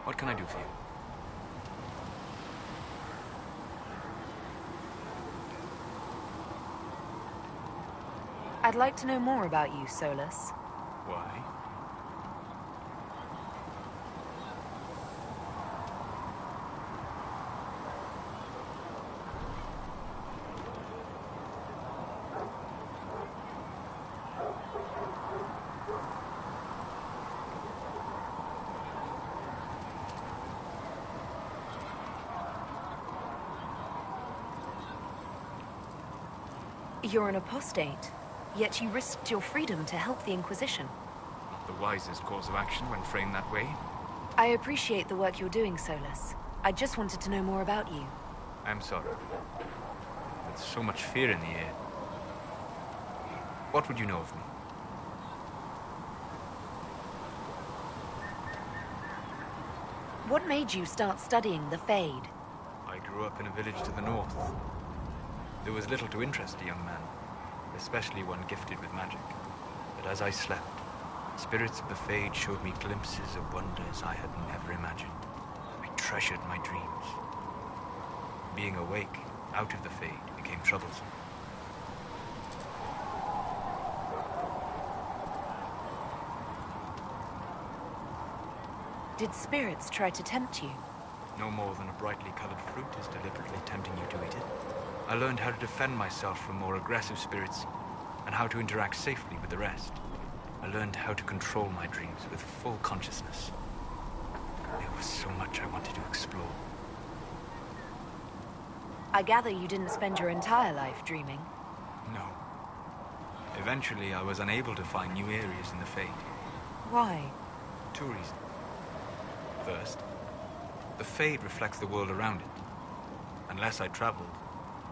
What can I do for you? I'd like to know more about you, Solus. Why? You're an apostate, yet you risked your freedom to help the Inquisition. Not the wisest course of action when framed that way. I appreciate the work you're doing, Solus. I just wanted to know more about you. I'm sorry. With so much fear in the air. What would you know of me? What made you start studying the Fade? I grew up in a village to the north. There was little to interest a young man, especially one gifted with magic. But as I slept, spirits of the Fade showed me glimpses of wonders I had never imagined. I treasured my dreams. Being awake, out of the Fade, became troublesome. Did spirits try to tempt you? No more than a brightly colored fruit is deliberately tempting you to eat it. I learned how to defend myself from more aggressive spirits, and how to interact safely with the rest. I learned how to control my dreams with full consciousness. There was so much I wanted to explore. I gather you didn't spend your entire life dreaming. No. Eventually, I was unable to find new areas in the Fade. Why? 2 reasons. First, the Fade reflects the world around it. Unless I traveled,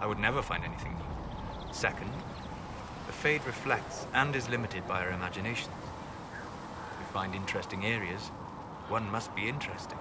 I would never find anything new. Second, the Fade reflects and is limited by our imaginations. To find interesting areas, one must be interesting.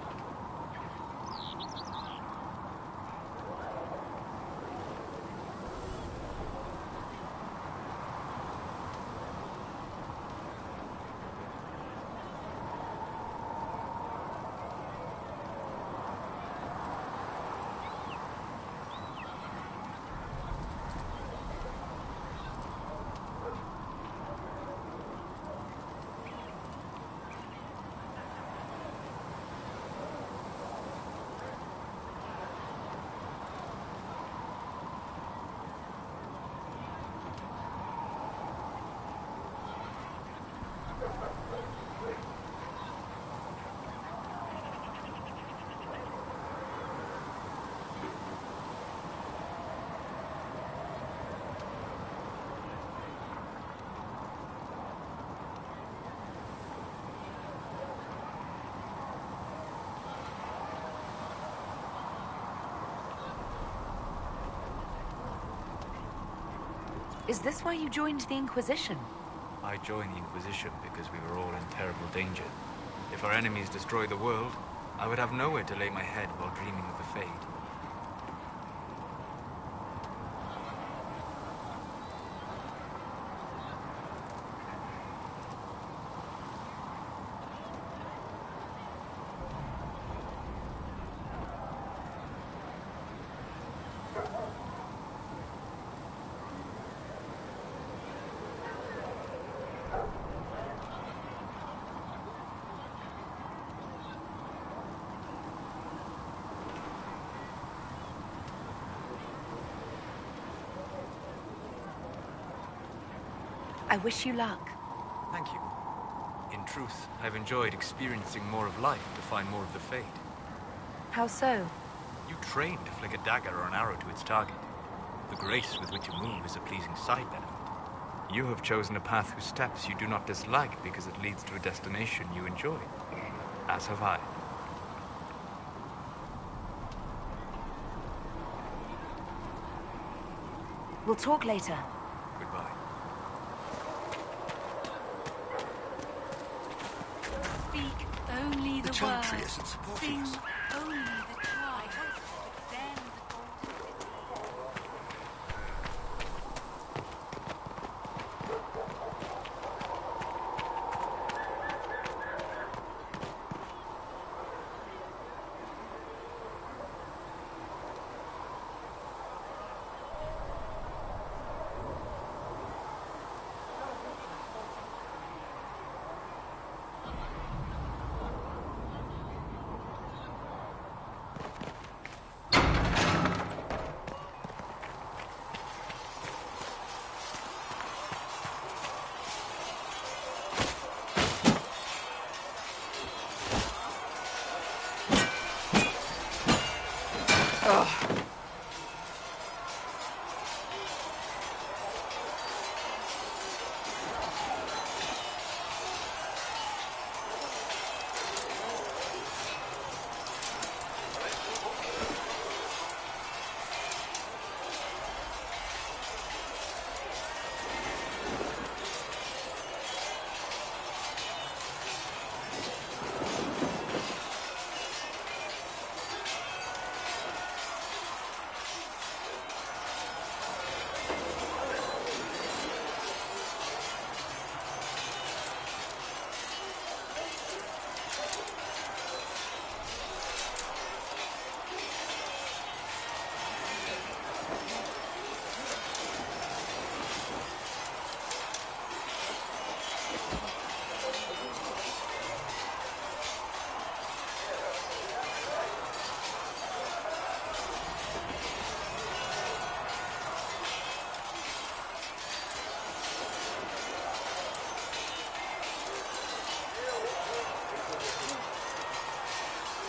Is this why you joined the Inquisition? I joined the Inquisition because we were all in terrible danger. If our enemies destroy the world, I would have nowhere to lay my head while dreaming of the Fade. I wish you luck. Thank you. In truth, I've enjoyed experiencing more of life to find more of the Fade. How so? You train to flick a dagger or an arrow to its target. The grace with which you move is a pleasing side benefit. You have chosen a path whose steps you do not dislike because it leads to a destination you enjoy. As have I. We'll talk later. Goodbye. Speak only the The word. tree isn't supporting Sing us. only the cry. Then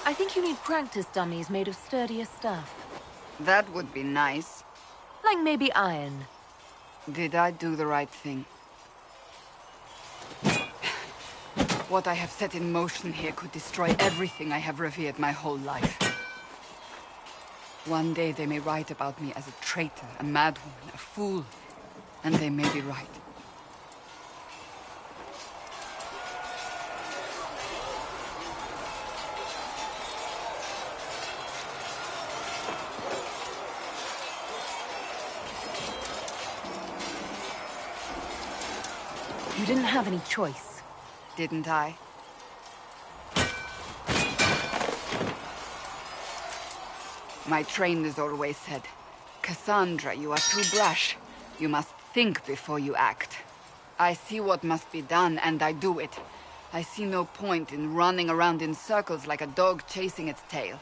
I think you need practice dummies made of sturdier stuff. That would be nice. Like maybe iron. Did I do the right thing? What I have set in motion here could destroy everything I have revered my whole life. One day they may write about me as a traitor, a madwoman, a fool. And they may be right. You didn't have any choice. Didn't I? My trainers always said, Cassandra, you are too brash. You must think before you act. I see what must be done, and I do it. I see no point in running around in circles like a dog chasing its tail.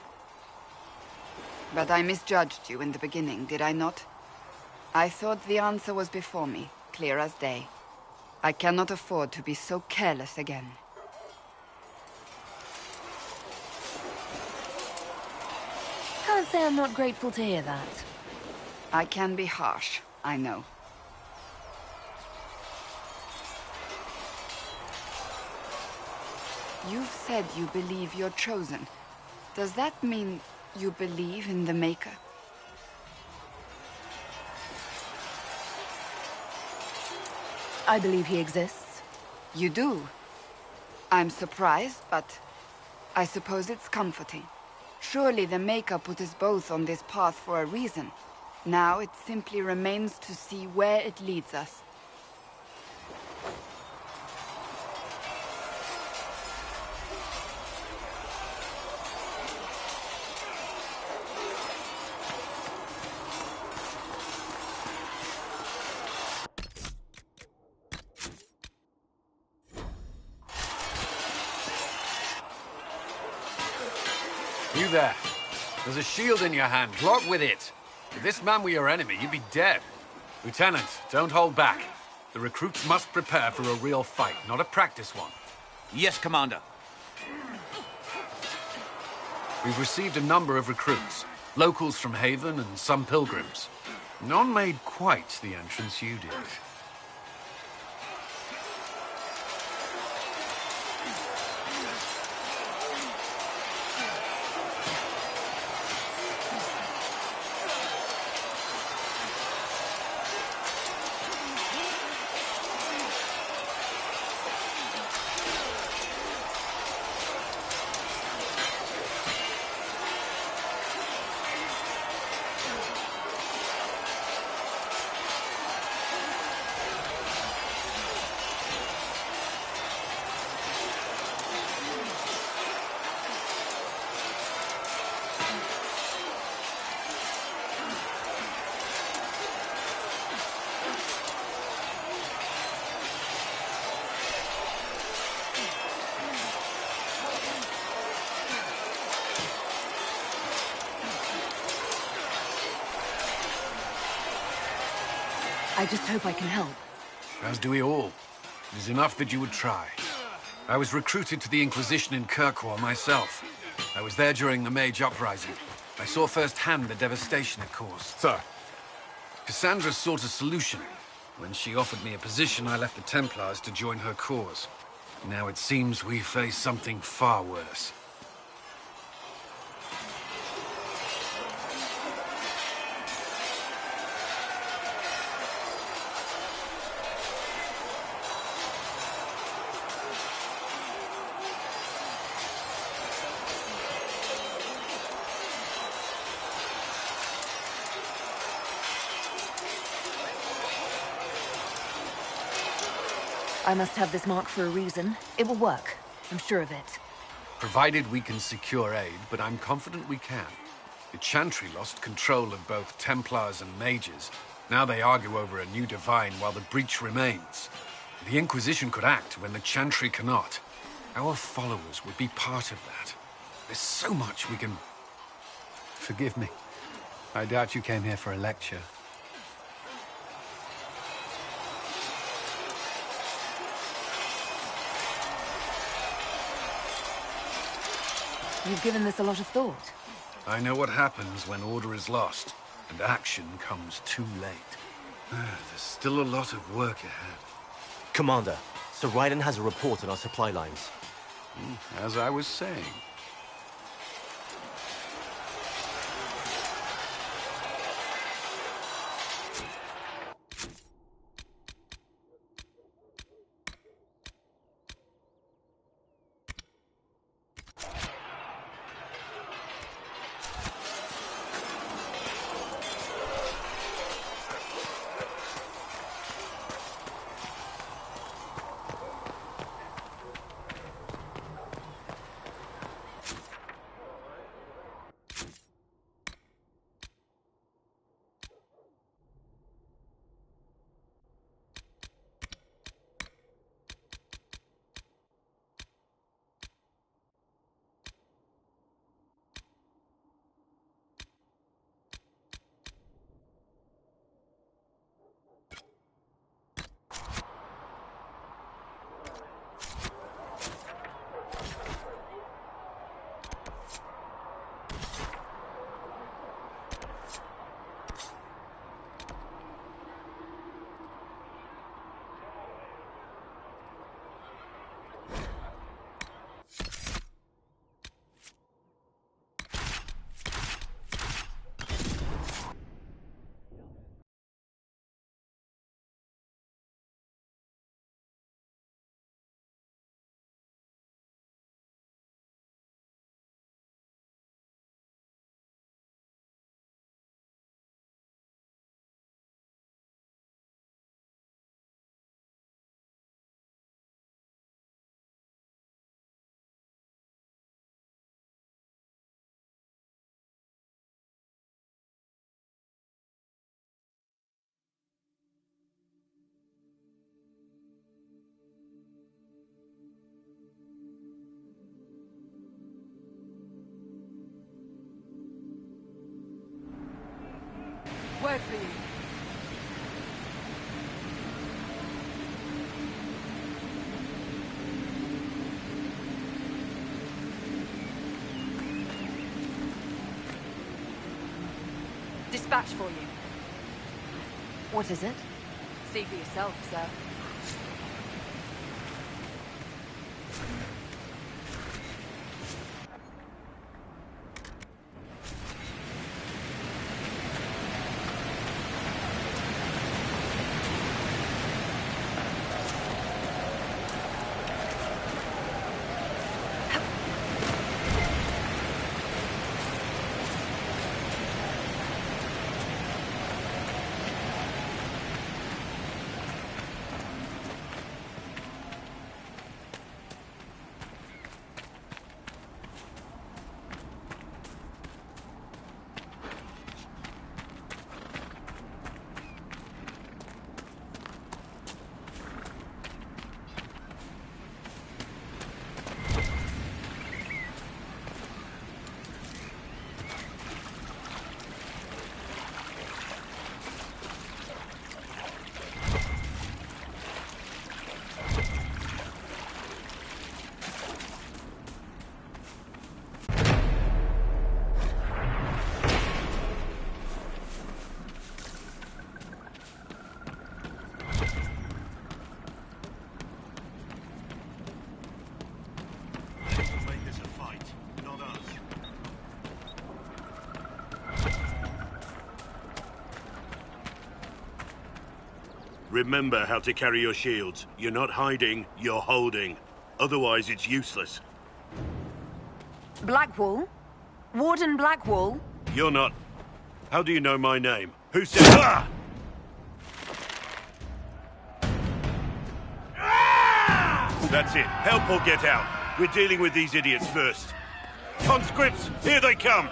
But I misjudged you in the beginning, did I not? I thought the answer was before me, clear as day. I cannot afford to be so careless again. Can't say I'm not grateful to hear that. I can be harsh, I know. You've said you believe you're chosen. Does that mean you believe in the Maker? I believe he exists. You do? I'm surprised, but I suppose it's comforting. Surely the Maker put us both on this path for a reason. Now it simply remains to see where it leads us. You there. There's a shield in your hand. Lord with it. If this man were your enemy, you'd be dead. Lieutenant, don't hold back. The recruits must prepare for a real fight, not a practice one. Yes, Commander. We've received a number of recruits. Locals from Haven and some pilgrims. None made quite the entrance you did. I just hope I can help. As do we all. It is enough that you would try. I was recruited to the Inquisition in Kirkwall myself. I was there during the Mage Uprising. I saw firsthand the devastation it caused. Sir. Cassandra sought a solution. When she offered me a position, I left the Templars to join her cause. Now it seems we face something far worse. I must have this mark for a reason. It will work. I'm sure of it. Provided we can secure aid, but I'm confident we can. The Chantry lost control of both Templars and Mages. Now they argue over a new divine while the breach remains. The Inquisition could act when the Chantry cannot. Our followers would be part of that. There's so much we can... Forgive me. I doubt you came here for a lecture. You've given this a lot of thought. I know what happens when order is lost, and action comes too late. There's still a lot of work ahead. Commander, Sir Raiden has a report on our supply lines. As I was saying. Word for you. Dispatch for you. What is it? See for yourself, sir. Remember how to carry your shields. You're not hiding, you're holding. Otherwise, it's useless. Blackwall? Warden Blackwall? You're not... How do you know my name? Who said... Ah! That's it. Help or get out. We're dealing with these idiots first. Conscripts, here they come!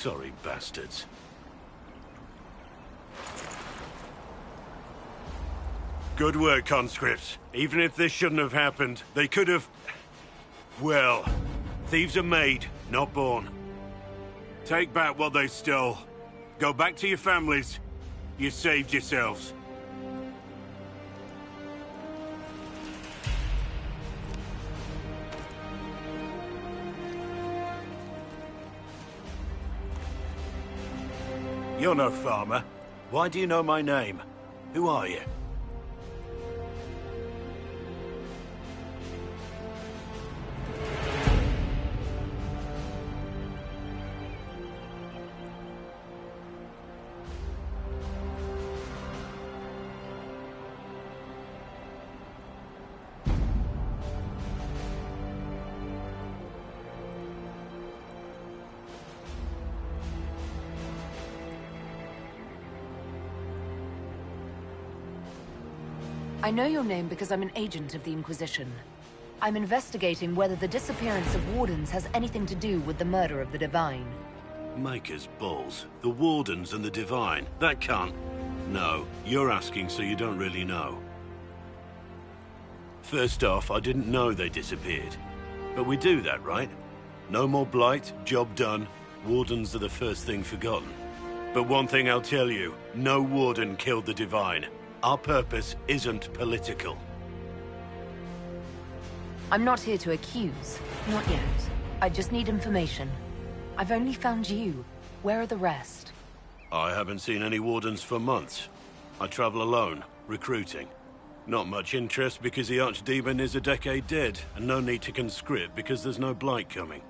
Sorry, bastards. Good work, conscripts. Even if this shouldn't have happened, they could have... Well, thieves are made, not born. Take back what they stole. Go back to your families. You saved yourselves. You're no farmer. Why do you know my name? Who are you? I know your name because I'm an agent of the Inquisition. I'm investigating whether the disappearance of Wardens has anything to do with the murder of the Divine. Maker's balls. The Wardens and the Divine. That can't... No, you're asking so you don't really know. First off, I didn't know they disappeared. But we do that, right? No more blight, job done. Wardens are the first thing forgotten. But one thing I'll tell you, no Warden killed the Divine. Our purpose isn't political. I'm not here to accuse. Not yet. I just need information. I've only found you. Where are the rest? I haven't seen any Wardens for months. I travel alone, recruiting. Not much interest because the Archdemon is a decade dead, and no need to conscript because there's no blight coming.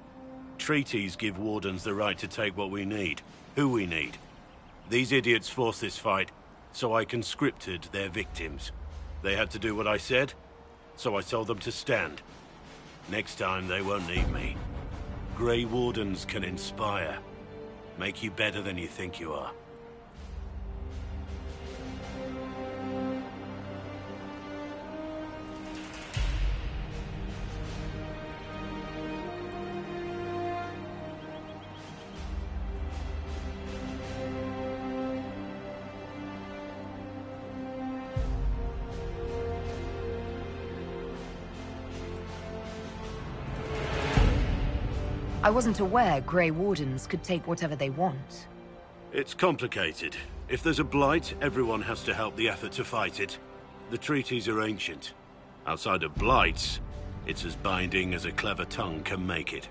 Treaties give Wardens the right to take what we need, who we need. These idiots forced this fight, so I conscripted their victims. They had to do what I said, so I told them to stand. Next time, they won't need me. Grey Wardens can inspire. Make you better than you think you are. I wasn't aware Grey Wardens could take whatever they want. It's complicated. If there's a blight, everyone has to help the effort to fight it. The treaties are ancient. Outside of blights, it's as binding as a clever tongue can make it.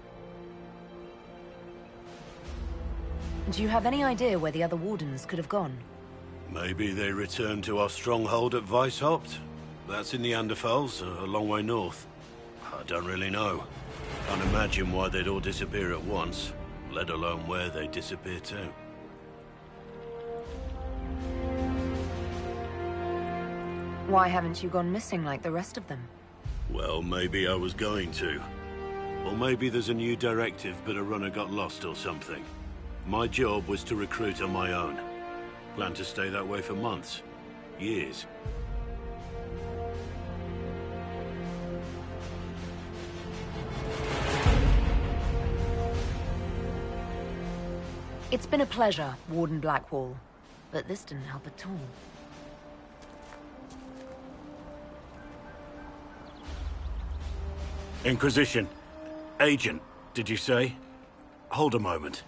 Do you have any idea where the other Wardens could have gone? Maybe they returned to our stronghold at Weishaupt? That's in the Anderfels, a long way north. I don't really know. Can't imagine why they'd all disappear at once, let alone where they'd disappear to. Why haven't you gone missing like the rest of them? Well, maybe I was going to. Or maybe there's a new directive, but a runner got lost or something. My job was to recruit on my own. Planned to stay that way for months. Years. It's been a pleasure, Warden Blackwall, but this didn't help at all. Inquisition. Agent, did you say? Hold a moment.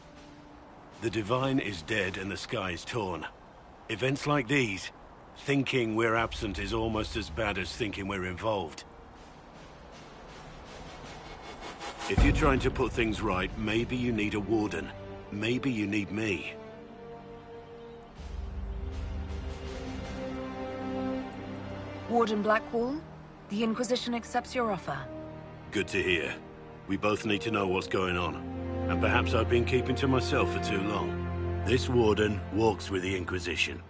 The Divine is dead and the sky is torn. Events like these, thinking we're absent is almost as bad as thinking we're involved. If you're trying to put things right, maybe you need a Warden. Maybe you need me. Warden Blackwall, the Inquisition accepts your offer. Good to hear. We both need to know what's going on. And perhaps I've been keeping to myself for too long. This Warden walks with the Inquisition.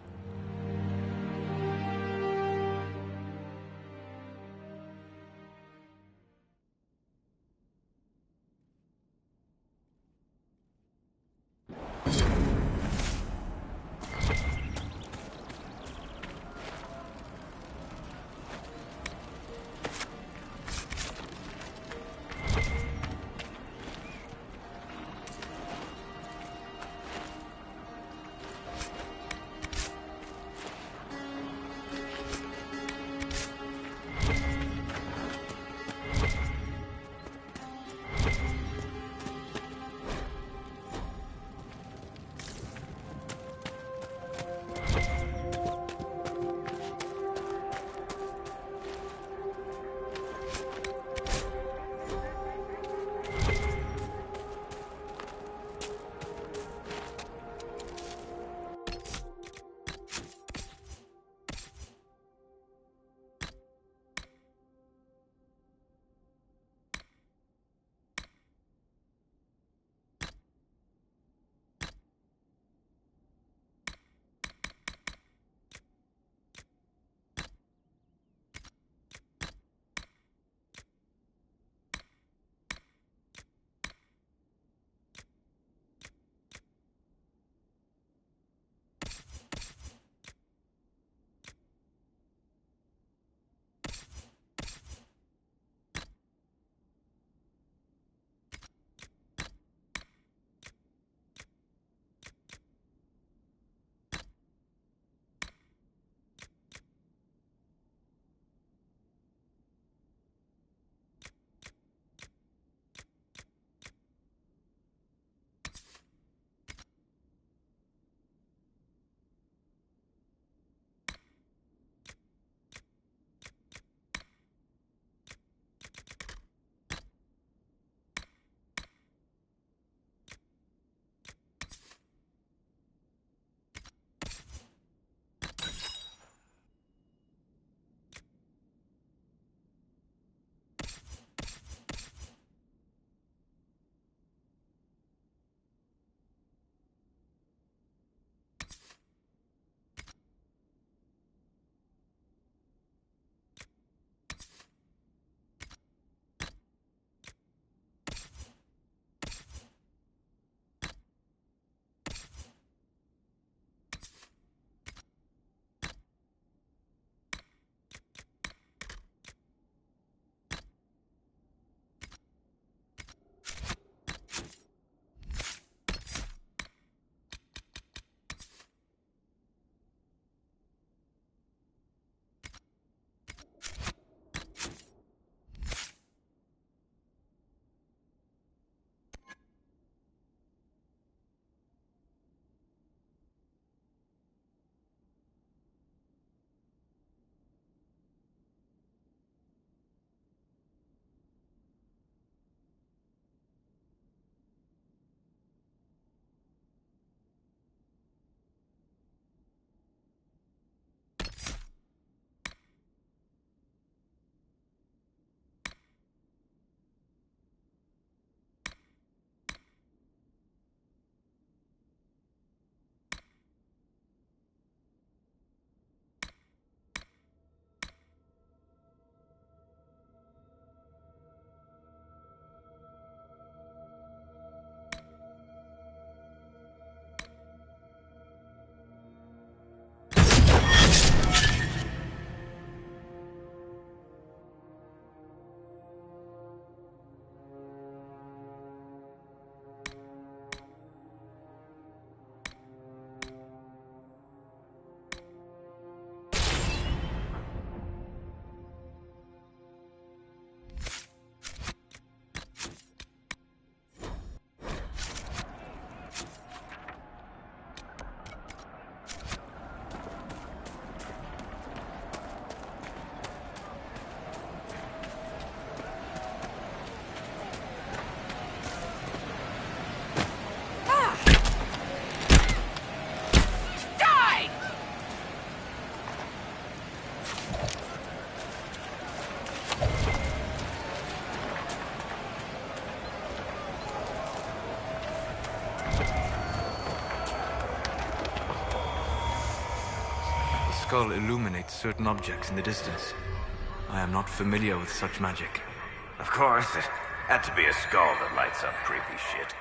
skull illuminates certain objects in the distance. I am not familiar with such magic. Of course, it had to be a skull that lights up creepy shit.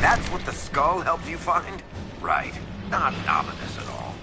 That's what the skull helped you find? Right. Not ominous at all.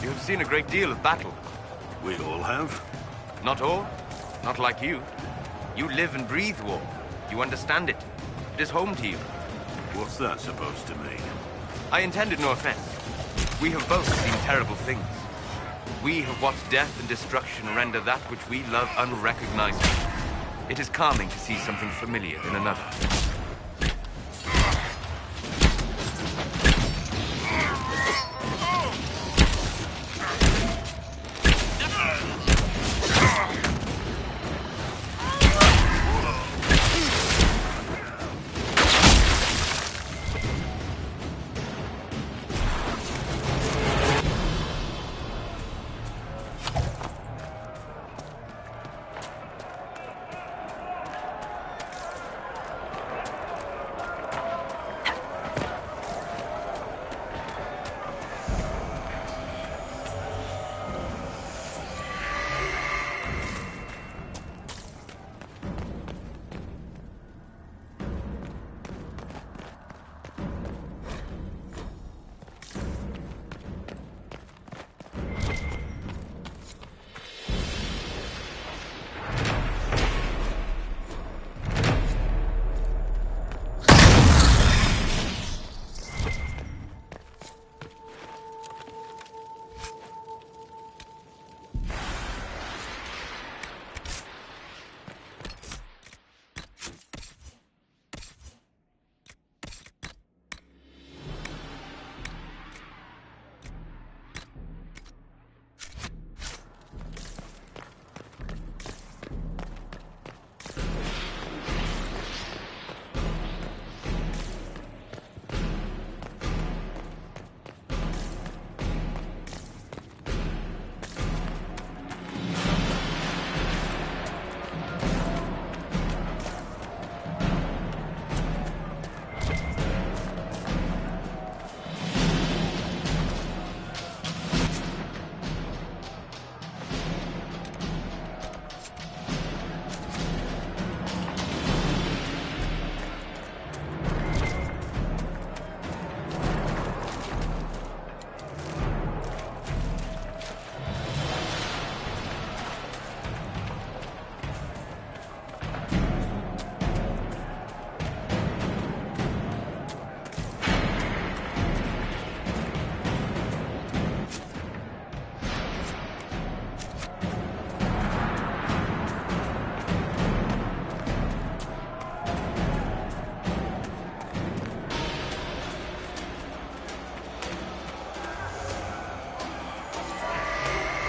You've seen a great deal of battle. We all have. Not all. Not like you. You live and breathe war. You understand it. It is home to you. What's that supposed to mean? I intended no offense. We have both seen terrible things. We have watched death and destruction render that which we love unrecognizable. It is calming to see something familiar in another.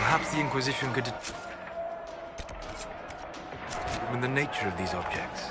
Perhaps the Inquisition could determine the nature of these objects.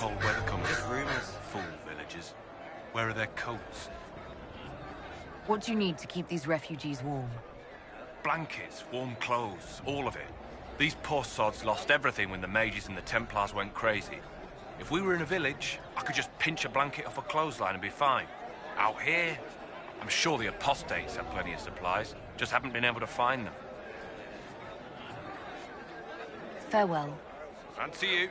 cold weather comes. Just rumors. Fool villagers. Where are their coats? What do you need to keep these refugees warm? Blankets, warm clothes, all of it. These poor sods lost everything when the mages and the templars went crazy. If we were in a village, I could just pinch a blanket off a clothesline and be fine. Out here, I'm sure the apostates have plenty of supplies, just haven't been able to find them. Farewell. Fancy you.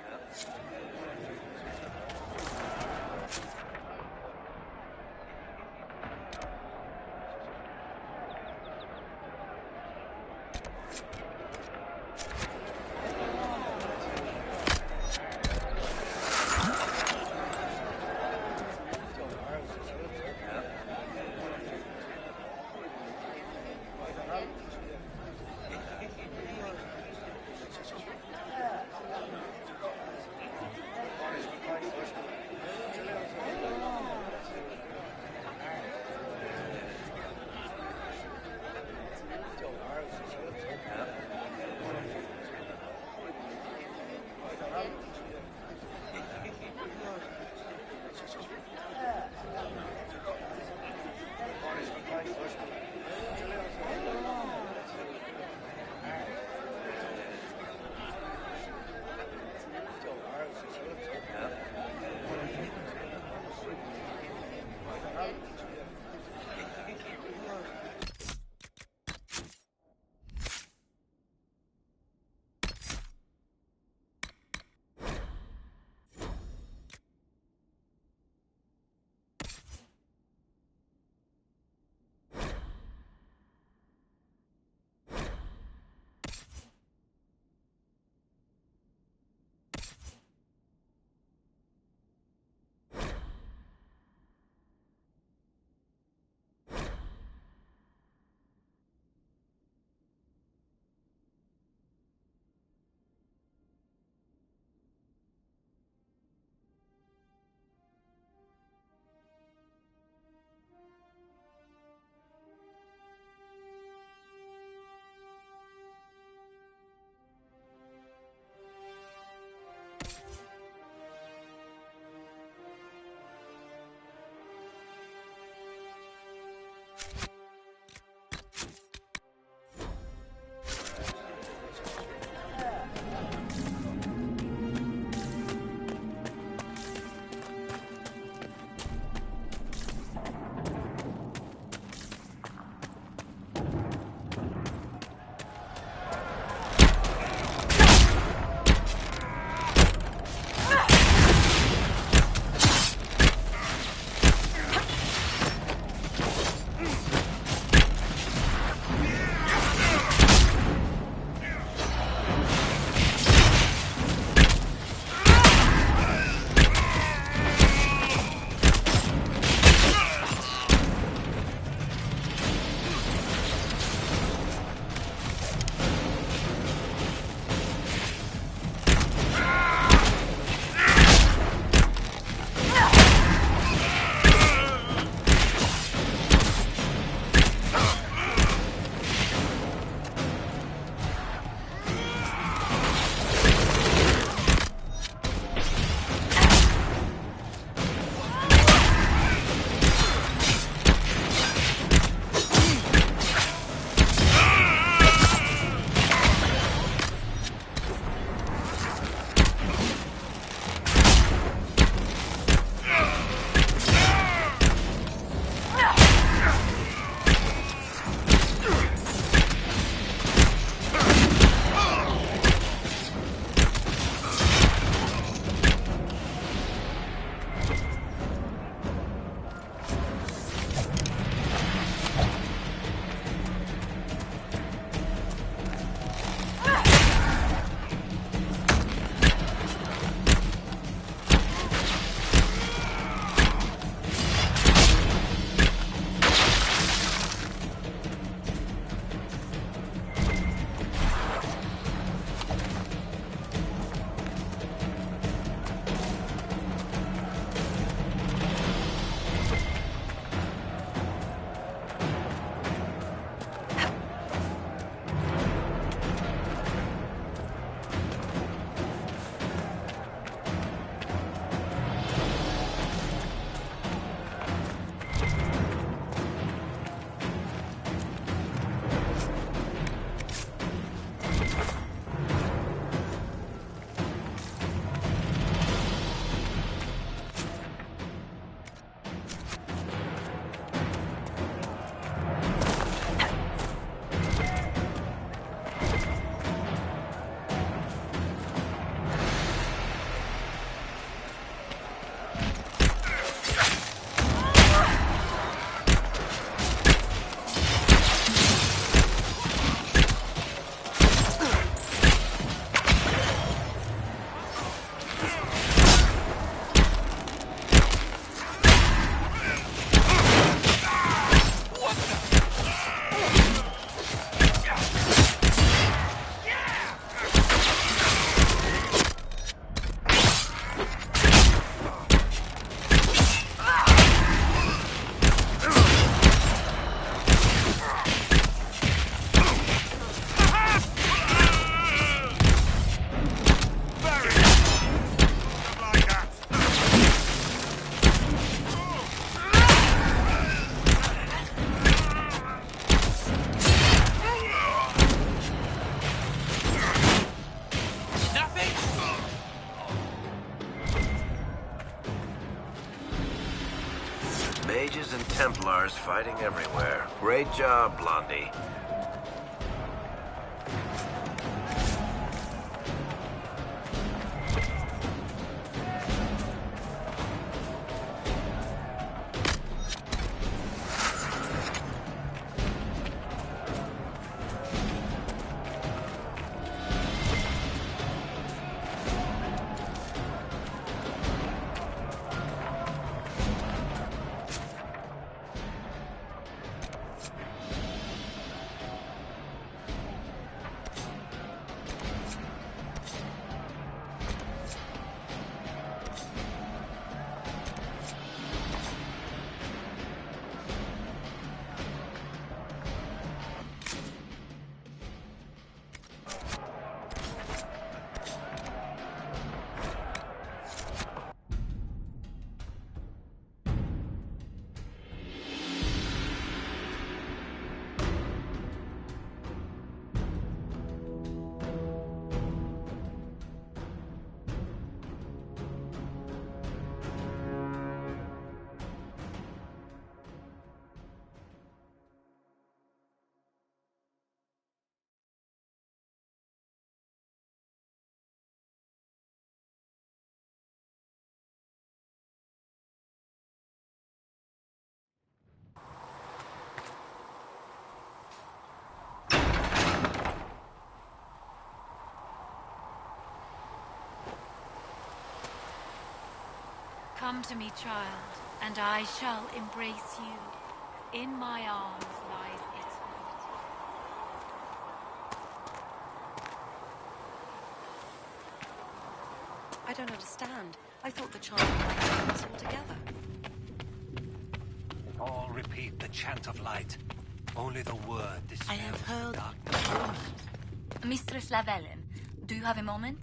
Mages and Templars fighting everywhere. Great job, Blondie. Come to me, child, and I shall embrace you. In my arms lies eternity. I don't understand. I thought the chant of light was all together. All repeat the chant of light. Only the word dispels I have heard the darkness. Mistress Lavellen, do you have a moment?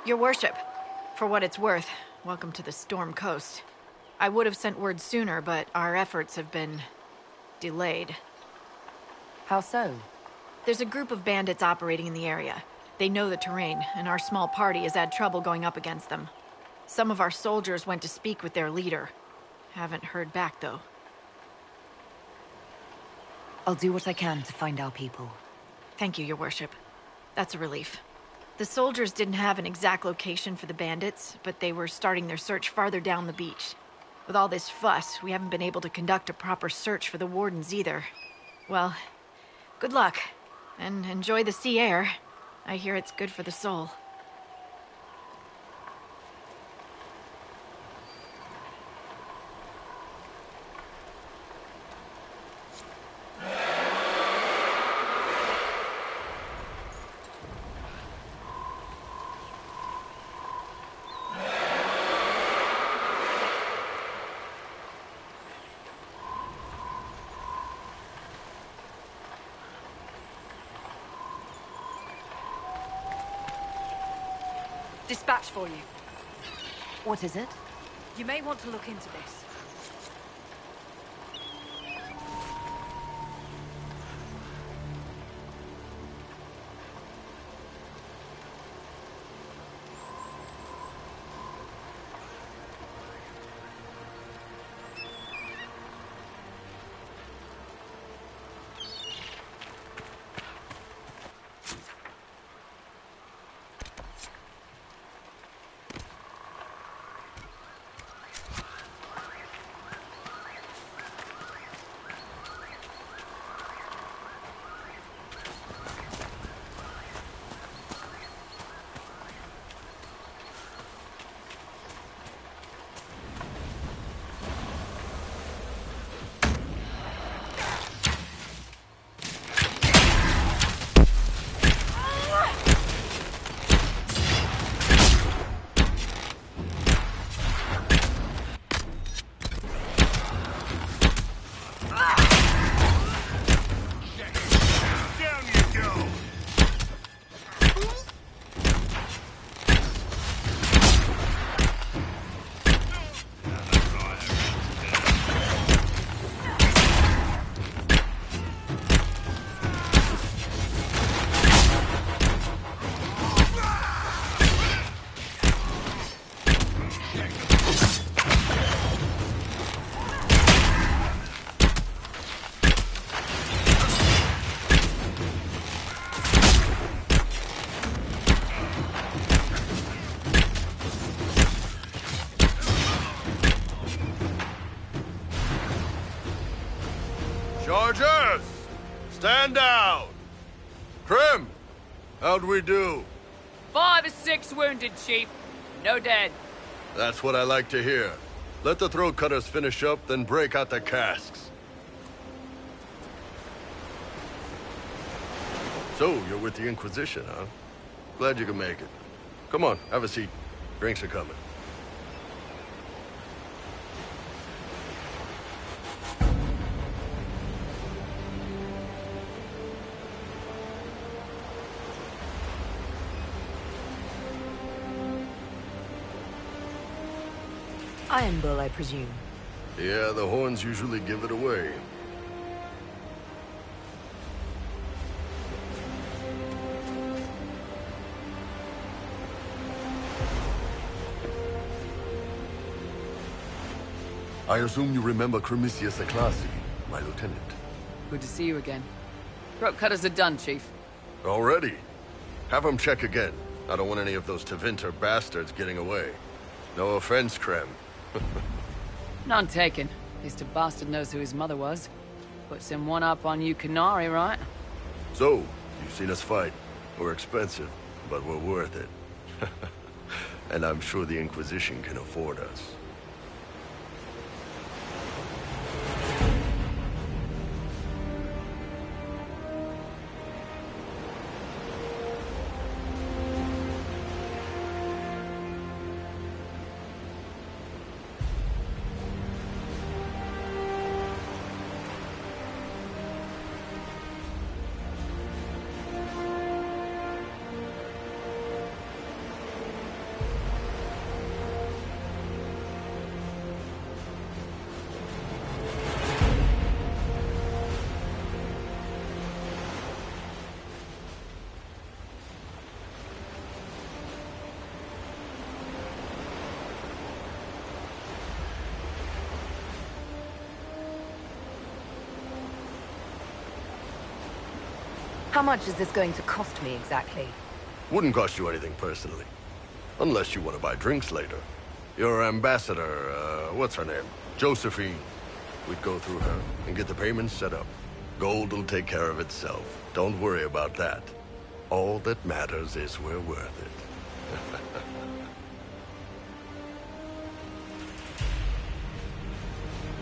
Your worship, for what it's worth, welcome to the Storm Coast. I would have sent word sooner, but our efforts have been delayed. How so? There's a group of bandits operating in the area. They know the terrain, and our small party has had trouble going up against them. Some of our soldiers went to speak with their leader. Haven't heard back, though. I'll do what I can to find our people. Thank you, Your Worship. That's a relief. The soldiers didn't have an exact location for the bandits, but they were starting their search farther down the beach. With all this fuss, we haven't been able to conduct a proper search for the wardens either. Well, good luck, and enjoy the sea air. I hear it's good for the soul. Dispatch for you. What is it? You may want to look into this. Chargers! Stand down! Krim! How'd we do? 5 or 6 wounded, Chief. No dead. That's what I like to hear. Let the throat cutters finish up, then break out the casks. So, you're with the Inquisition, huh? Glad you could make it. Come on, have a seat. Drinks are coming. Iron Bull, I presume. Yeah, the horns usually give it away. I assume you remember Cremisius Aclasi, my lieutenant. Good to see you again. Throat cutters are done, Chief. Already? Have them check again. I don't want any of those Tevinter bastards getting away. No offense, Krem. None taken. At least a bastard knows who his mother was. Puts him one up on you Canary, right? So, you've seen us fight. We're expensive, but we're worth it. And I'm sure the Inquisition can afford us. How much is this going to cost me exactly? Wouldn't cost you anything personally. Unless you want to buy drinks later. Your ambassador, what's her name? Josephine. We'd go through her and get the payments set up. Gold will take care of itself. Don't worry about that. All that matters is we're worth it.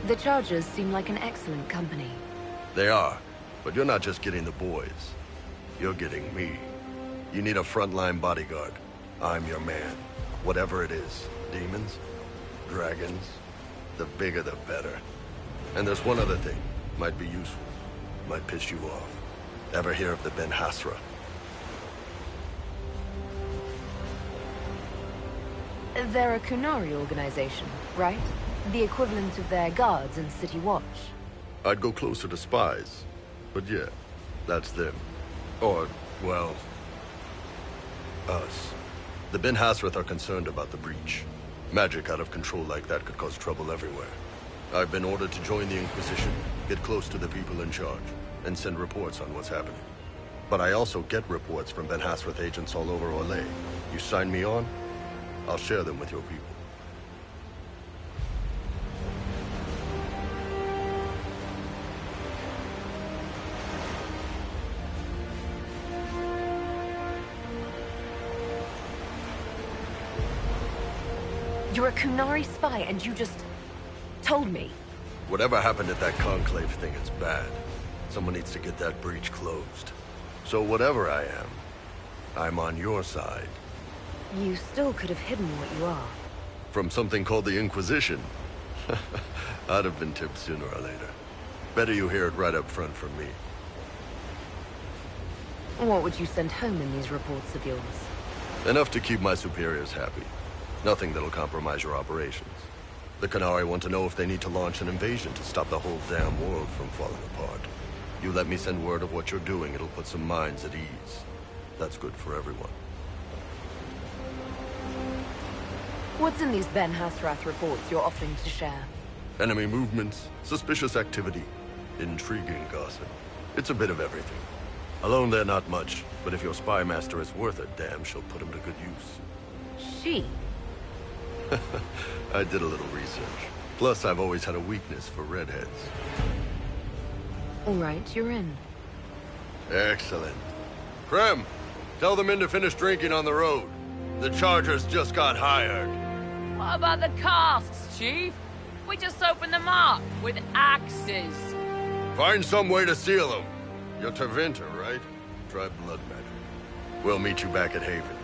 The Chargers seem like an excellent company. They are, but you're not just getting the boys. You're getting me. You need a frontline bodyguard. I'm your man. Whatever it is. Demons? Dragons? The bigger the better. And there's one other thing. Might be useful. Might piss you off. Ever hear of the Ben Hasra? They're a Kunari organization, right? The equivalent of their guards and City Watch. I'd go closer to spies. But yeah, that's them. Or, well, us. The Ben Hasrath are concerned about the breach. Magic out of control like that could cause trouble everywhere. I've been ordered to join the Inquisition, get close to the people in charge, and send reports on what's happening. But I also get reports from Ben Hasrath agents all over Orlais. You sign me on, I'll share them with your people. You're a Kunari spy and you just told me. Whatever happened at that conclave thing is bad. Someone needs to get that breach closed. So whatever I am, I'm on your side. You still could have hidden what you are. From something called the Inquisition. I'd have been tipped sooner or later. Better you hear it right up front from me. What would you send home in these reports of yours? Enough to keep my superiors happy. Nothing that'll compromise your operations. The Qunari want to know if they need to launch an invasion to stop the whole damn world from falling apart. You let me send word of what you're doing, it'll put some minds at ease. That's good for everyone. What's in these Ben Hasrath reports you're offering to share? Enemy movements, suspicious activity, intriguing gossip. It's a bit of everything. Alone they're not much, but if your spy master is worth a damn, she'll put him to good use. She? I did a little research. Plus, I've always had a weakness for redheads. All right, you're in. Excellent. Krem, tell the men to finish drinking on the road. The Chargers just got hired. What about the casks, Chief? We just opened them up with axes. Find some way to seal them. You're Tevinter, right? Try blood magic. We'll meet you back at Haven.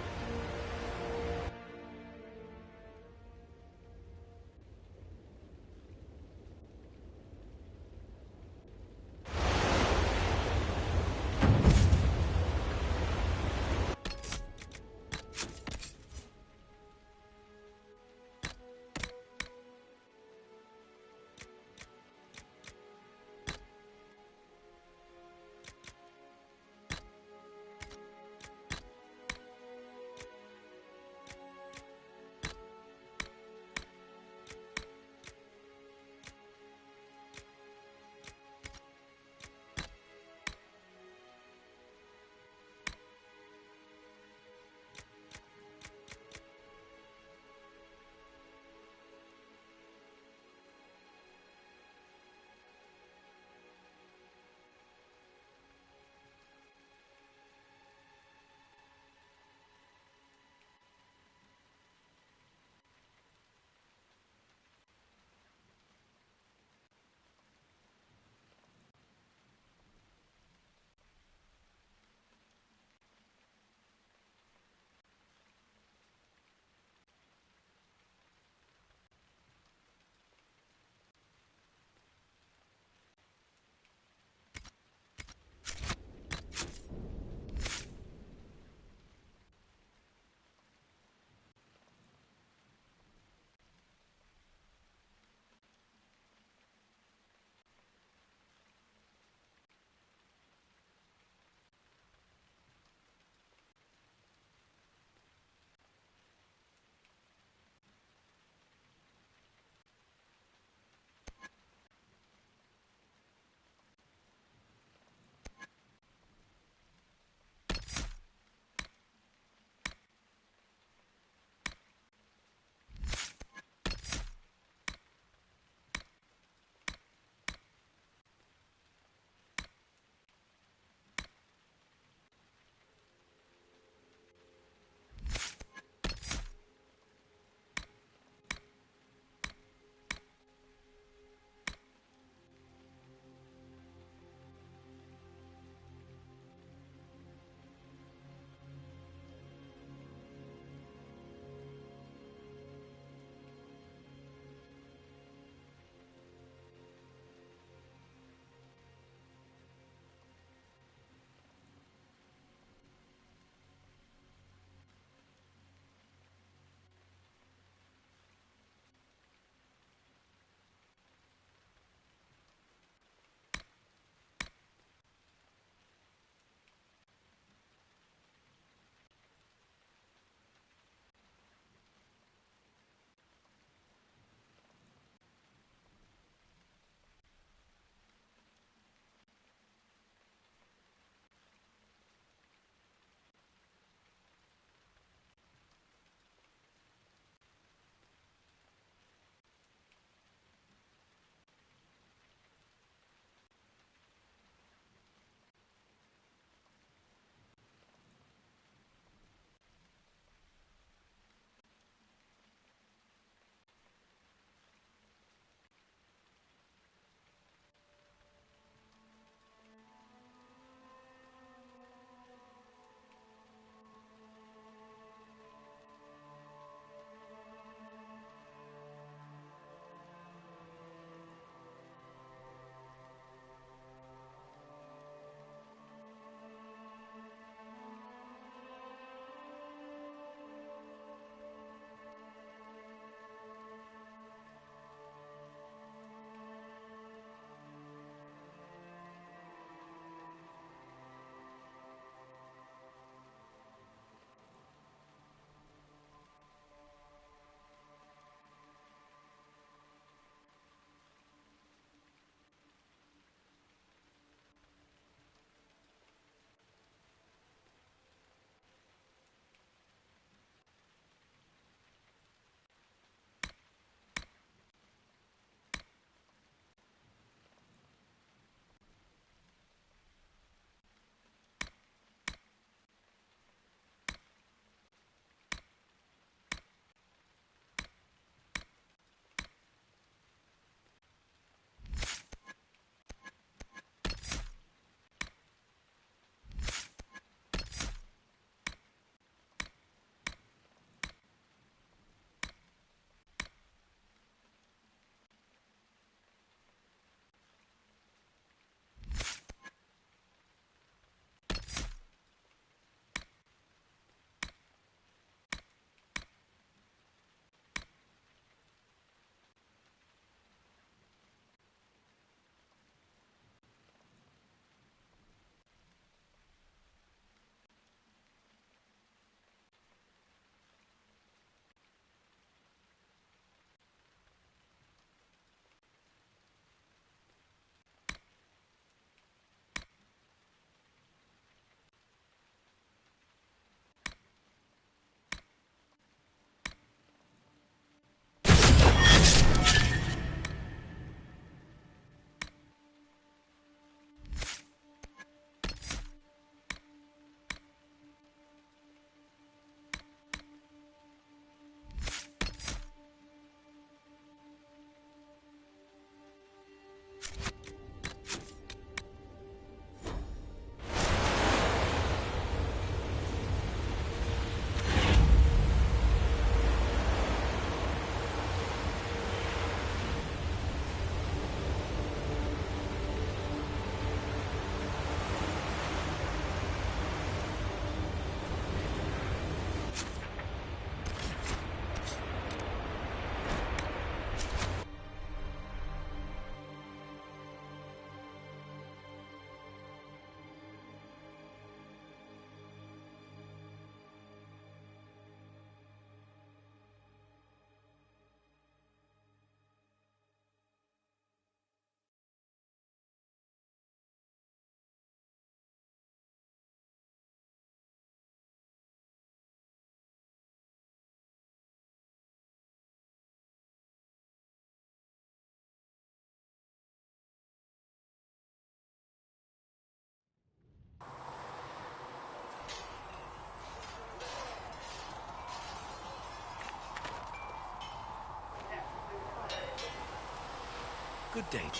Good day to you.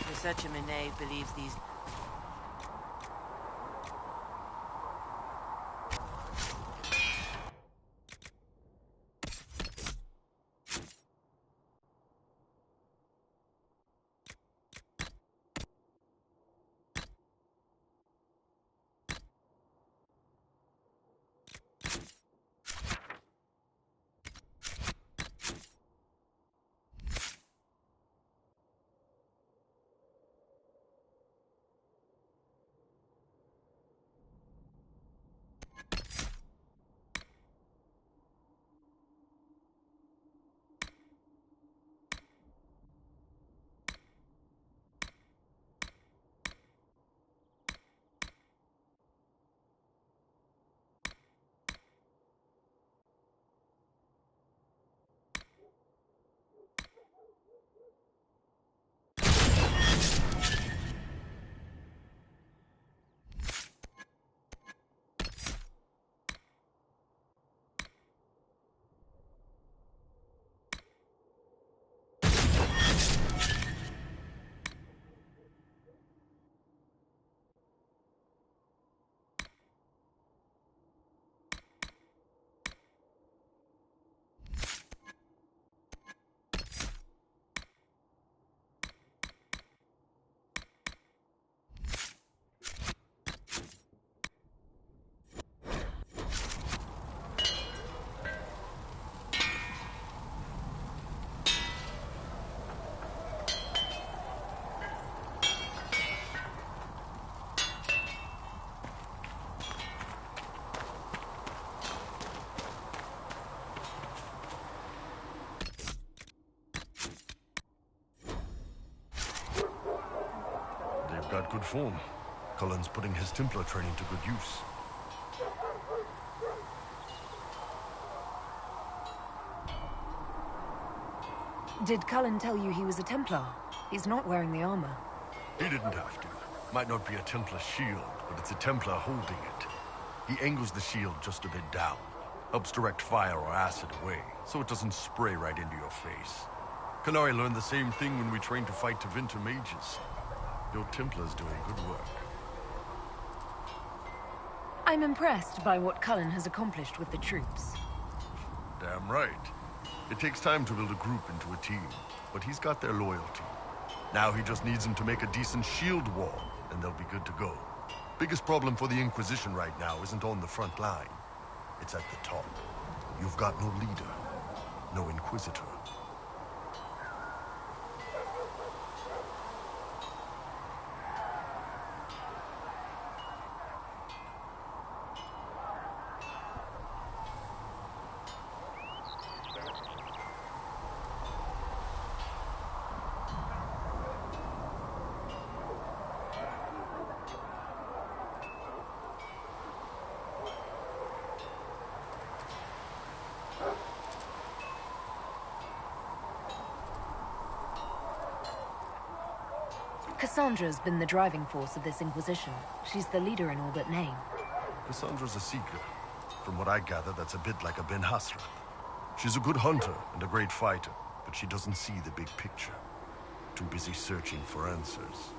You're such a knave believes these... They've got good form. Cullen's putting his Templar training to good use. Did Cullen tell you he was a Templar? He's not wearing the armor. He didn't have to. Might not be a Templar shield, but it's a Templar holding it. He angles the shield just a bit down. Helps direct fire or acid away, so it doesn't spray right into your face. Kanari learned the same thing when we trained to fight Tevinter mages. Your Templar's doing good work. I'm impressed by what Cullen has accomplished with the troops. Damn right. It takes time to build a group into a team, but he's got their loyalty. Now he just needs them to make a decent shield wall, and they'll be good to go. Biggest problem for the Inquisition right now isn't on the front line. It's at the top. You've got no leader, no Inquisitor. Cassandra's been the driving force of this Inquisition. She's the leader in all but name. Cassandra's a seeker. From what I gather, that's a bit like a Ben Hasrath. She's a good hunter and a great fighter, but she doesn't see the big picture. Too busy searching for answers.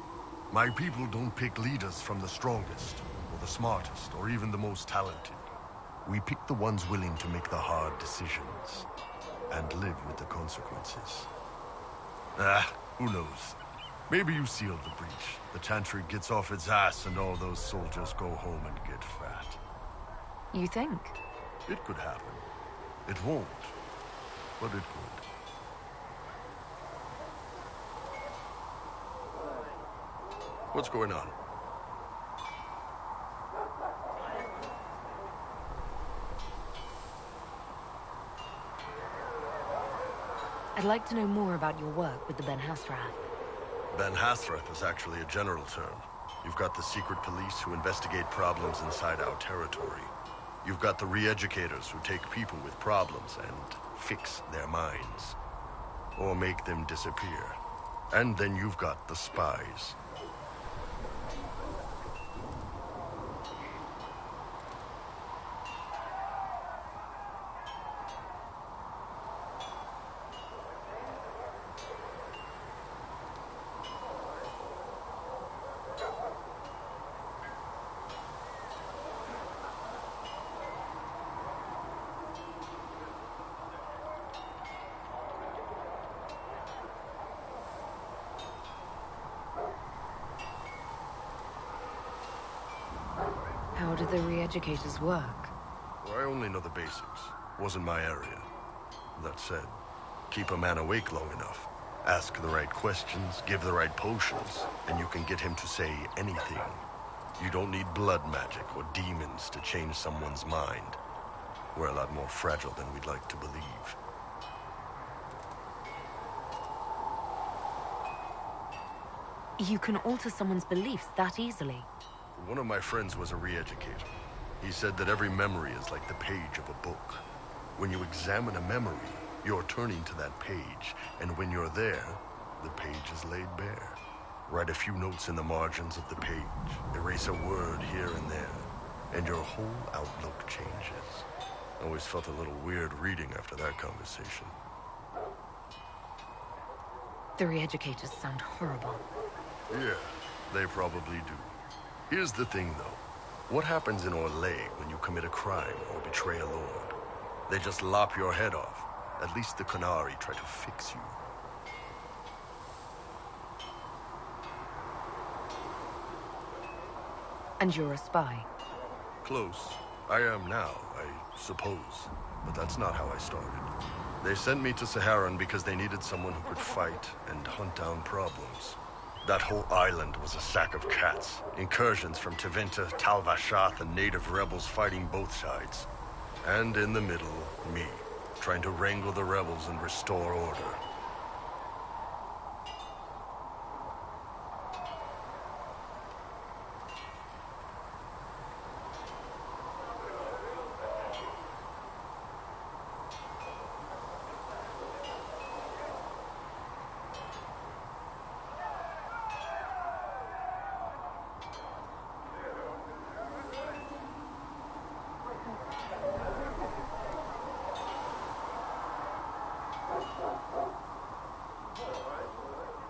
My people don't pick leaders from the strongest, or the smartest, or even the most talented. We pick the ones willing to make the hard decisions, and live with the consequences. Who knows? Maybe you sealed the breach. The Chantry gets off its ass and all those soldiers go home and get fat. You think? It could happen. It won't, but it could. What's going on? I'd like to know more about your work with the Ben Hasrath. Ben Hasrath is actually a general term. You've got the secret police who investigate problems inside our territory. You've got the re-educators who take people with problems and fix their minds. Or make them disappear. And then you've got the spies. did the re-educators work? Well, I only know the basics. Wasn't my area. That said, keep a man awake long enough. Ask the right questions, give the right potions, and you can get him to say anything. You don't need blood magic or demons to change someone's mind. We're a lot more fragile than we'd like to believe. You can alter someone's beliefs that easily. One of my friends was a re-educator. He said that every memory is like the page of a book. When you examine a memory, you're turning to that page, and when you're there, the page is laid bare. Write a few notes in the margins of the page, erase a word here and there, and your whole outlook changes. I always felt a little weird reading after that conversation. The re-educators sound horrible. Yeah, they probably do. Here's the thing, though. What happens in Orlais when you commit a crime or betray a lord? They just lop your head off. At least the Qunari try to fix you. And you're a spy? Close. I am now, I suppose. But that's not how I started. They sent me to Saharan because they needed someone who could fight and hunt down problems. That whole island was a sack of cats. Incursions from Tevinter, Tal Vashath, and native rebels fighting both sides. And in the middle, me, trying to wrangle the rebels and restore order.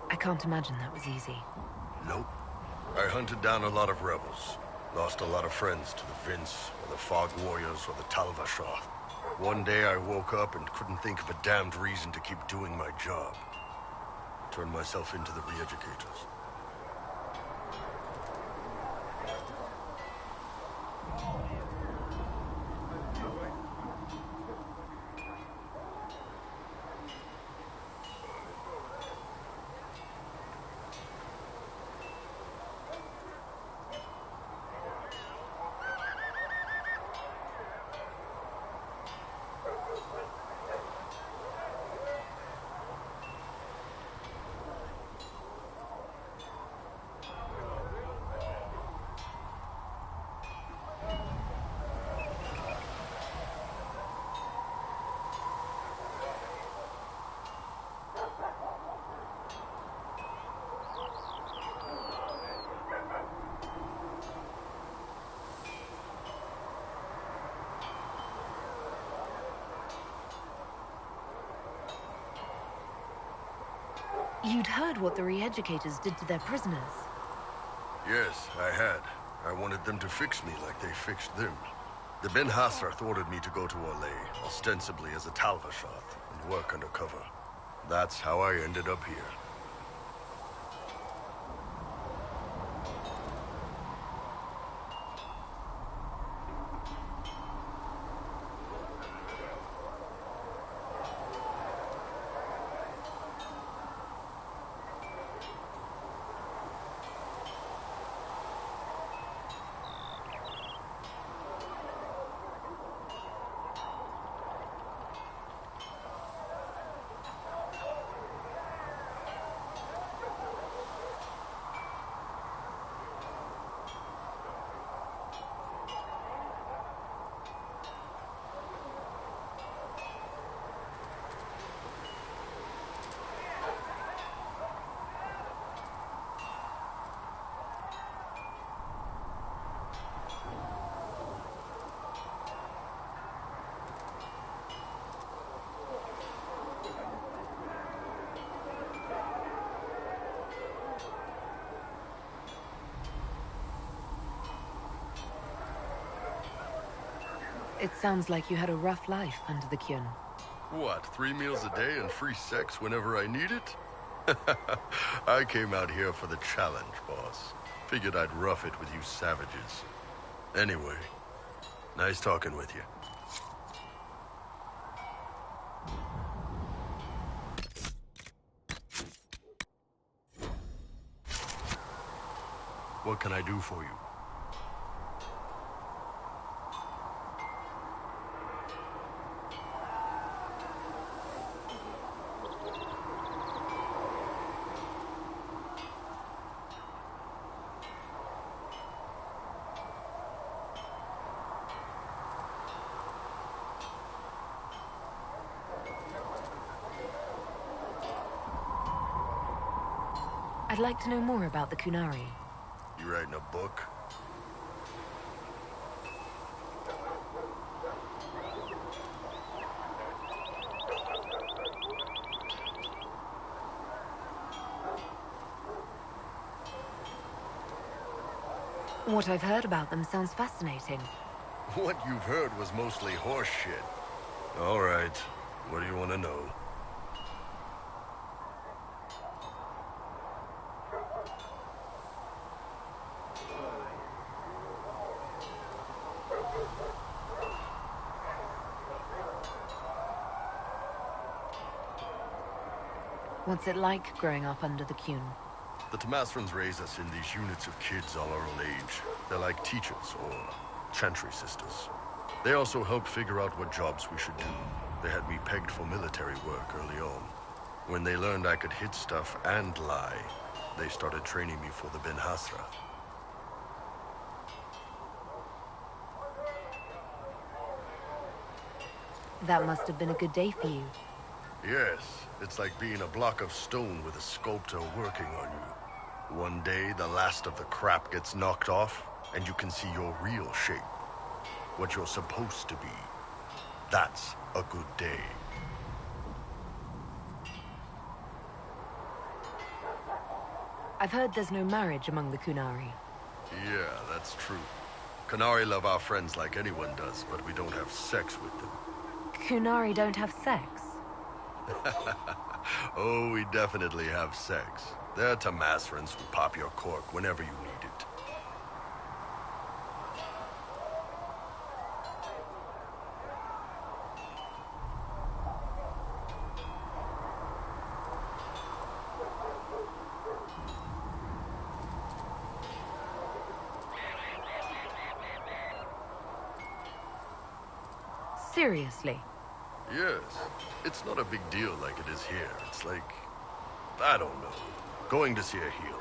I can't imagine that was easy. Nope. I hunted down a lot of rebels. Lost a lot of friends to the Vince, or the Fog Warriors, or the Tal Vashath. One day I woke up and couldn't think of a damned reason to keep doing my job. Turned myself into the re-educators. You'd heard what the re-educators did to their prisoners. Yes, I had. I wanted them to fix me like they fixed them. The Ben Hassrath ordered me to go to Orlais, ostensibly as a Tal Vashath, and work undercover. That's how I ended up here. It sounds like you had a rough life under the Qun. What, 3 meals a day and free sex whenever I need it? I came out here for the challenge, boss. Figured I'd rough it with you savages. Anyway, nice talking with you. What can I do for you? I'd like to know more about the Kunari. You writing a book? What I've heard about them sounds fascinating. What you've heard was mostly horse shit. All right, what do you want to know? What's it like growing up under the Kun? The Tamasrans raise us in these units of kids all our own age. They're like teachers or chantry sisters. They also help figure out what jobs we should do. They had me pegged for military work early on. When they learned I could hit stuff and lie, they started training me for the Ben Hasra. That must have been a good day for you. Yes, it's like being a block of stone with a sculptor working on you. One day, the last of the crap gets knocked off, and you can see your real shape. What you're supposed to be. That's a good day. I've heard there's no marriage among the Kunari. Yeah, that's true. Kunari love our friends like anyone does, but we don't have sex with them. Kunari don't have sex? Oh, we definitely have sex. They're Tamasrans who pop your cork whenever you need it. Seriously? Yes. It's not a big deal like it is here. It's like, I don't know, going to see a healer.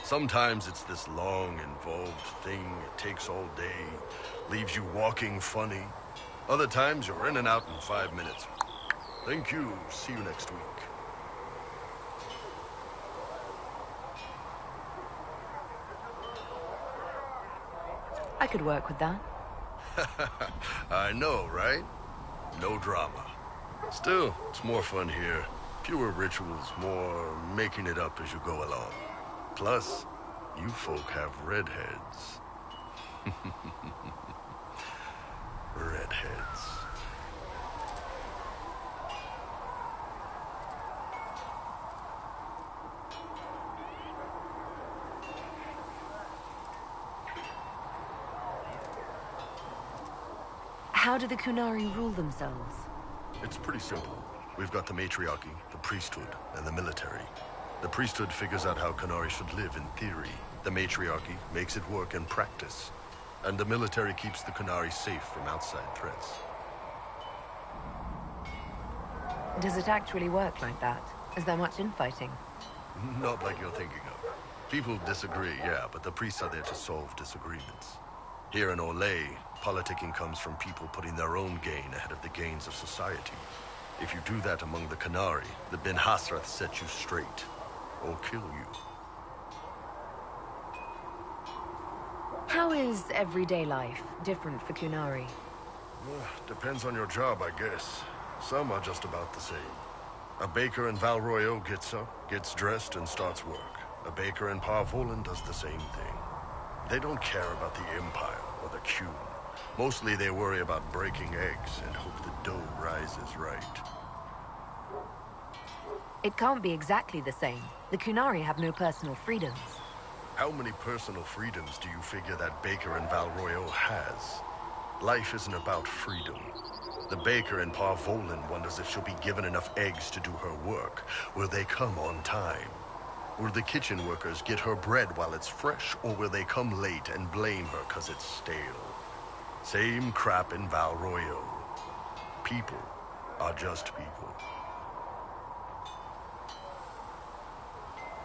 Sometimes it's this long, involved thing. It takes all day, leaves you walking funny. Other times you're in and out in 5 minutes. Thank you. See you next week. I could work with that. I know, right? No drama. Still, it's more fun here. Fewer rituals, more making it up as you go along. Plus, you folk have redheads. Redheads. How do the Kunari rule themselves? It's pretty simple. We've got the matriarchy, the priesthood, and the military. The priesthood figures out how Kunari should live in theory. The matriarchy makes it work in practice. And the military keeps the Kunari safe from outside threats. Does it actually work like that? Is there much infighting? Not like you're thinking of. People disagree, yeah, but the priests are there to solve disagreements. Here in Olay, politicking comes from people putting their own gain ahead of the gains of society. If you do that among the Kunari, the Ben Hasrath set you straight, or kill you. How is everyday life different for Kunari? Depends on your job, I guess. Some are just about the same. A baker in Val Royaux gets up, gets dressed, and starts work. A baker in Parvolan does the same thing. They don't care about the Empire or the Kun. Mostly they worry about breaking eggs and hope the dough rises right. It can't be exactly the same. The Kunari have no personal freedoms. How many personal freedoms do you figure that baker in Valroyo has? Life isn't about freedom. The baker in Parvolin wonders if she'll be given enough eggs to do her work. Will they come on time? Will the kitchen workers get her bread while it's fresh, or will they come late and blame her 'cause it's stale? Same crap in Valroyo. People are just people.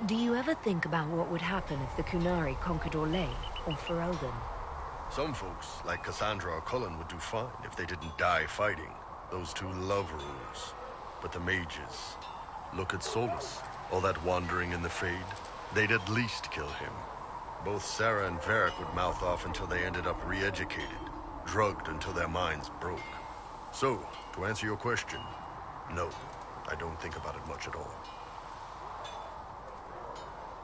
Do you ever think about what would happen if the Qunari conquered Orlais or Ferelden? Some folks, like Cassandra or Cullen, would do fine if they didn't die fighting. Those two love rules. But the mages, look at Solus. All that wandering in the Fade, they'd at least kill him. Both Sarah and Varric would mouth off until they ended up re-educated, drugged until their minds broke. So, to answer your question, no, I don't think about it much at all.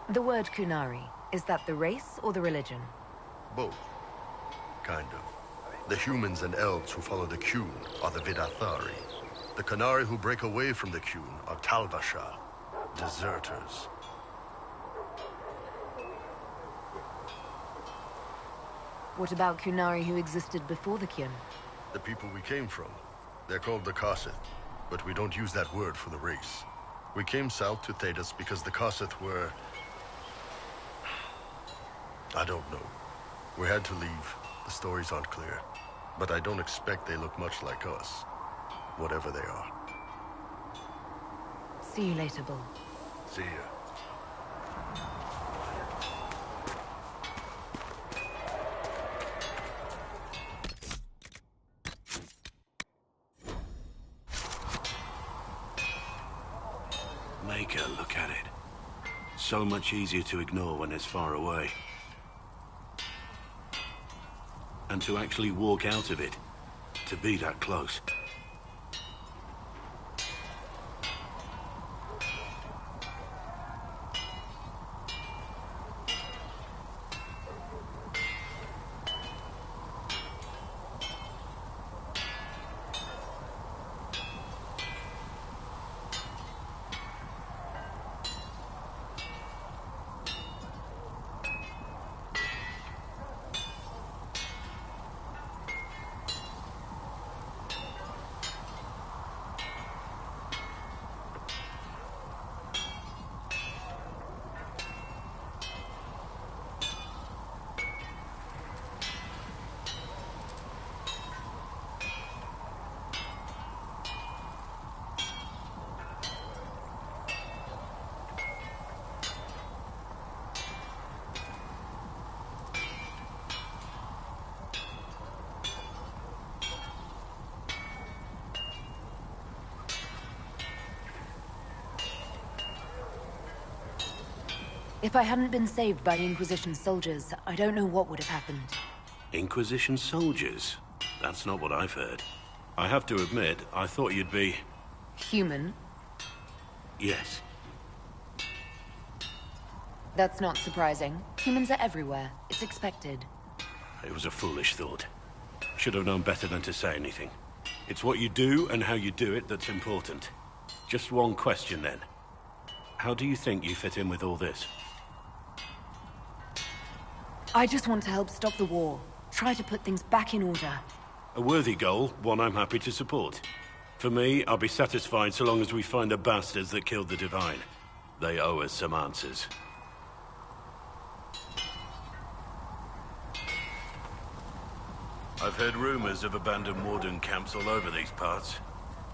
The word Qunari, is that the race or the religion? Both. Kind of. The humans and elves who follow the Qun are the Vidathari. The Qunari who break away from the Qun are Talvasha, deserters. What about Qunari who existed before the Qun? The people we came from. They're called the Kossith, but we don't use that word for the race. We came south to Thedas because the Kossith were... I don't know. We had to leave. The stories aren't clear. But I don't expect they look much like us. Whatever they are. See you later, Bull. See ya. Make her look at it. So much easier to ignore when it's far away. And to actually walk out of it. To be that close. If I hadn't been saved by the Inquisition soldiers, I don't know what would have happened. Inquisition soldiers? That's not what I've heard. I have to admit, I thought you'd be... Human? Yes. That's not surprising. Humans are everywhere. It's expected. It was a foolish thought. Should have known better than to say anything. It's what you do and how you do it that's important. Just one question then. How do you think you fit in with all this? I just want to help stop the war. Try to put things back in order. A worthy goal, one I'm happy to support. For me, I'll be satisfied so long as we find the bastards that killed the Divine. They owe us some answers. I've heard rumors of abandoned warden camps all over these parts.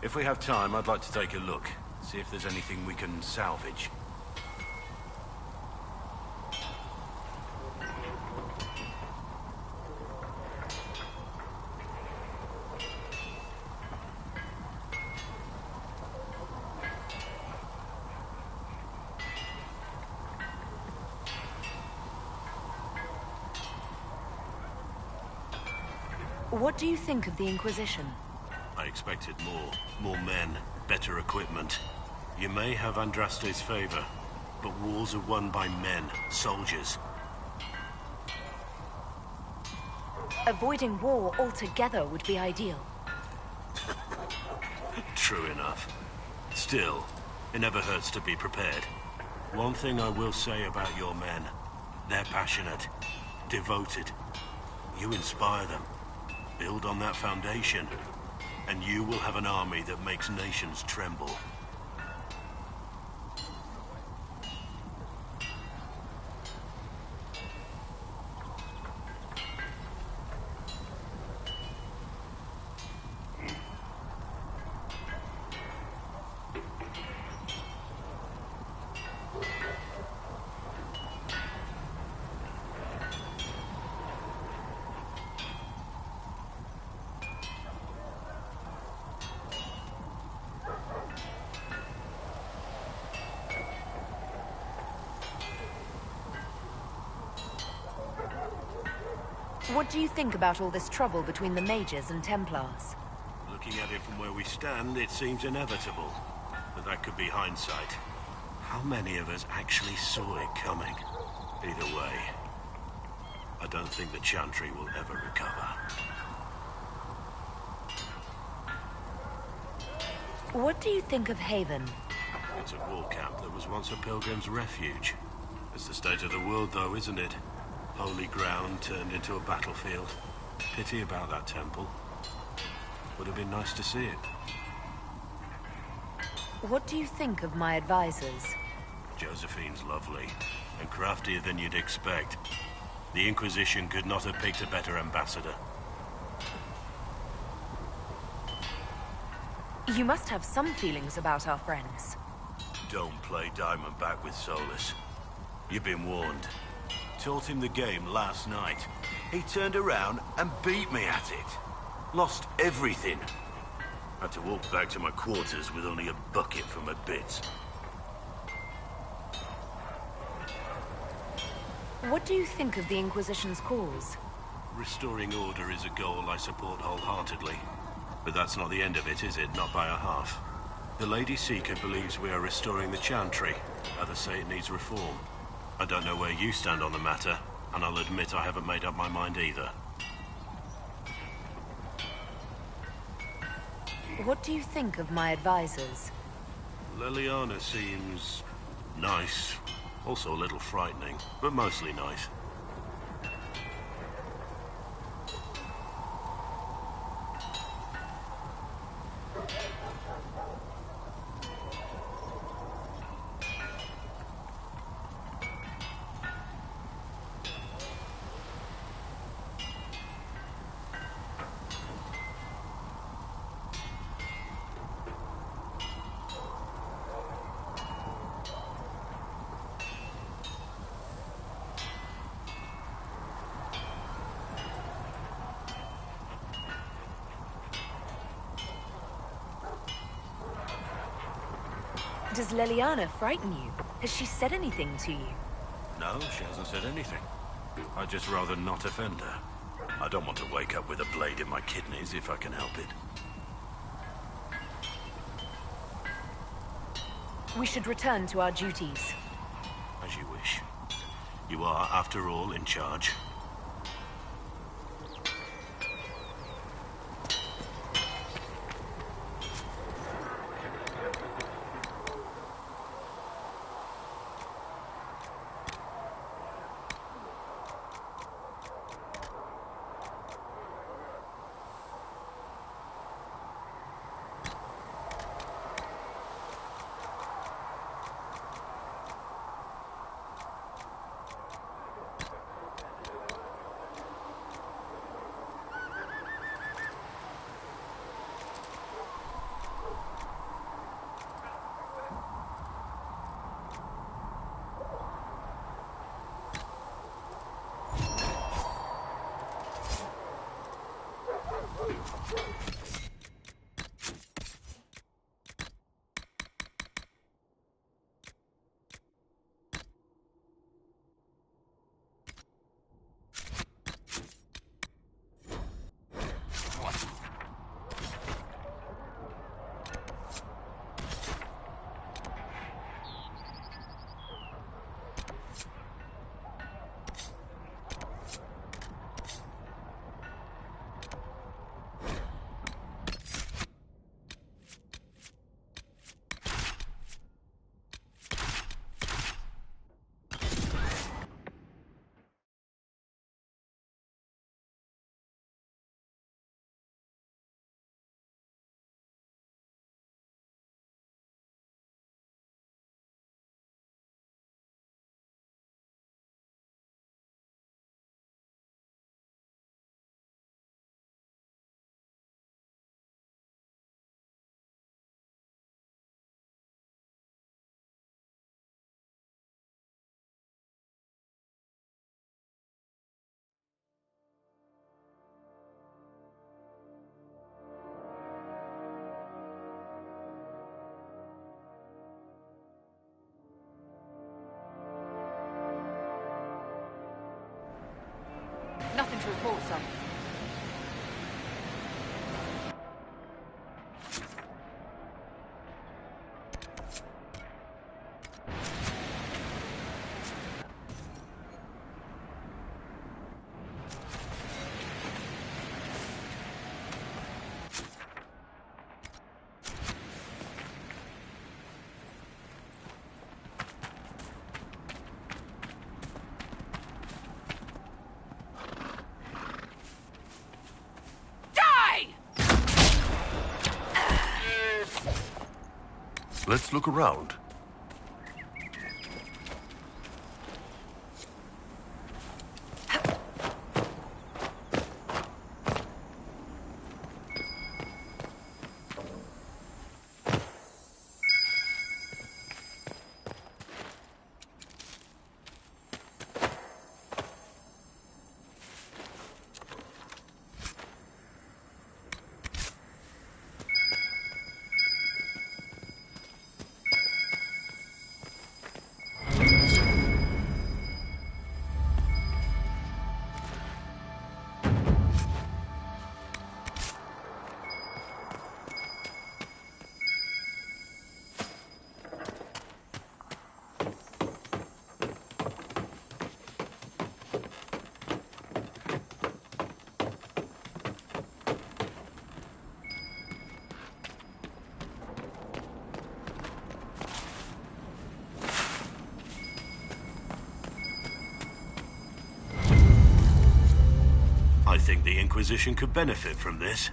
If we have time, I'd like to take a look. See if there's anything we can salvage. What do you think of the Inquisition? I expected more. More men, better equipment. You may have Andraste's favor, but wars are won by men, soldiers. Avoiding war altogether would be ideal. True enough. Still, it never hurts to be prepared. One thing I will say about your men. They're passionate, devoted. You inspire them. Build on that foundation, and you will have an army that makes nations tremble. What do you think about all this trouble between the mages and templars? Looking at it from where we stand, it seems inevitable. But that could be hindsight. How many of us actually saw it coming? Either way, I don't think the Chantry will ever recover. What do you think of Haven? It's a war camp that was once a pilgrim's refuge. It's the state of the world, though, isn't it? Holy ground turned into a battlefield. Pity about that temple. Would have been nice to see it. What do you think of my advisors? Josephine's lovely, and craftier than you'd expect. The Inquisition could not have picked a better ambassador. You must have some feelings about our friends. Don't play Diamondback with Solus. You've been warned. Taught him the game last night. He turned around and beat me at it. Lost everything. Had to walk back to my quarters with only a bucket for my bits. What do you think of the Inquisition's cause? Restoring order is a goal I support wholeheartedly. But that's not the end of it, is it? Not by a half. The Lady Seeker believes we are restoring the Chantry. Others say it needs reform. I don't know where you stand on the matter, and I'll admit I haven't made up my mind either. What do you think of my advisors? Leliana seems nice. Also a little frightening, but mostly nice. Does Leliana frighten you? Has she said anything to you? No, she hasn't said anything. I'd just rather not offend her. I don't want to wake up with a blade in my kidneys if I can help it. We should return to our duties. As you wish. You are, after all, in charge. Nothing to report, sir. Let's look around. I think the Inquisition could benefit from this.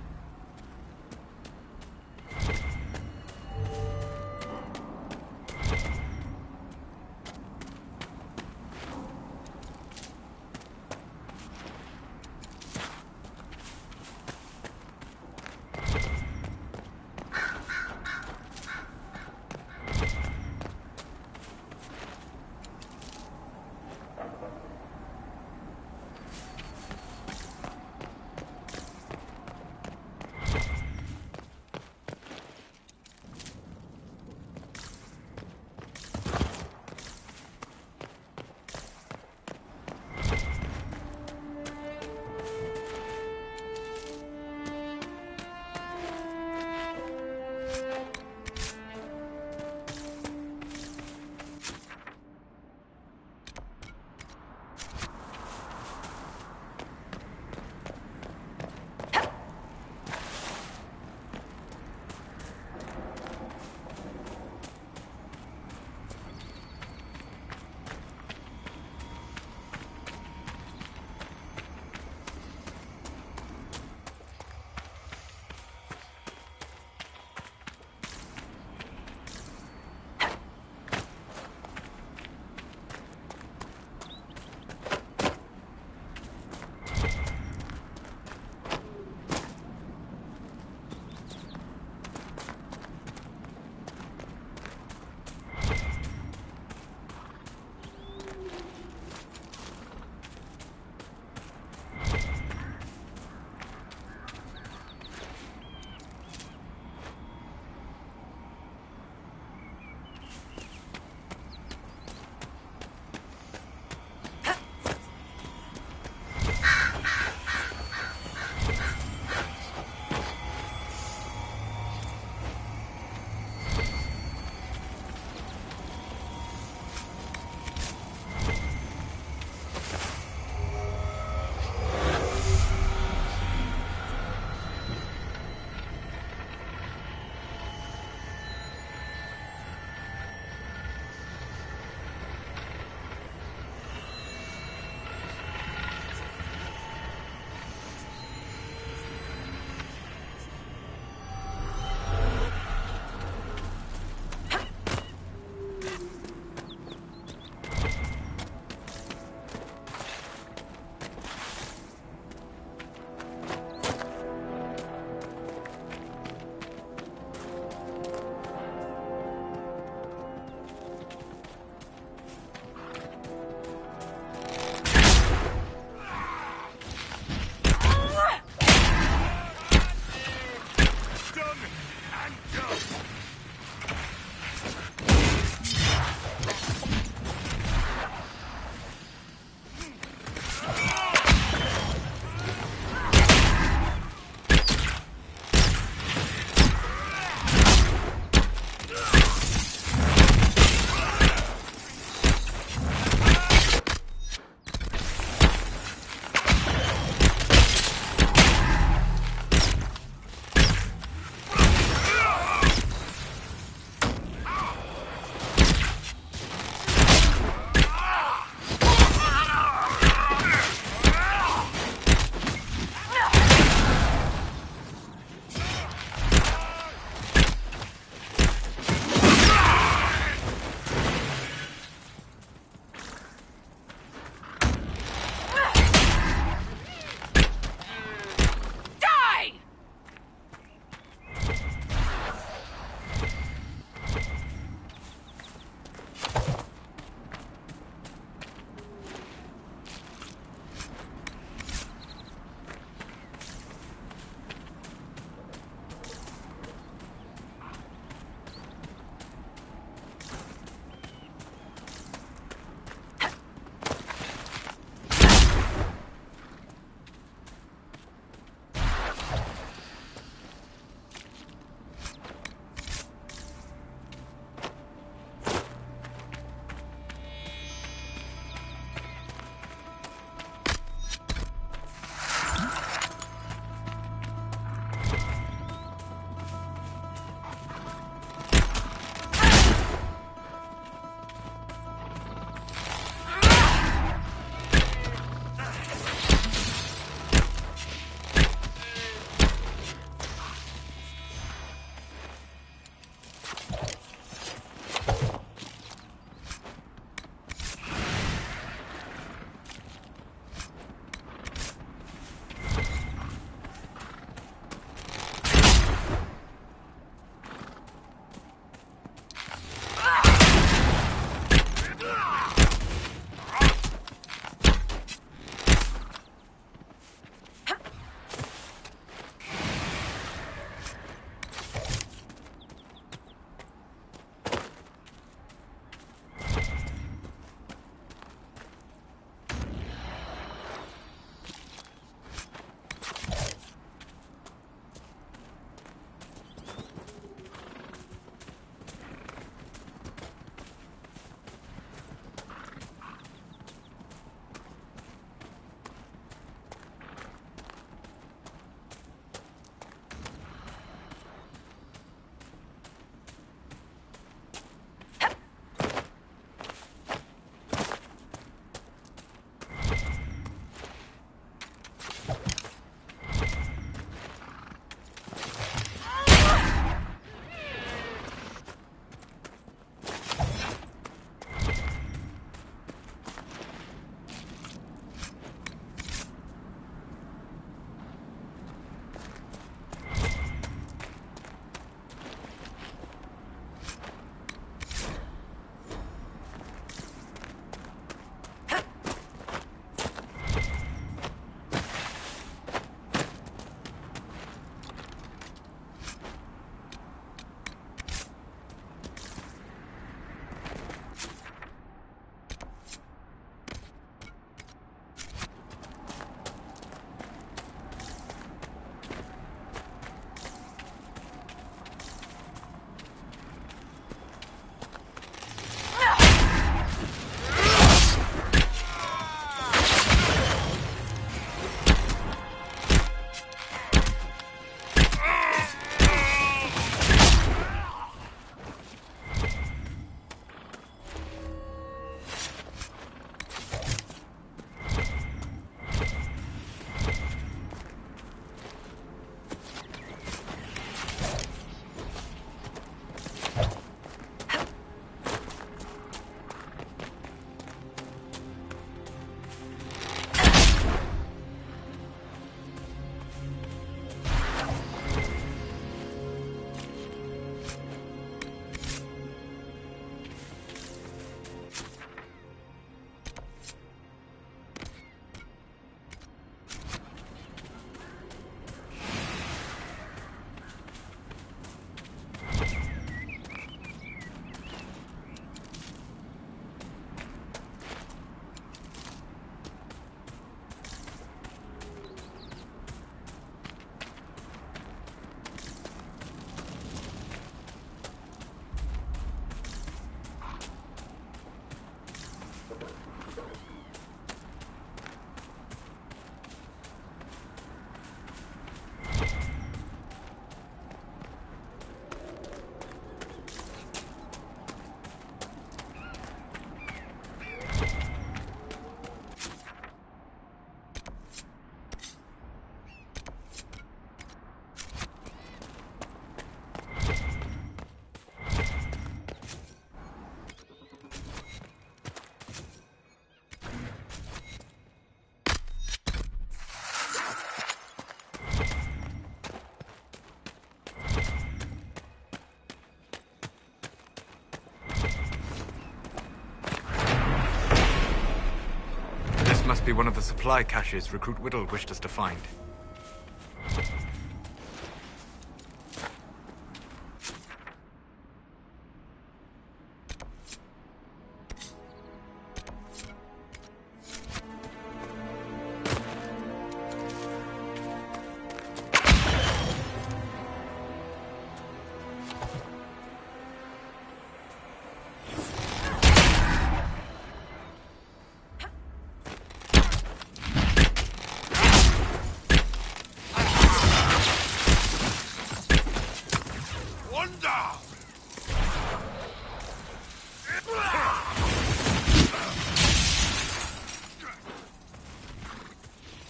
must be one of the supply caches Recruit Whittle wished us to find.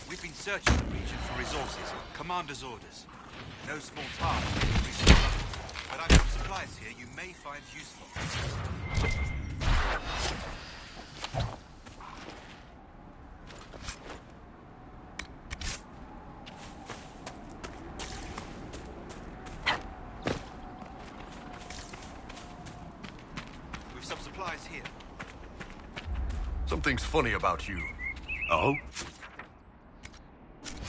We've been searching the region for resources. Commander's orders. No small task. But I've got supplies here you may find useful. We've some supplies here. Something's funny about you. Oh?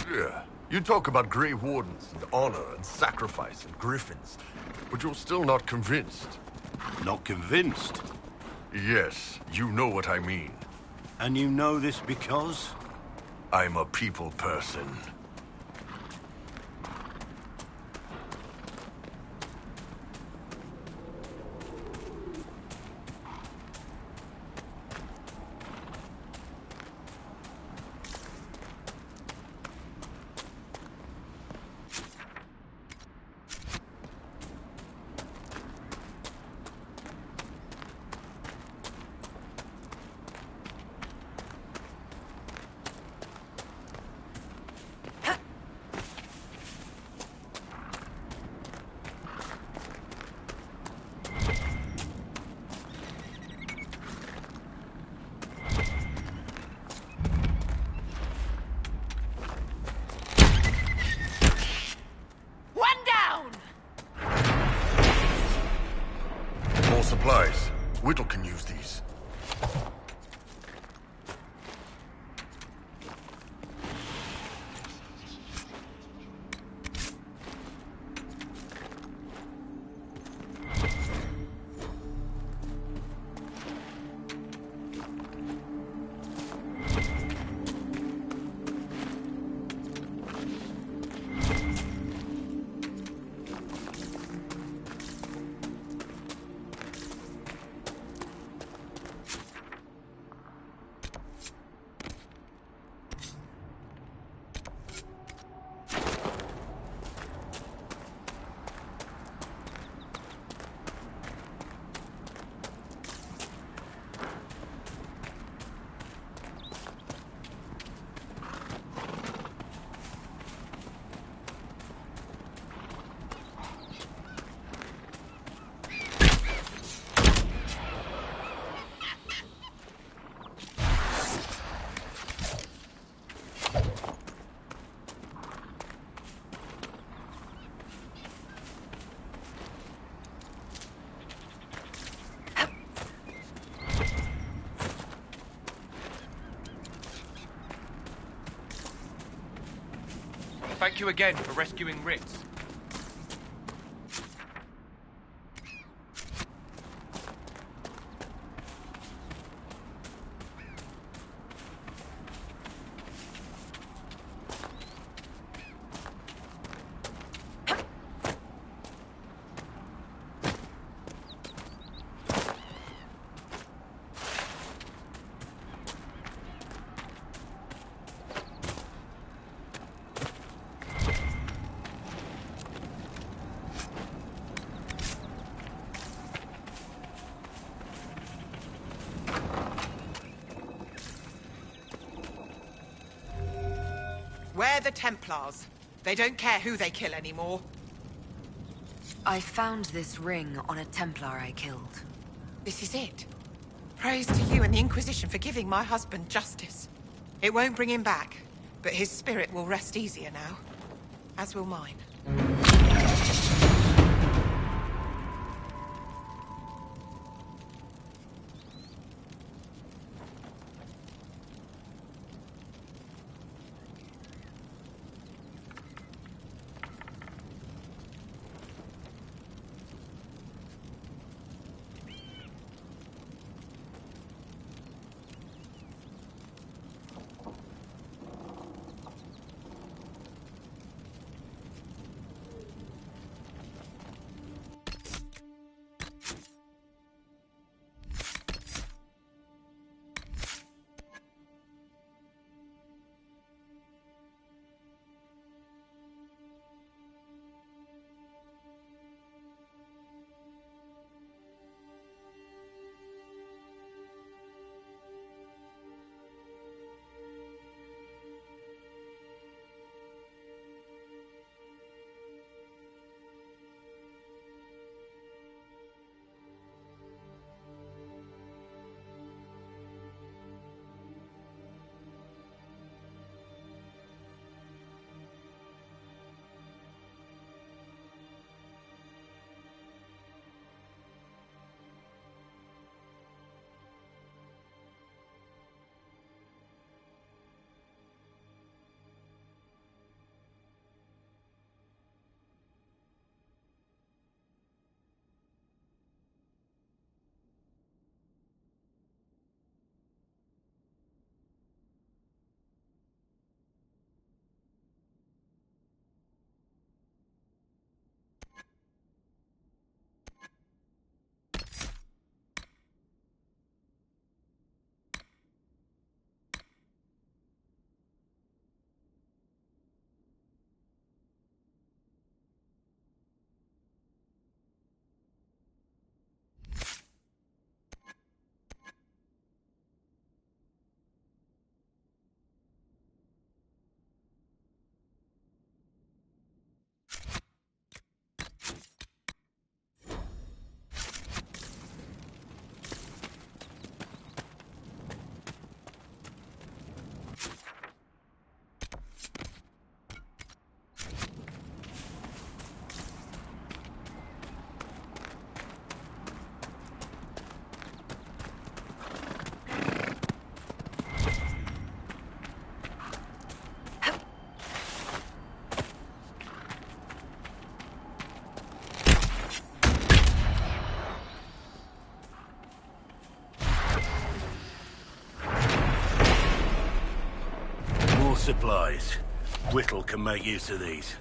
Yeah. You talk about Grey Wardens and honor and sacrifice and griffins, but you're still not convinced. Not convinced? Yes, you know what I mean. And you know this because? I'm a people person. Supplies. Whittle can use these. Thank you again for rescuing Ritz. We're the Templars. They don't care who they kill anymore. I found this ring on a Templar I killed. This is it. Praise to you and the Inquisition for giving my husband justice. It won't bring him back, but his spirit will rest easier now. As will mine. Supplies. Whittle can make use of these.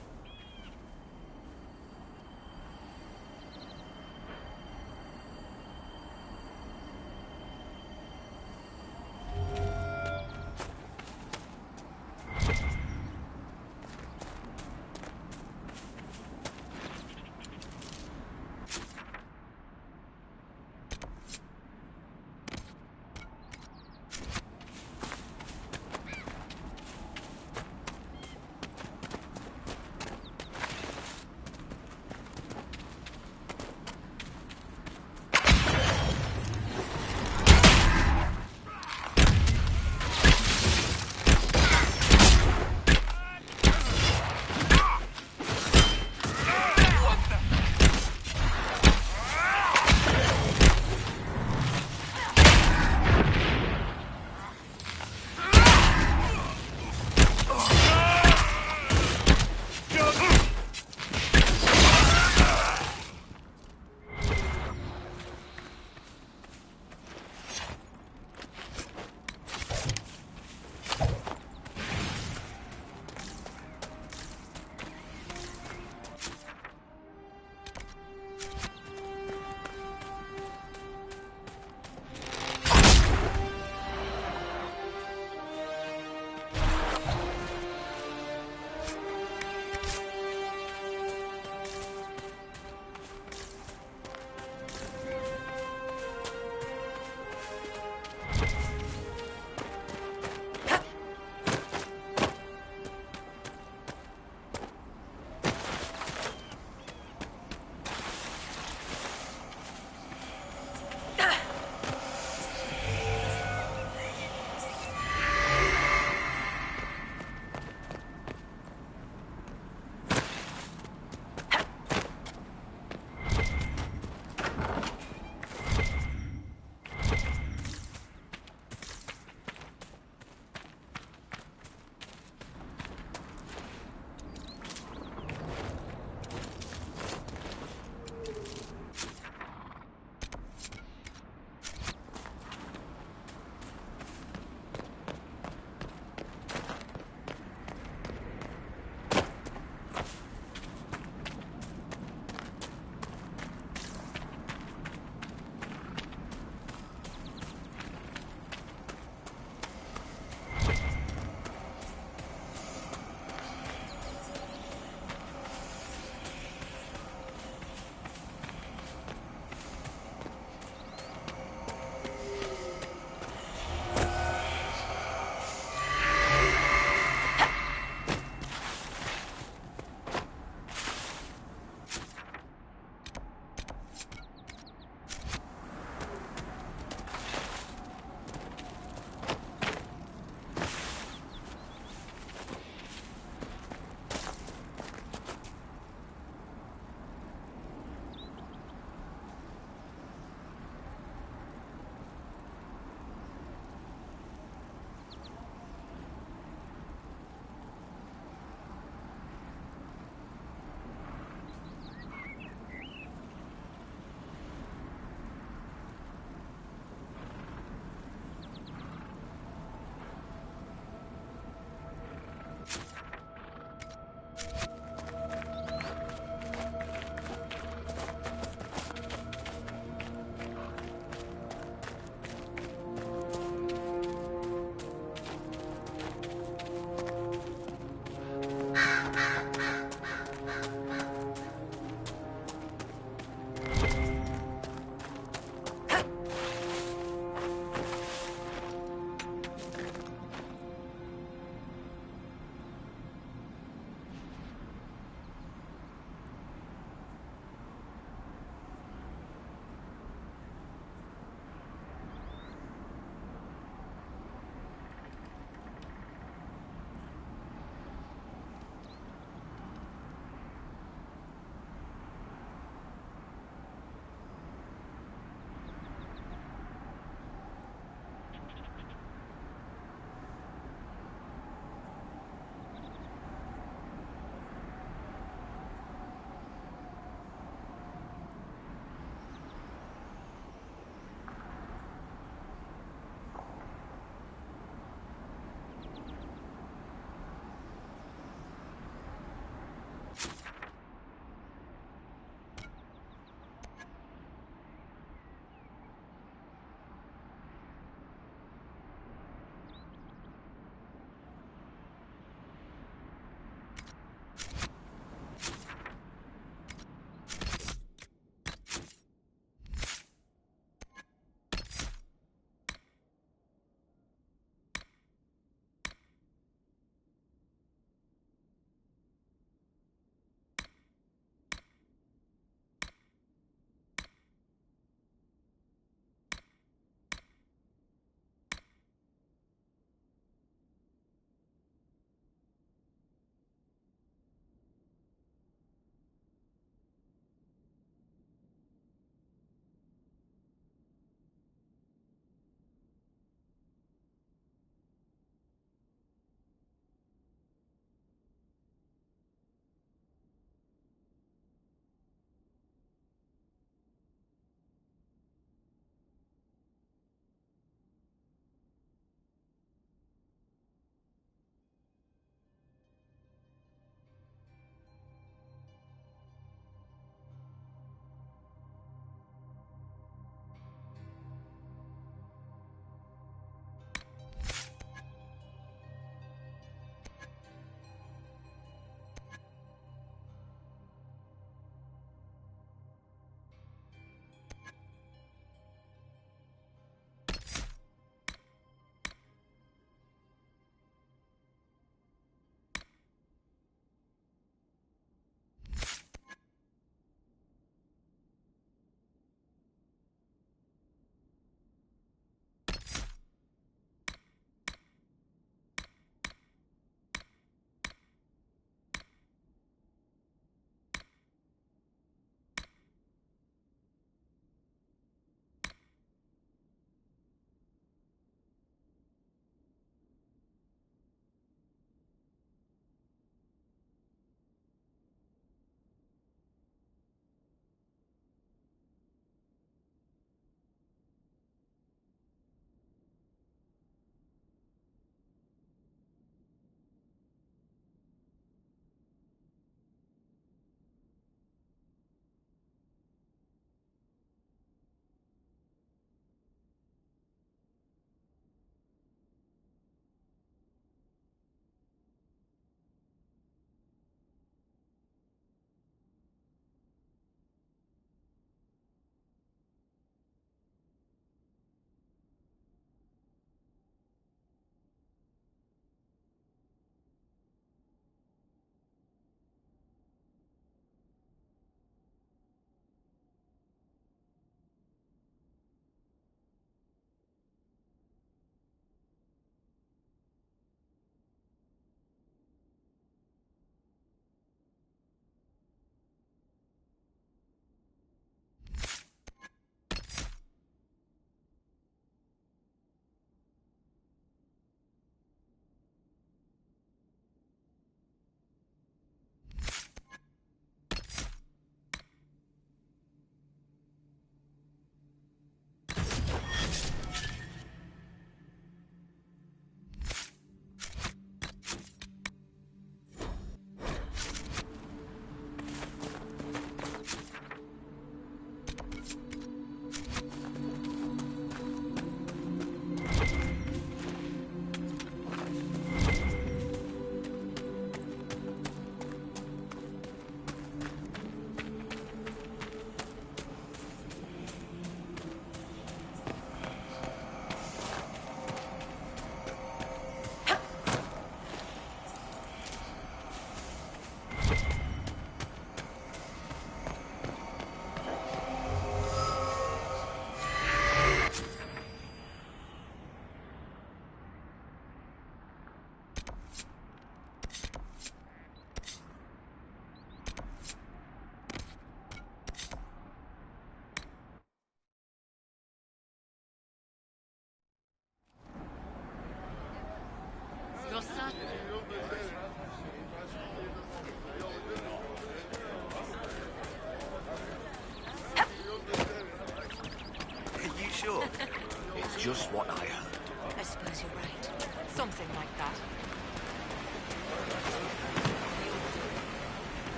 suppose you're right. Something like that.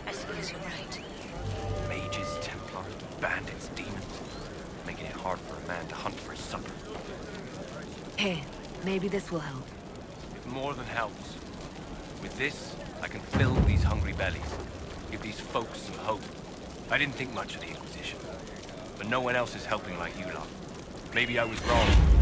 I suppose you're right. Mages, templars, bandits, demons. Making it hard for a man to hunt for his supper. Here, maybe this will help. It more than helps. With this, I can fill these hungry bellies. Give these folks some hope. I didn't think much of the Inquisition. But no one else is helping like you lot. Maybe I was wrong.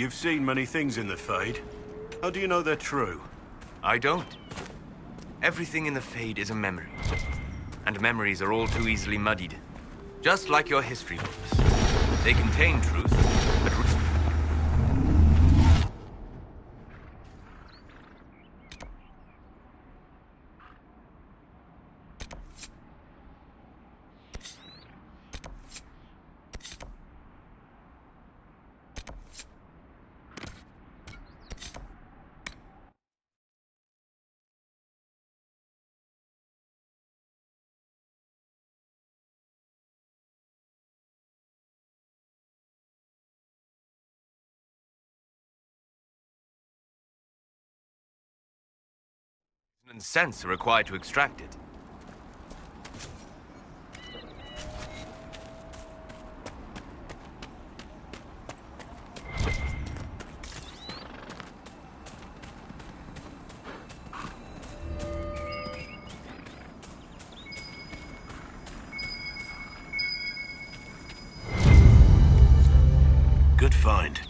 You've seen many things in the Fade. How do you know they're true? I don't. Everything in the Fade is a memory. And memories are all too easily muddied. Just like your history books. They contain truth, but... and sense are required to extract it. find?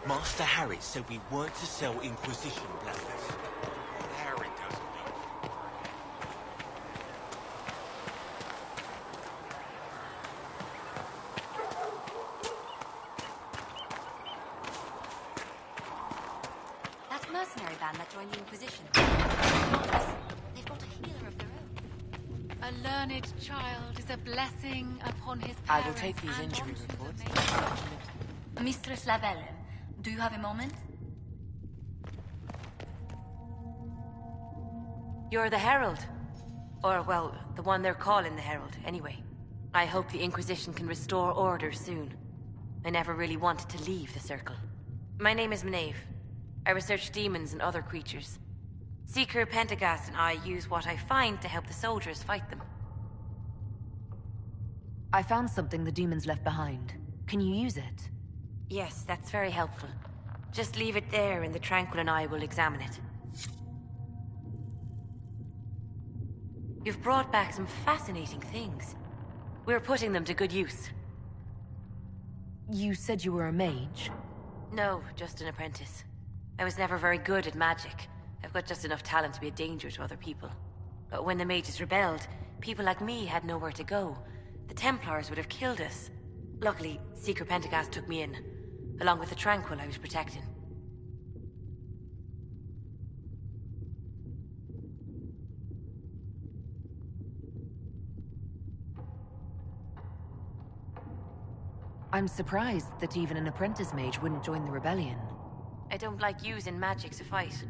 Master Harry said we weren't to sell Inquisition blankets. Harry doesn't know. That mercenary band that joined the Inquisition. They've got a healer of their own. A learned child is a blessing upon his parents. I will take these injury reports. Mistress Lavelle, do you have a moment? You're the Herald. Or, well, the one they're calling the Herald, anyway. I hope the Inquisition can restore order soon. I never really wanted to leave the Circle. My name is Maeve. I research demons and other creatures. Seeker Pentagast and I use what I find to help the soldiers fight them. I found something the demons left behind. Can you use it? Yes, that's very helpful. Just leave it there and the Tranquil and I will examine it. You've brought back some fascinating things. We're putting them to good use. You said you were a mage? No, just an apprentice. I was never very good at magic. I've got just enough talent to be a danger to other people. But when the mages rebelled, people like me had nowhere to go. The Templars would have killed us. Luckily, Seeker Pentagast took me in, along with the Tranquil I was protecting. I'm surprised that even an apprentice mage wouldn't join the rebellion. I don't like using magic to fight.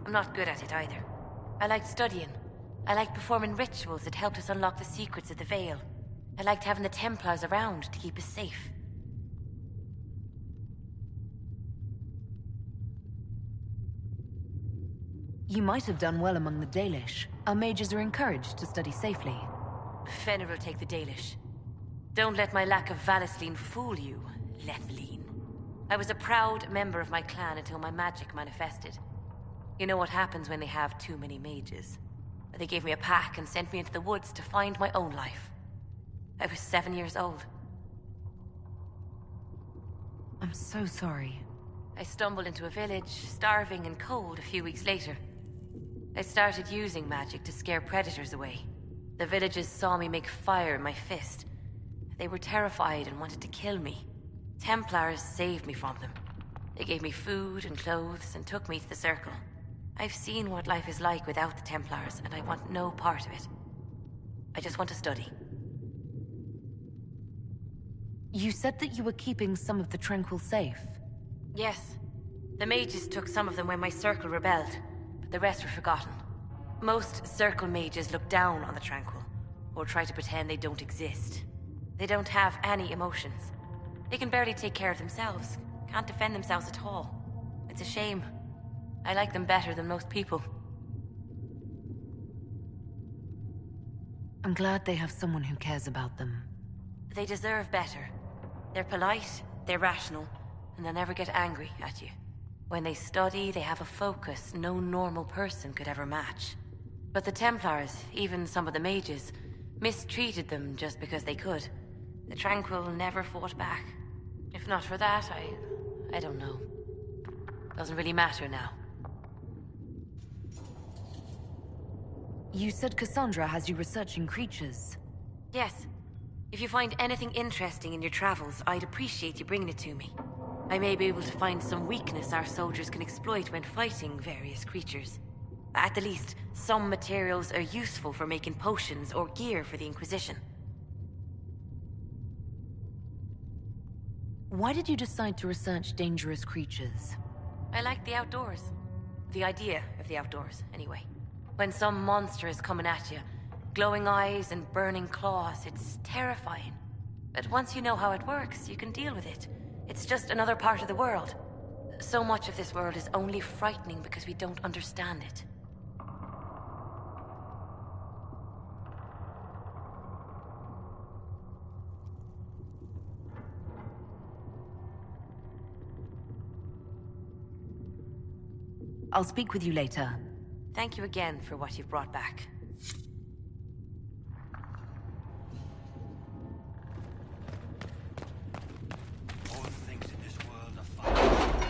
I'm not good at it either. I liked studying. I liked performing rituals that helped us unlock the secrets of the Veil. I liked having the Templars around to keep us safe. You might have done well among the Dalish. Our mages are encouraged to study safely. Fenrir will take the Dalish. Don't let my lack of Valisleen fool you, Lethleen. I was a proud member of my clan until my magic manifested. You know what happens when they have too many mages. They gave me a pack and sent me into the woods to find my own life. I was 7 years old. I'm so sorry. I stumbled into a village, starving and cold a few weeks later. I started using magic to scare predators away. The villagers saw me make fire in my fist. They were terrified and wanted to kill me. Templars saved me from them. They gave me food and clothes and took me to the Circle. I've seen what life is like without the Templars, and I want no part of it. I just want to study. You said that you were keeping some of the Tranquil safe. Yes. The mages took some of them when my Circle rebelled, but the rest were forgotten. Most Circle mages look down on the Tranquil, or try to pretend they don't exist. They don't have any emotions. They can barely take care of themselves, can't defend themselves at all. It's a shame. I like them better than most people. I'm glad they have someone who cares about them. They deserve better. They're polite, they're rational, and they'll never get angry at you. When they study, they have a focus no normal person could ever match. But the Templars, even some of the mages, mistreated them just because they could. The Tranquil never fought back. If not for that, I don't know. Doesn't really matter now. You said Cassandra has you researching creatures. Yes. If you find anything interesting in your travels, I'd appreciate you bringing it to me. I may be able to find some weakness our soldiers can exploit when fighting various creatures. At the least, some materials are useful for making potions or gear for the Inquisition. Why did you decide to research dangerous creatures? I like the outdoors. The idea of the outdoors, anyway. When some monster is coming at you, glowing eyes and burning claws, it's terrifying. But once you know how it works, you can deal with it. It's just another part of the world. So much of this world is only frightening because we don't understand it. I'll speak with you later. Thank you again for what you've brought back. All things in this world are fine.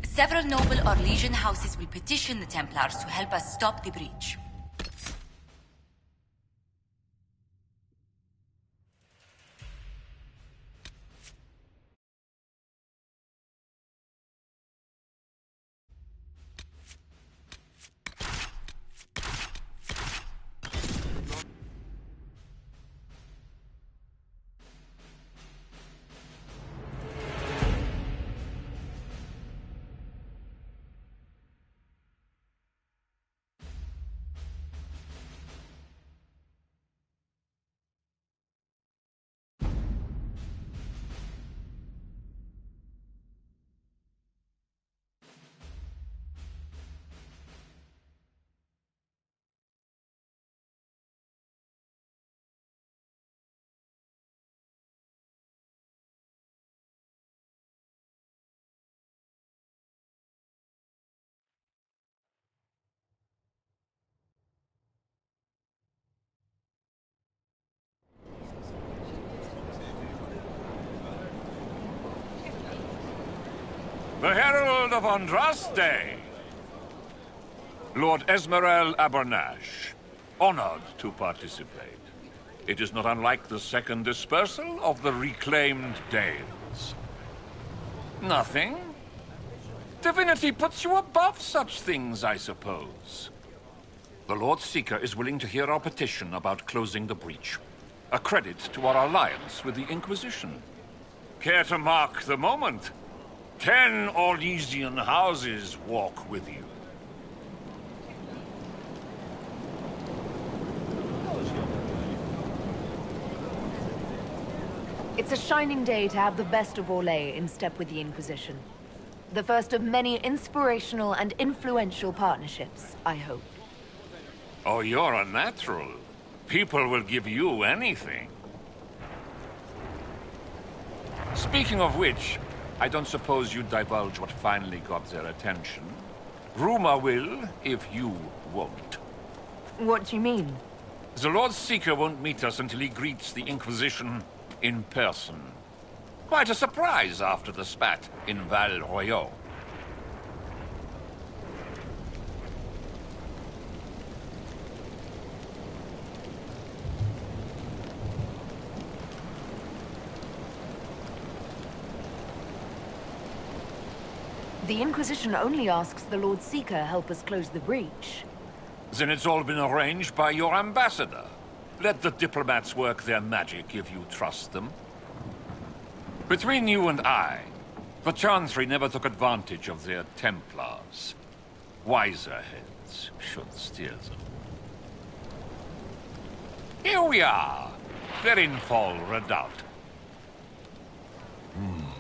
Several noble or legion houses will petition the Templars to help us stop the breach. The Herald of Andraste. Lord Esmerel Abernash, honored to participate. It is not unlike the second dispersal of the reclaimed Dales. Nothing? Divinity puts you above such things, I suppose. The Lord Seeker is willing to hear our petition about closing the breach. A credit to our alliance with the Inquisition. Care to mark the moment? 10 Orlesian houses walk with you. It's a shining day to have the best of Orlais in step with the Inquisition. The first of many inspirational and influential partnerships, I hope. Oh, you're a natural. People will give you anything. Speaking of which, I don't suppose you'd divulge what finally got their attention. Rumor will, if you won't. What do you mean? The Lord Seeker won't meet us until he greets the Inquisition in person. Quite a surprise after the spat in Val Royaux. The Inquisition only asks the Lord Seeker help us close the breach. Then it's all been arranged by your ambassador. Let the diplomats work their magic if you trust them. Between you and I, the Chantry never took advantage of their templars. Wiser heads should steer them. Here we are, Ferinfol Redoubt.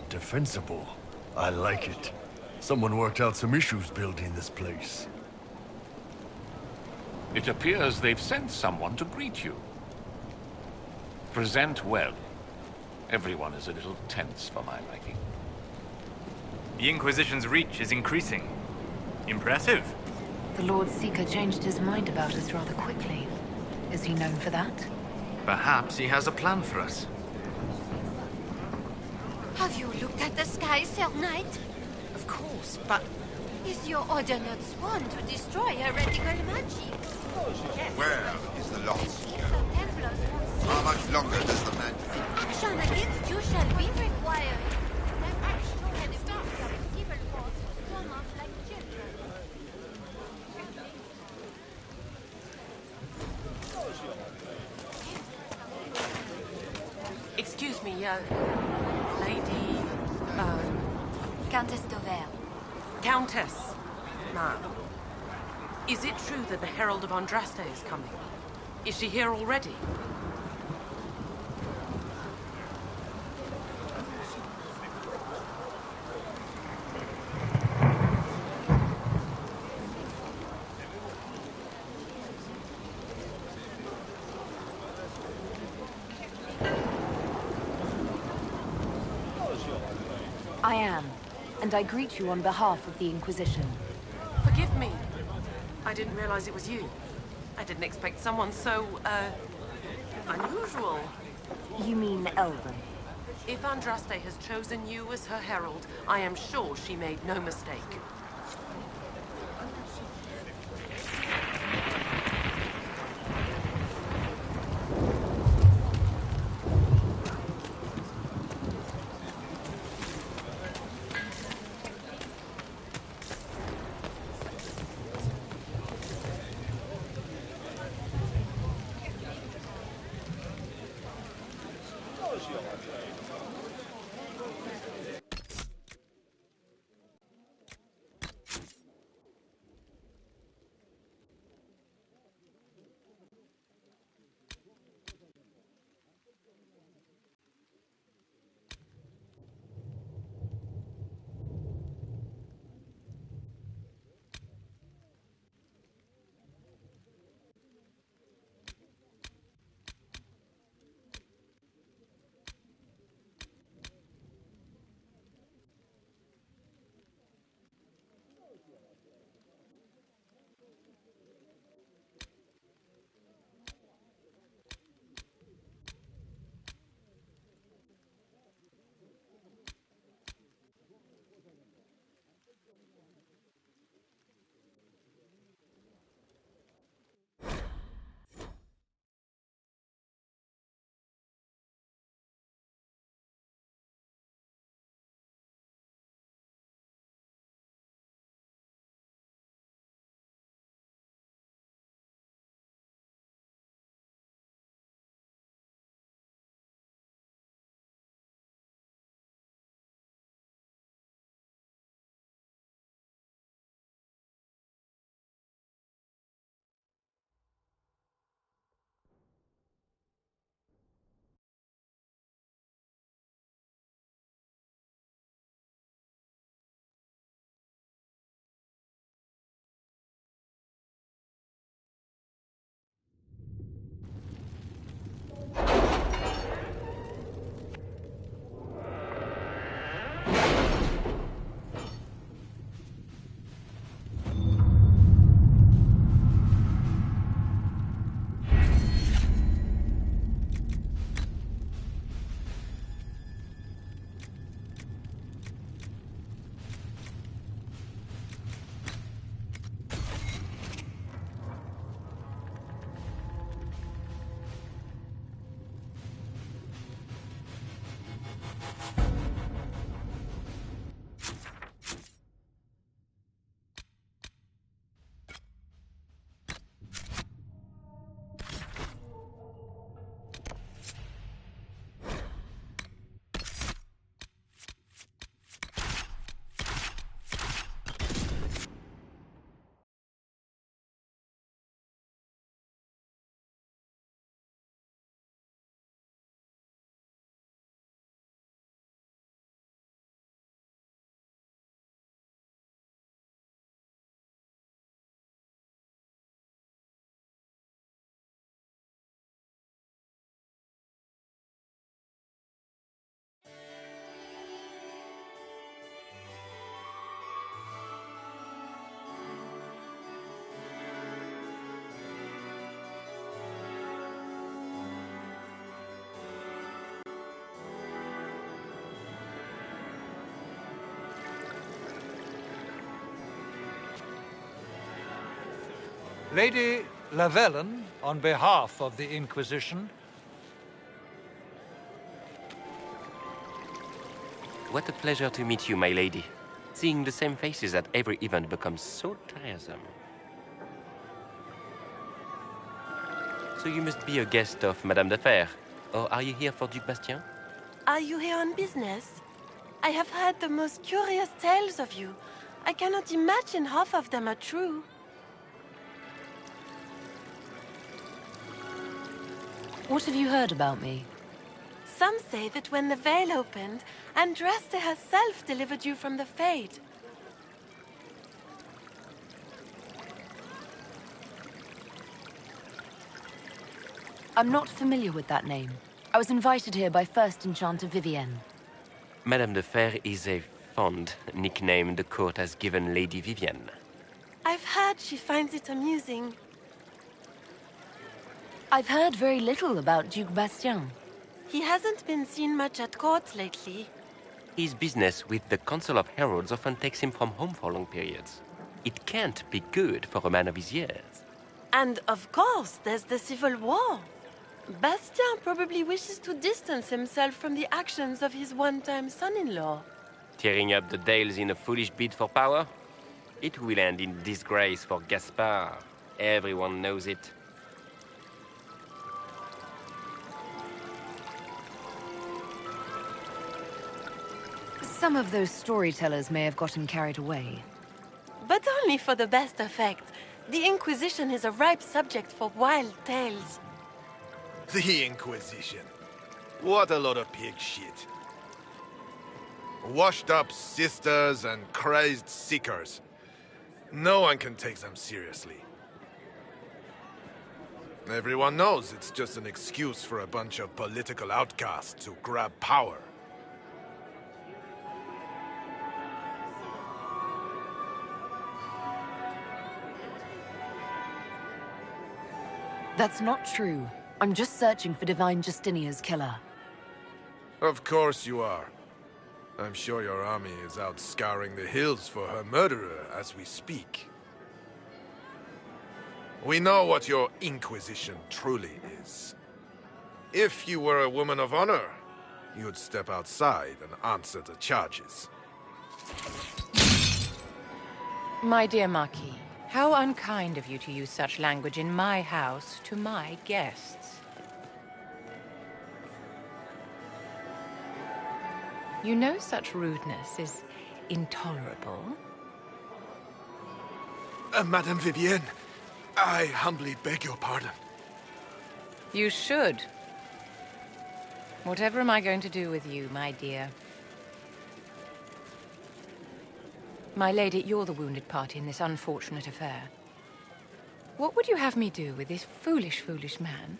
Defensible. I like it. Someone worked out some issues building this place. It appears they've sent someone to greet you. Present well. Everyone is a little tense for my liking. The Inquisition's reach is increasing. Impressive. The Lord Seeker changed his mind about us rather quickly. Is he known for that? Perhaps he has a plan for us. Have you looked at the sky, Sir Knight? Of course, but... Is your order not sworn to destroy heretical magic? Where is the Lord Seeker? How much longer does the man think? Action against you shall be required. Excuse me, lady... Countess Dover. Countess. Ma'am. Is it true that the Herald of Andraste is coming? Is she here already? I am, and I greet you on behalf of the Inquisition. Forgive me. I didn't realize it was you. I didn't expect someone so, unusual. You mean Elven? If Andraste has chosen you as her herald, I am sure she made no mistake. Lady Lavellen, on behalf of the Inquisition. What a pleasure to meet you, my lady. Seeing the same faces at every event becomes so tiresome. So you must be a guest of Madame de Fer, or are you here for Duc Bastien? Are you here on business? I have heard the most curious tales of you. I cannot imagine half of them are true. What have you heard about me? Some say that when the veil opened, Andraste herself delivered you from the Fade. I'm not familiar with that name. I was invited here by First Enchanter Vivienne. Madame de Fer is a fond nickname the court has given Lady Vivienne. I've heard she finds it amusing. I've heard very little about Duc Bastien. He hasn't been seen much at court lately. His business with the Council of Heralds often takes him from home for long periods. It can't be good for a man of his years. And of course, there's the civil war. Bastien probably wishes to distance himself from the actions of his one-time son-in-law. Tearing up the Dales in a foolish bid for power? It will end in disgrace for Gaspard. Everyone knows it. Some of those storytellers may have gotten carried away. But only for the best effect. The Inquisition is a ripe subject for wild tales. The Inquisition. What a lot of pig shit. Washed-up sisters and crazed seekers. No one can take them seriously. Everyone knows it's just an excuse for a bunch of political outcasts to grab power. That's not true. I'm just searching for Divine Justinia's killer. Of course you are. I'm sure your army is out scouring the hills for her murderer as we speak. We know what your Inquisition truly is. If you were a woman of honor, you'd step outside and answer the charges. My dear Marquis, how unkind of you to use such language in my house to my guests. You know such rudeness is intolerable. Madame Vivienne, I humbly beg your pardon. You should. Whatever am I going to do with you, my dear? My lady, you're the wounded party in this unfortunate affair. What would you have me do with this foolish, foolish man?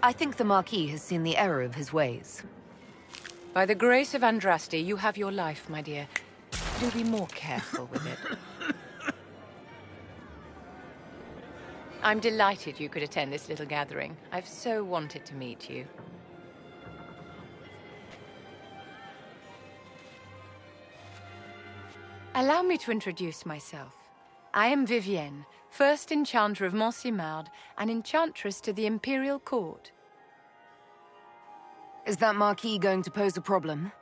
I think the Marquis has seen the error of his ways. By the grace of Andraste, you have your life, my dear. Do be more careful with it. I'm delighted you could attend this little gathering. I've so wanted to meet you. Allow me to introduce myself. I am Vivienne, first Enchanter of Montsimard and Enchantress to the Imperial Court. Is that Marquis going to pose a problem?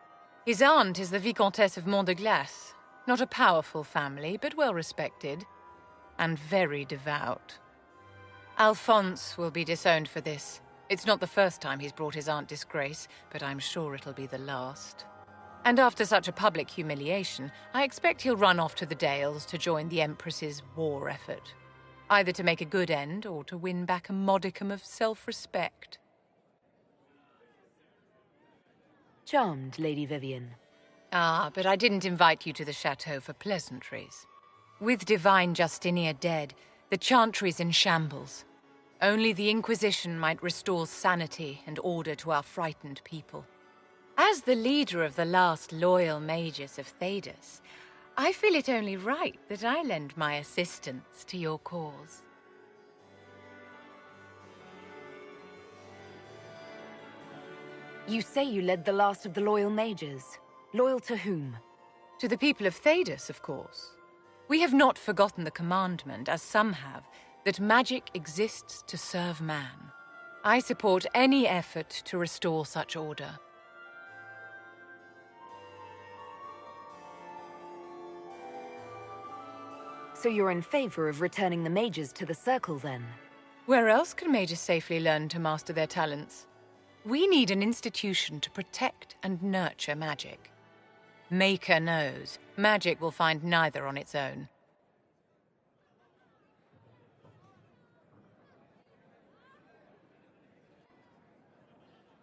His aunt is the Vicomtesse of Mont de Glace. Not a powerful family, but well respected. And very devout. Alphonse will be disowned for this. It's not the first time he's brought his aunt disgrace, but I'm sure it'll be the last. And after such a public humiliation, I expect he'll run off to the Dales to join the Empress's war effort. Either to make a good end, or to win back a modicum of self-respect. Charmed, Lady Vivienne. Ah, but I didn't invite you to the chateau for pleasantries. With Divine Justinia dead, the Chantry's in shambles. Only the Inquisition might restore sanity and order to our frightened people. As the leader of the last loyal mages of Thedas, I feel it only right that I lend my assistance to your cause. You say you led the last of the loyal mages. Loyal to whom? To the people of Thedas, of course. We have not forgotten the commandment, as some have, that magic exists to serve man. I support any effort to restore such order. So you're in favor of returning the mages to the Circle, then? Where else can mages safely learn to master their talents? We need an institution to protect and nurture magic. Maker knows, magic will find neither on its own.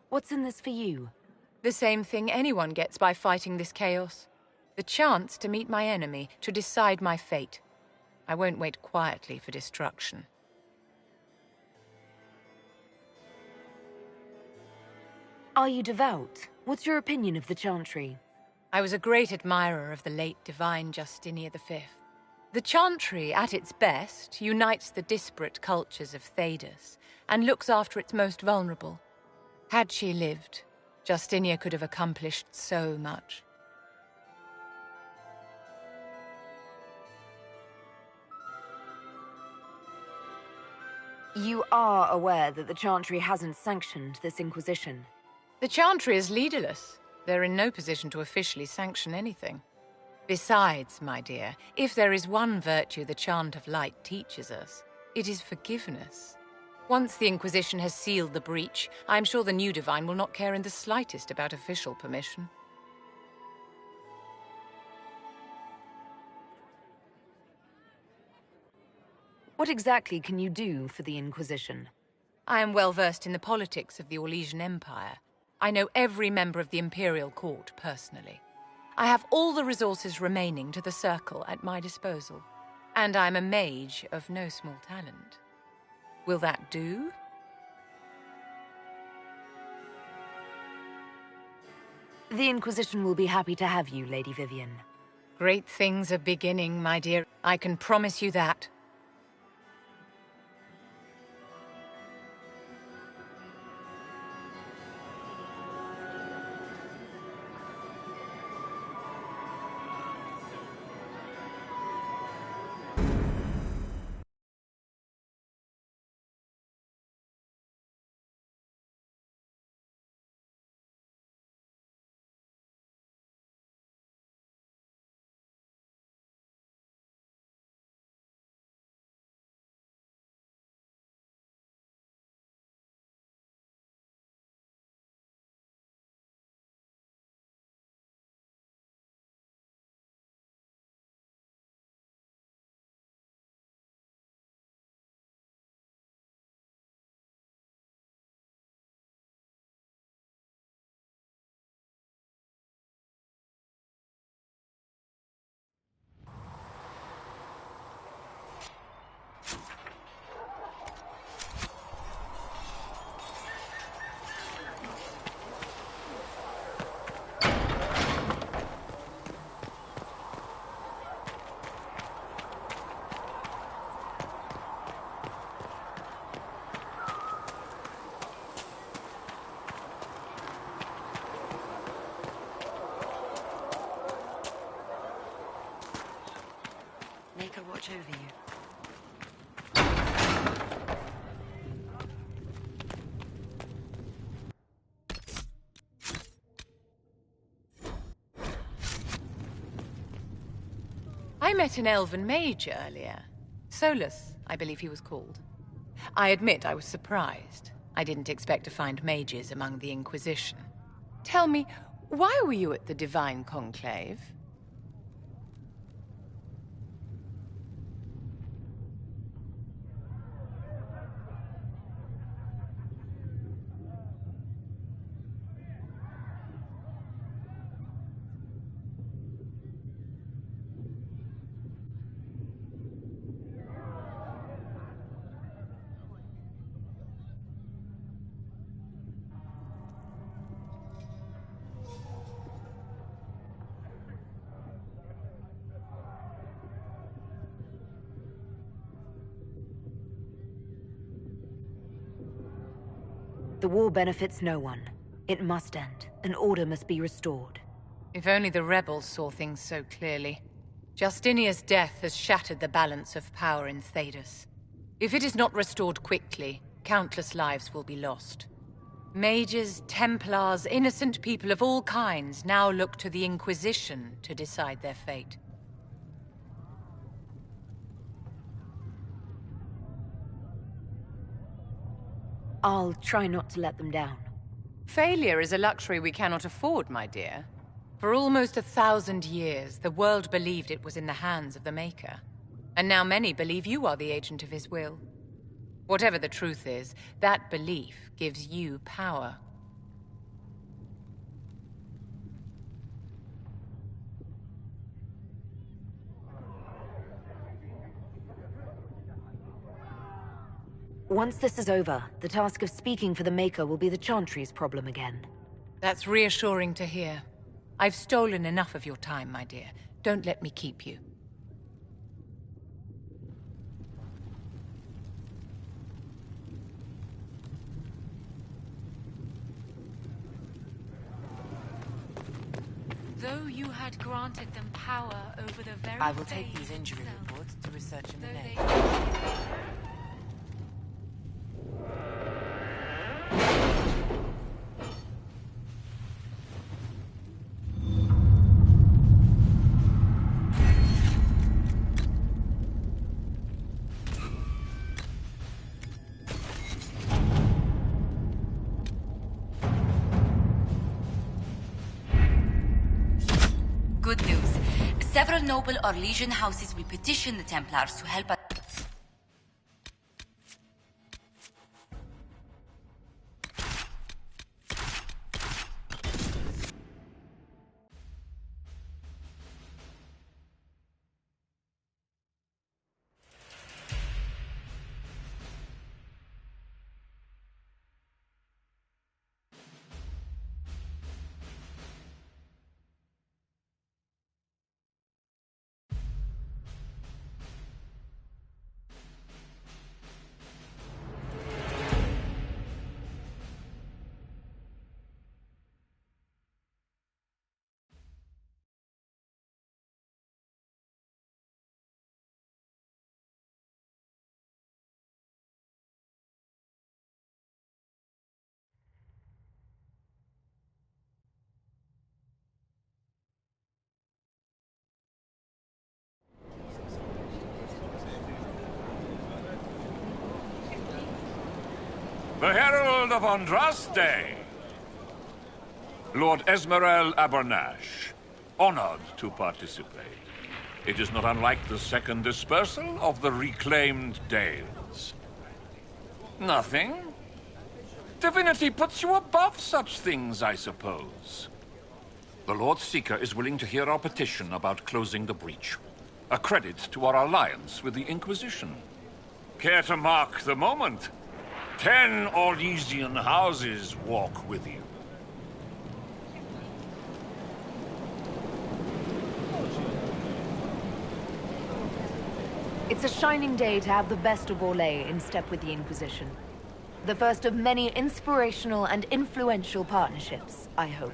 What's in this for you? The same thing anyone gets by fighting this chaos. The chance to meet my enemy, to decide my fate. I won't wait quietly for destruction. Are you devout? What's your opinion of the Chantry? I was a great admirer of the late Divine Justinia V. The Chantry, at its best, unites the disparate cultures of Thedas and looks after its most vulnerable. Had she lived, Justinia could have accomplished so much. You are aware that the Chantry hasn't sanctioned this Inquisition? The Chantry is leaderless. They're in no position to officially sanction anything. Besides, my dear, if there is one virtue the Chant of Light teaches us, it is forgiveness. Once the Inquisition has sealed the breach, I'm sure the new Divine will not care in the slightest about official permission. What exactly can you do for the Inquisition? I am well versed in the politics of the Orlesian Empire. I know every member of the Imperial Court personally. I have all the resources remaining to the Circle at my disposal. And I'm a mage of no small talent. Will that do? The Inquisition will be happy to have you, Lady Vivienne. Great things are beginning, my dear. I can promise you that. I met an elven mage earlier. Solus, I believe he was called. I admit I was surprised. I didn't expect to find mages among the Inquisition. Tell me, why were you at the Divine Conclave? The war benefits no one. It must end, and order must be restored. If only the rebels saw things so clearly. Justinia's death has shattered the balance of power in Thedas. If it is not restored quickly, countless lives will be lost. Mages, templars, innocent people of all kinds now look to the Inquisition to decide their fate. I'll try not to let them down. Failure is a luxury we cannot afford, my dear. For almost 1,000 years, the world believed it was in the hands of the Maker. And now many believe you are the agent of his will. Whatever the truth is, that belief gives you power. Once this is over, the task of speaking for the Maker will be the Chantry's problem again. That's reassuring to hear. I've stolen enough of your time, my dear. Don't let me keep you. Though you had granted them power over the very I will take these fate injury itself, reports to research in the though name. Good news. Several noble or legion houses will petition the Templars to help us. The Herald of Andraste! Lord Esmerel Abernash, honored to participate. It is not unlike the second dispersal of the reclaimed Dales. Nothing? Divinity puts you above such things, I suppose. The Lord Seeker is willing to hear our petition about closing the breach. A credit to our alliance with the Inquisition. Care to mark the moment? 10 Orlesian houses walk with you. It's a shining day to have the best of Orlais in step with the Inquisition. The first of many inspirational and influential partnerships, I hope.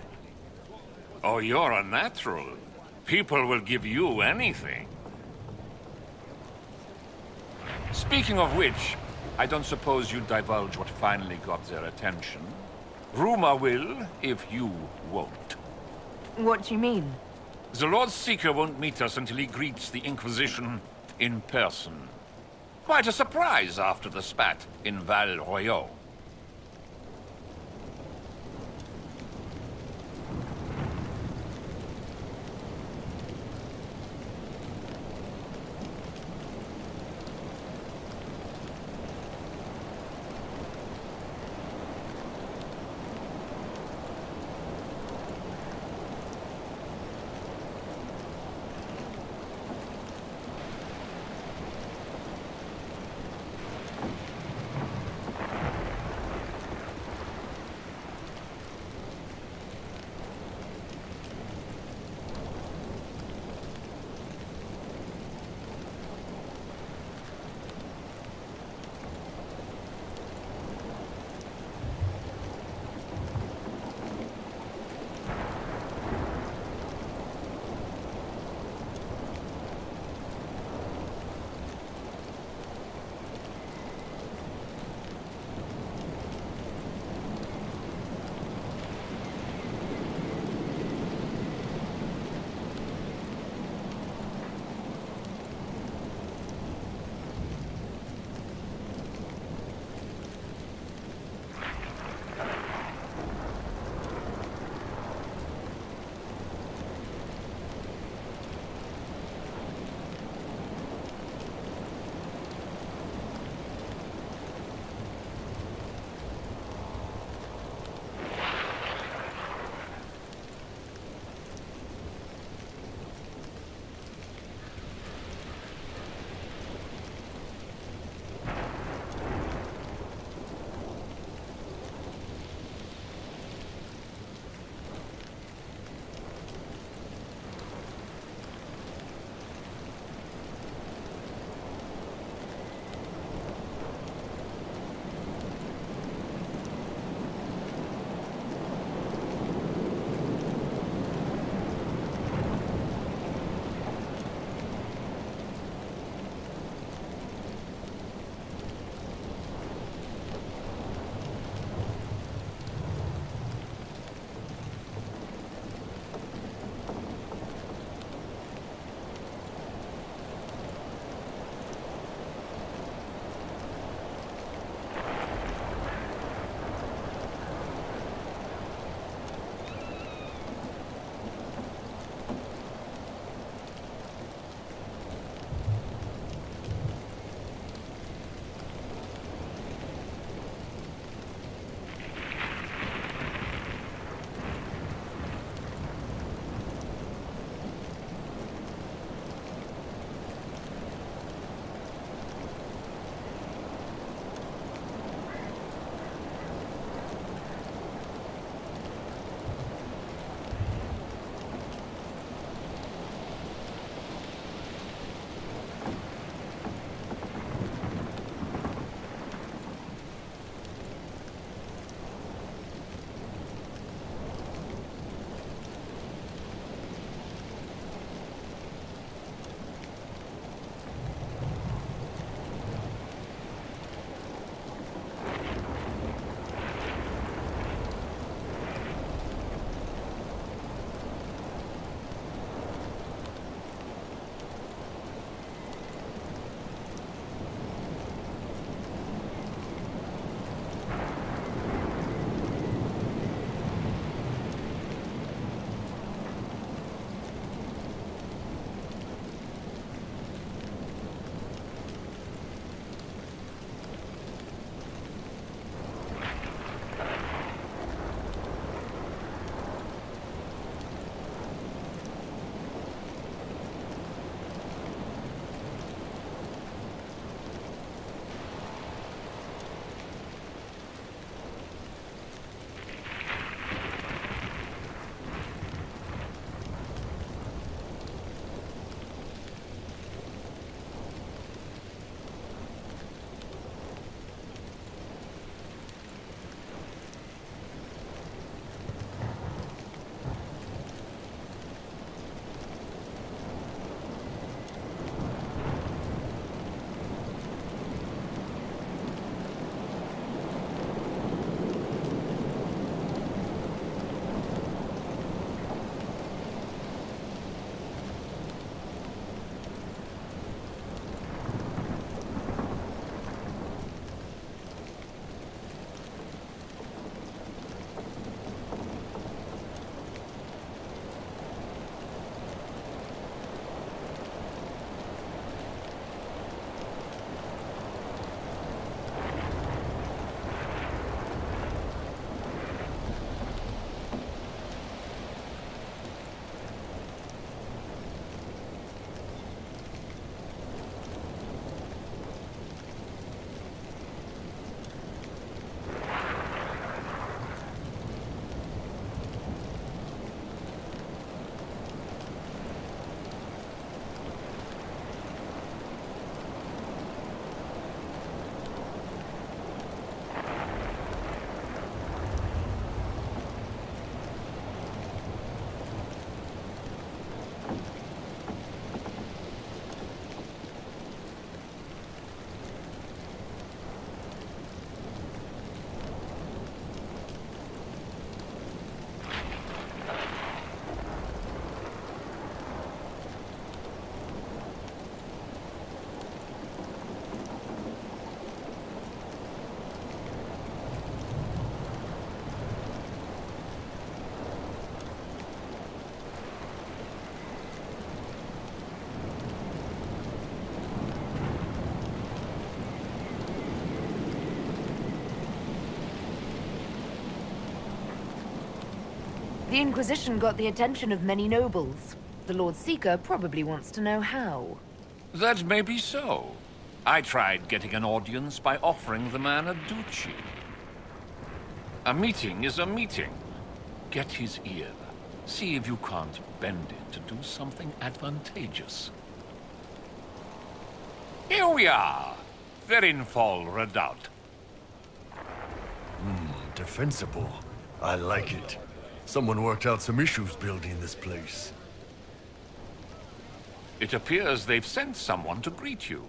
Oh, you're a natural. People will give you anything. Speaking of which, I don't suppose you'd divulge what finally got their attention. Rumor will, if you won't. What do you mean? The Lord Seeker won't meet us until he greets the Inquisition in person. Quite a surprise after the spat in Val Royaux. The Inquisition got the attention of many nobles. The Lord Seeker probably wants to know how. That may be so. I tried getting an audience by offering the man a duchy. A meeting is a meeting. Get his ear. See if you can't bend it to do something advantageous. Here we are. Verinfall Redoubt. Defensible. I like it. Someone worked out some issues building this place. It appears they've sent someone to greet you.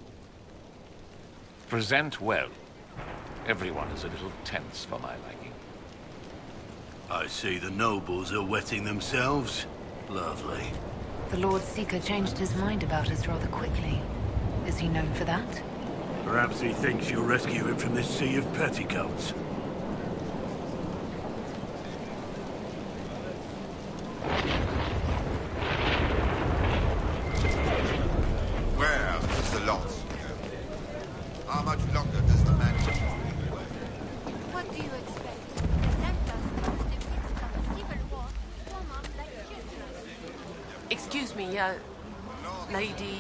Present well. Everyone is a little tense for my liking. I see the nobles are wetting themselves. Lovely. The Lord Seeker changed his mind about us rather quickly. Is he known for that? Perhaps he thinks you'll rescue him from this sea of petticoats. Where is the lot? How much longer does the man... What do you expect? The Templars must defeat from the civil war someone like you. Excuse me, Lady...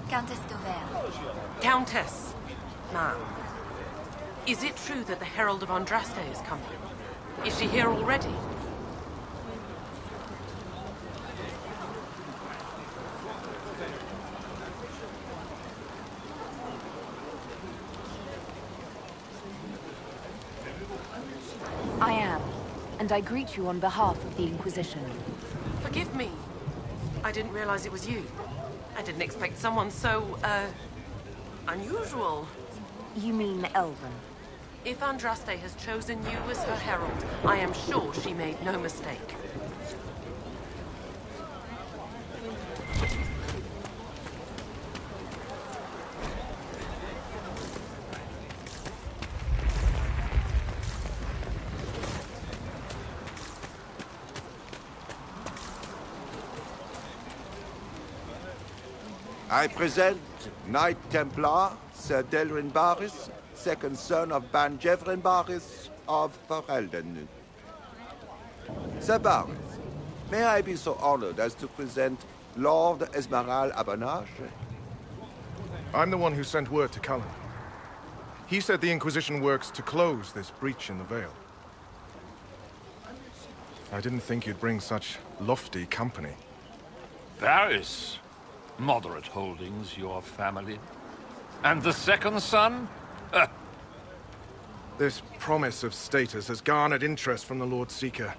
Countess d'Auvergne. Countess. Ma'am. Is it true that the Herald of Andraste is coming? Is she here already? I am, and I greet you on behalf of the Inquisition. Forgive me. I didn't realize it was you. I didn't expect someone so, unusual. You mean Elven? If Andraste has chosen you as her herald, I am sure she made no mistake. I present Knight Templar, Sir Delrin Barris, second son of Ban Jevrin Barris of Ferelden. Sir Barris, may I be so honored as to present Lord Esmeralda Abanage? I'm the one who sent word to Cullen. He said the Inquisition works to close this breach in the Veil. I didn't think you'd bring such lofty company. Barris. Moderate holdings, your family. And the second son? This promise of status has garnered interest from the Lord Seeker.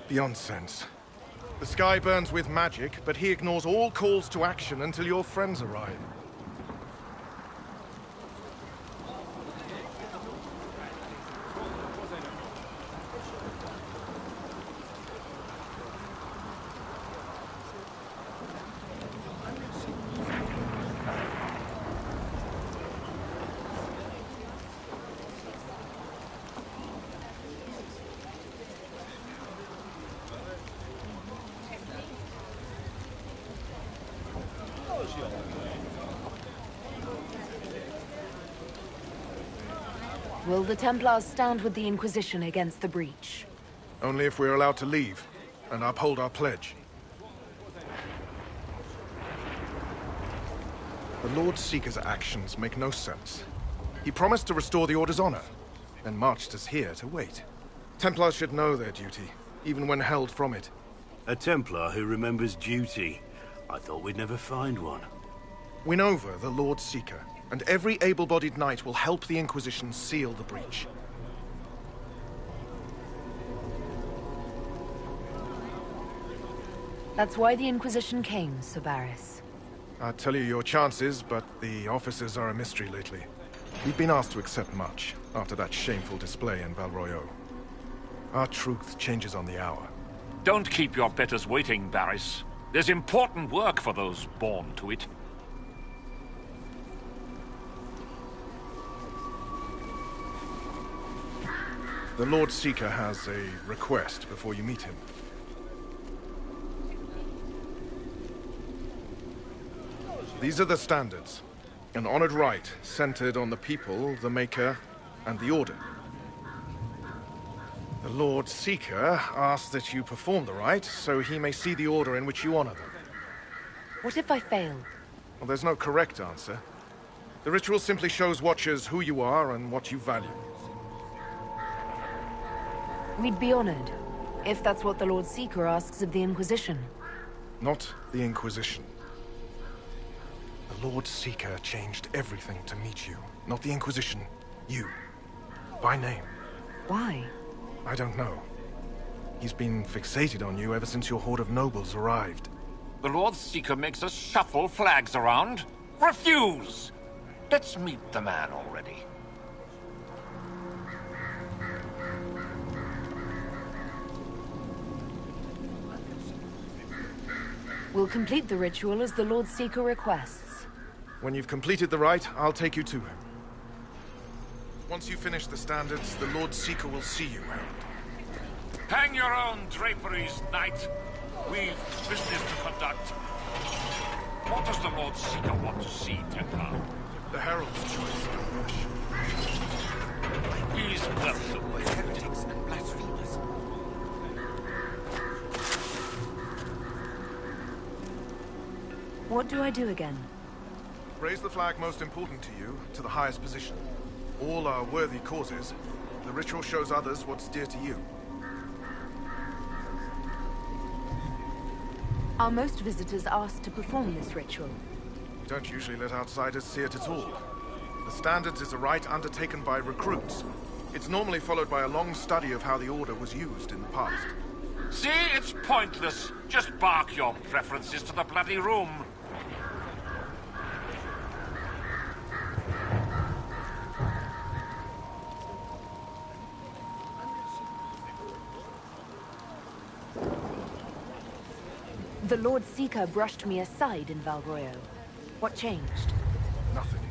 Beyond sense. The sky burns with magic, but he ignores all calls to action until your friends arrive. Will the Templars stand with the Inquisition against the breach? Only if we're allowed to leave and uphold our pledge. The Lord Seeker's actions make no sense. He promised to restore the Order's honor, then marched us here to wait. Templars should know their duty, even when held from it. A Templar who remembers duty. I thought we'd never find one. Win over the Lord Seeker, and every able-bodied knight will help the Inquisition seal the breach. That's why the Inquisition came, Sir Barris. I'd tell you your chances, but the officers are a mystery lately. We've been asked to accept much, after that shameful display in Valroyo. Our truth changes on the hour. Don't keep your betters waiting, Barris. There's important work for those born to it. The Lord Seeker has a request before you meet him. These are the standards. An honored right centered on the people, the Maker, and the Order. The Lord Seeker asks that you perform the rite, so he may see the order in which you honor them. What if I fail? Well, there's no correct answer. The ritual simply shows Watchers who you are and what you value. We'd be honored, if that's what the Lord Seeker asks of the Inquisition. Not the Inquisition. The Lord Seeker changed everything to meet you. Not the Inquisition. You. By name. Why? I don't know. He's been fixated on you ever since your horde of nobles arrived. The Lord Seeker makes us shuffle flags around. Refuse! Let's meet the man already. We'll complete the ritual as the Lord Seeker requests. When you've completed the rite, I'll take you to him. Once you finish the standards, the Lord Seeker will see you, Herald. Hang your own draperies, Knight. We've business to conduct. What does the Lord Seeker want to see, Templar? The Herald's choice, He's welcome. Heretics and blasphemers. What do I do again? Raise the flag most important to you, to the highest position. All are worthy causes. The ritual shows others what's dear to you. Are most visitors asked to perform this ritual? We don't usually let outsiders see it at all. The Standards is a rite undertaken by recruits. It's normally followed by a long study of how the Order was used in the past. See, it's pointless. Just bark your preferences to the bloody room. The Lord Seeker brushed me aside in Valroyo. What changed? Nothing.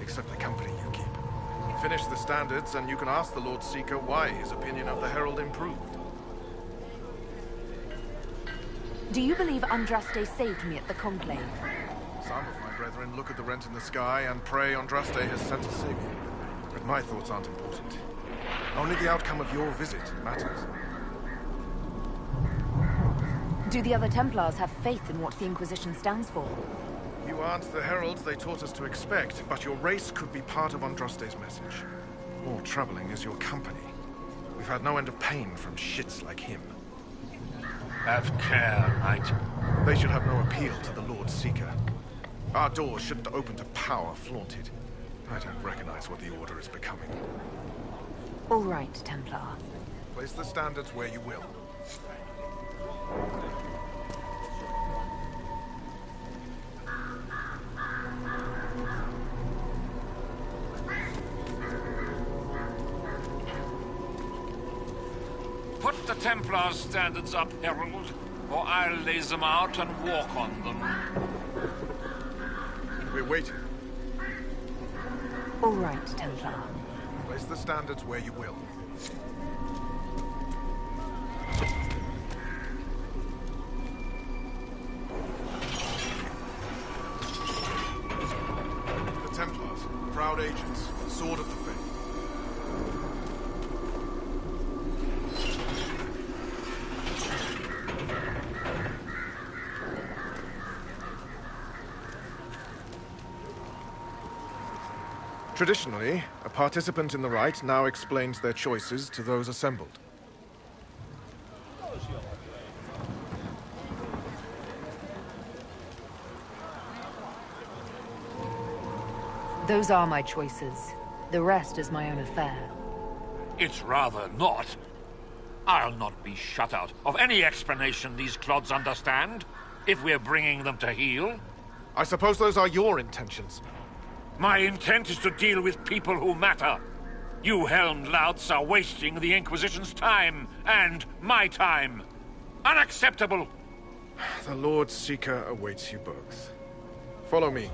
Except the company you keep. Finish the Standards, and you can ask the Lord Seeker why his opinion of the Herald improved. Do you believe Andraste saved me at the Conclave? Some of my brethren look at the rent in the sky and pray Andraste has sent a savior. But my thoughts aren't important. Only the outcome of your visit matters. Do the other Templars have faith in what the Inquisition stands for? You aren't the heralds they taught us to expect, but your race could be part of Andraste's message. More troubling is your company. We've had no end of pain from shits like him. Have care, Knight. They should have no appeal to the Lord Seeker. Our doors shouldn't open to power flaunted. I don't recognize what the Order is becoming. All right, Templar. Place the Standards where you will. Put the Templars' standards up, Herald, or I'll lay them out and walk on them. We're waiting. All right, Templar. Place the Standards where you will. The Templars, proud agents, sword of the faith. Traditionally, a participant in the rite now explains their choices to those assembled. Those are my choices. The rest is my own affair. It's rather not. I'll not be shut out of any explanation these clods understand, if we're bringing them to heel. I suppose those are your intentions. My intent is to deal with people who matter. You helmed louts are wasting the Inquisition's time, and my time. Unacceptable! The Lord Seeker awaits you both. Follow me.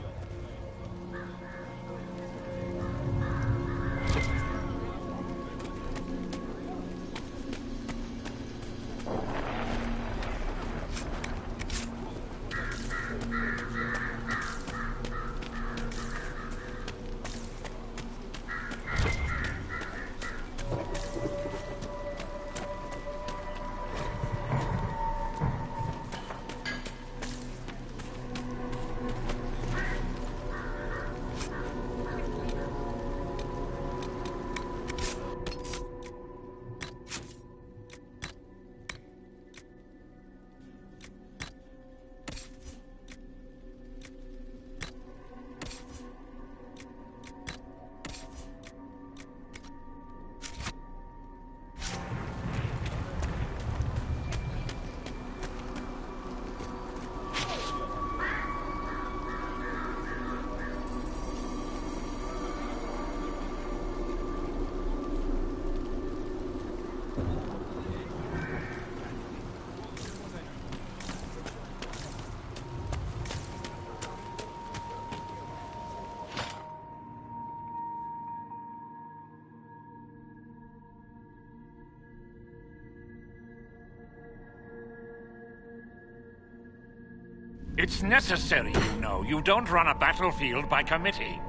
It's necessary, you know. You don't run a battlefield by committee.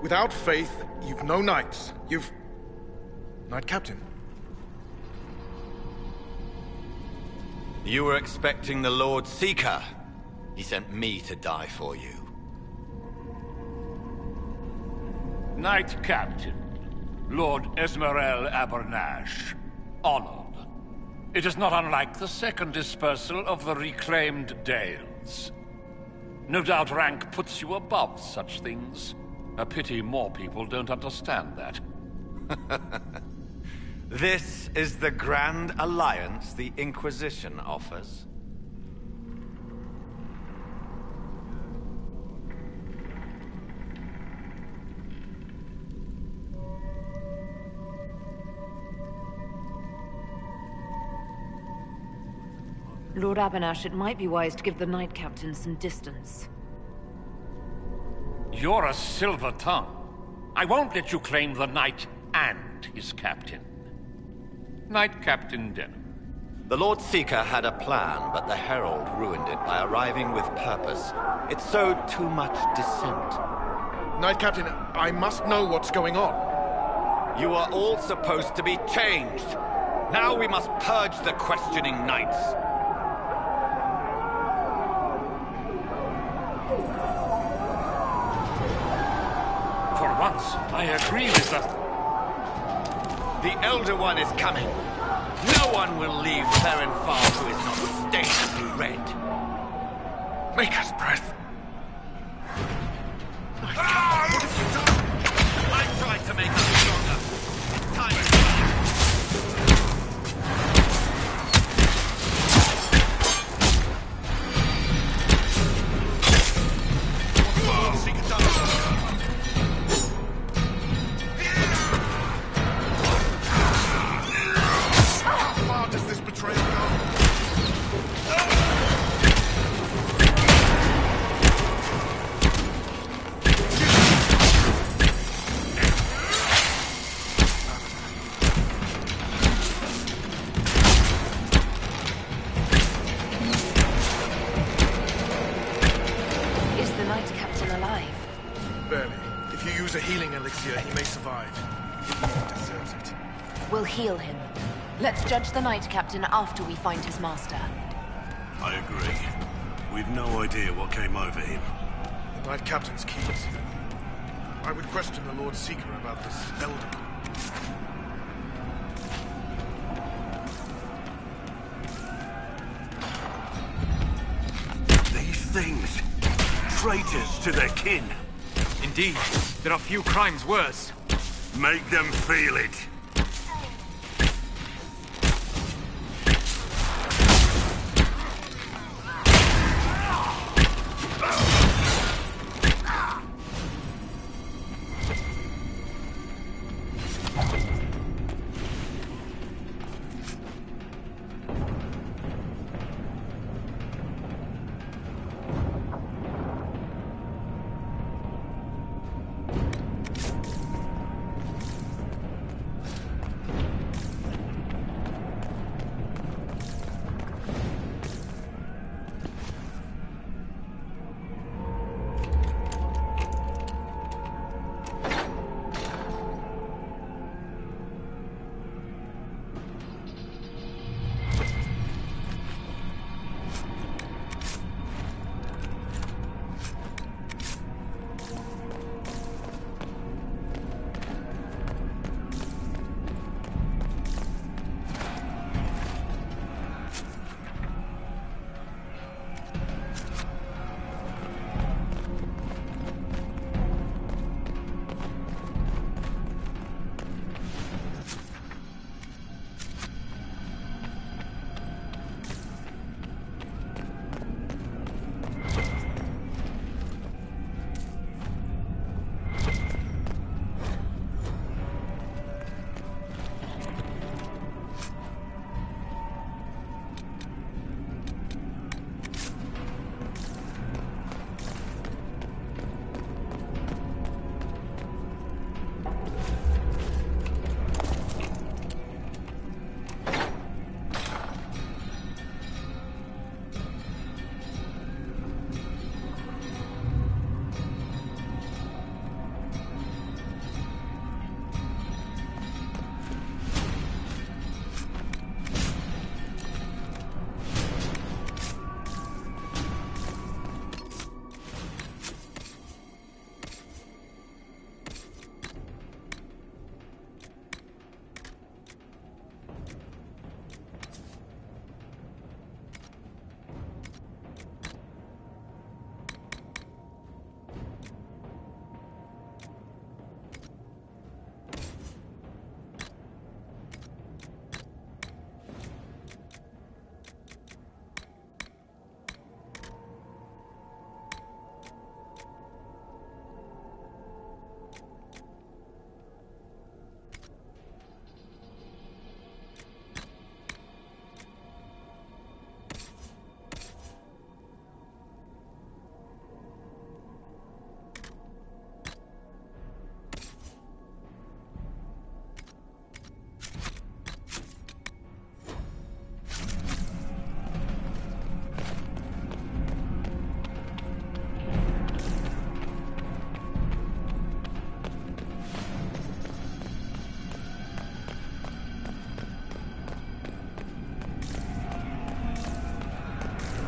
Without faith, you've no knights. You've... Knight Captain. You were expecting the Lord Seeker. He sent me to die for you. Knight Captain, Lord Esmerel Abernash, honored. It is not unlike the second dispersal of the reclaimed Dales. No doubt rank puts you above such things. A pity more people don't understand that. This is the grand alliance the Inquisition offers. Lord Abernash, it might be wise to give the Knight Captain some distance. You're a silver tongue. I won't let you claim the Knight and his captain. Knight Captain Denham. The Lord Seeker had a plan, but the Herald ruined it by arriving with purpose. It sowed too much dissent. Knight Captain, I must know what's going on. You are all supposed to be changed. Now we must purge the questioning knights. For once, I agree with The Elder One is coming. No one will leave Therenfar who is not stained red. Make us breath. What have you done? I tried to make us stronger. Time is heal him. Let's judge the Knight Captain after we find his master. I agree. We've no idea what came over him. The Knight Captain's keys. I would question the Lord Seeker about this Elder. These things. Traitors to their kin. Indeed. There are few crimes worse. Make them feel it.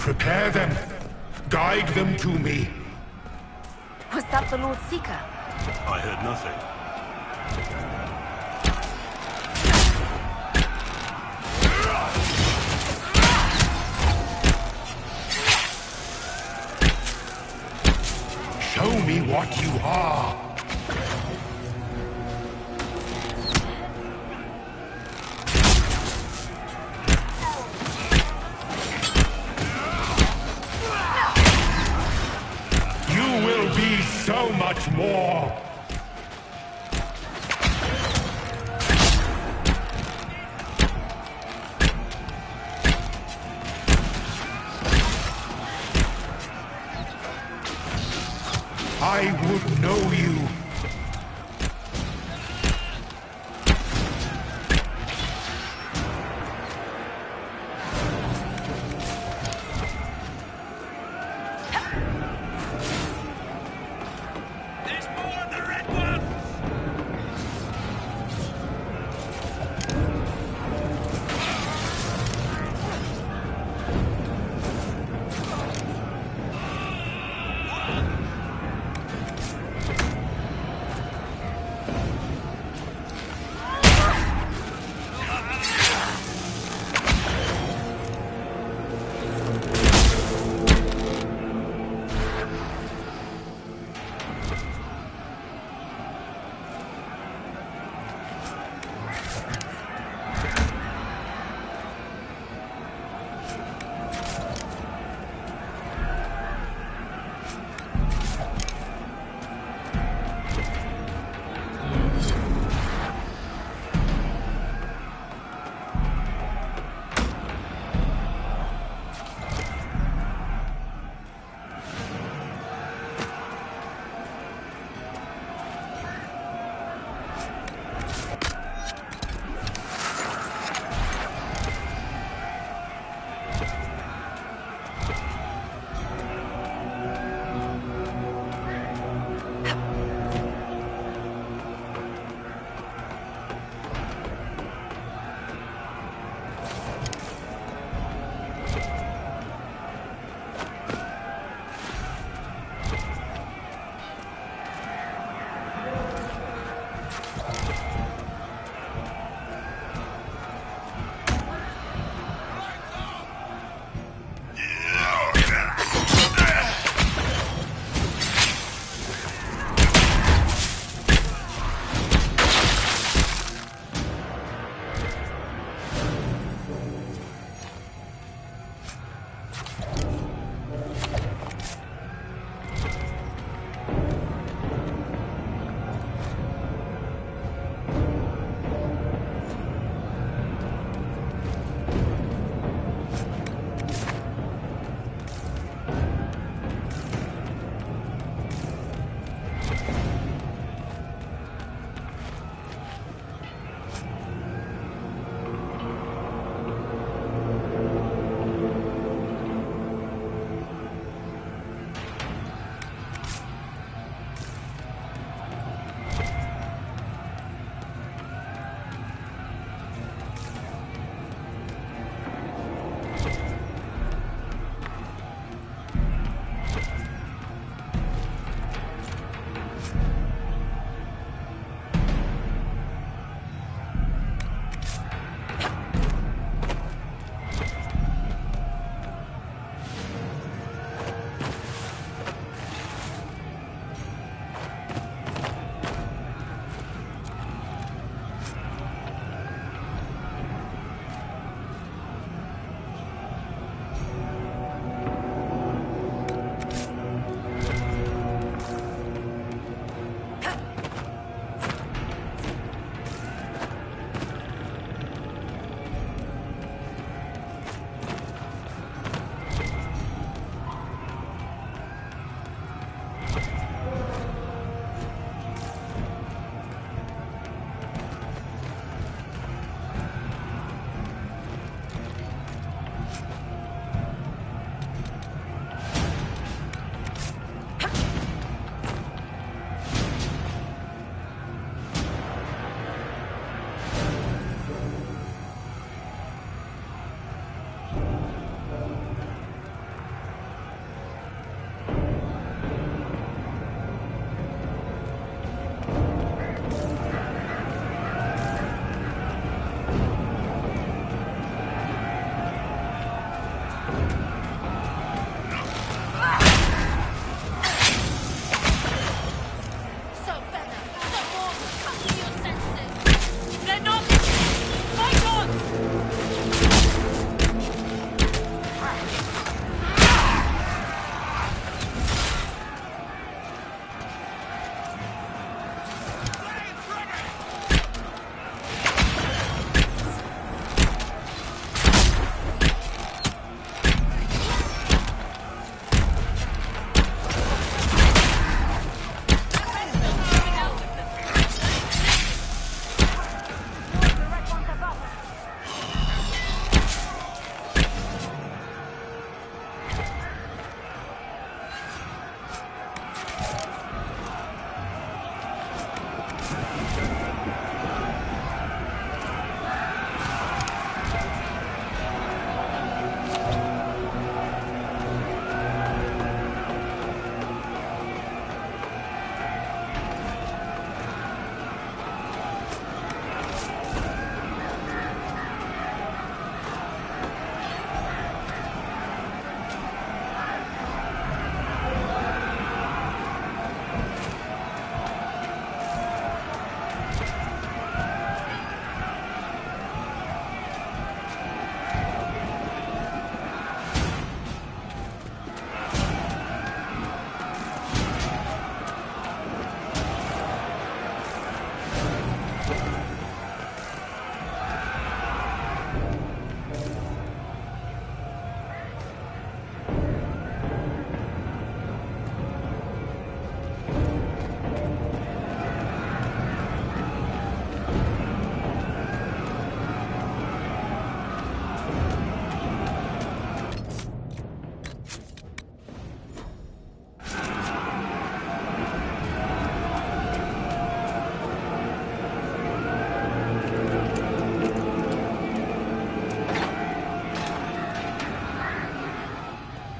Prepare them. Guide them to me. Was that the Lord Seeker? I heard nothing. Show me what you are. You will be so much more. I would know you. There's more of the red ones!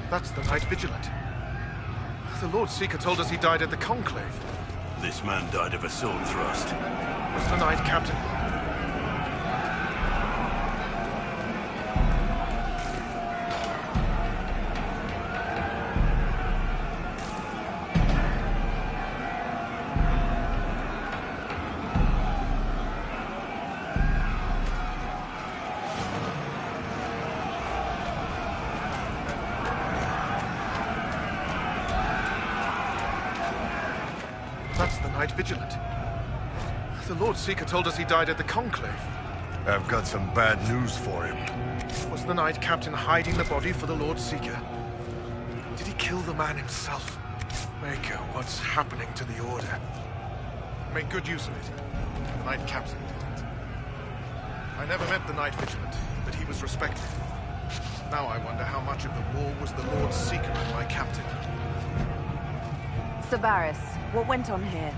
That's the Knight Vigilant. The Lord Seeker told us he died at the Conclave. This man died of a sword thrust. Was the Knight Captain? That's the Knight Vigilant. The Lord Seeker told us he died at the Conclave. I've got some bad news for him. Was the Knight Captain hiding the body for the Lord Seeker? Did he kill the man himself? Maker, what's happening to the Order? Make good use of it. The Knight Captain didn't. I never met the Knight Vigilant, but he was respected. Now I wonder how much of the war was the Lord Seeker and my captain. Sabaris, what went on here?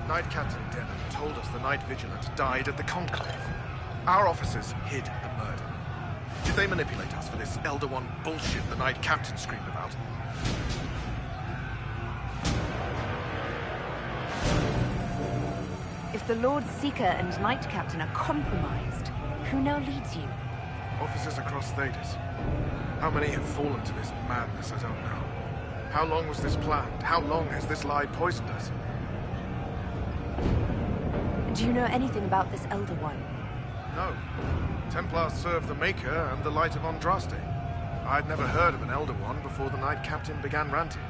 Knight Captain Denham told us the Knight Vigilant died at the Conclave. Our officers hid the murder. Did they manipulate us for this Elder One bullshit the Knight Captain screamed about? If the Lord Seeker and Knight Captain are compromised, who now leads you? Officers across Thedas. How many have fallen to this madness, I don't know. How long was this planned? How long has this lie poisoned us? Do you know anything about this Elder One? No. Templars serve the Maker and the Light of Andraste. I'd never heard of an Elder One before the Knight Captain began ranting.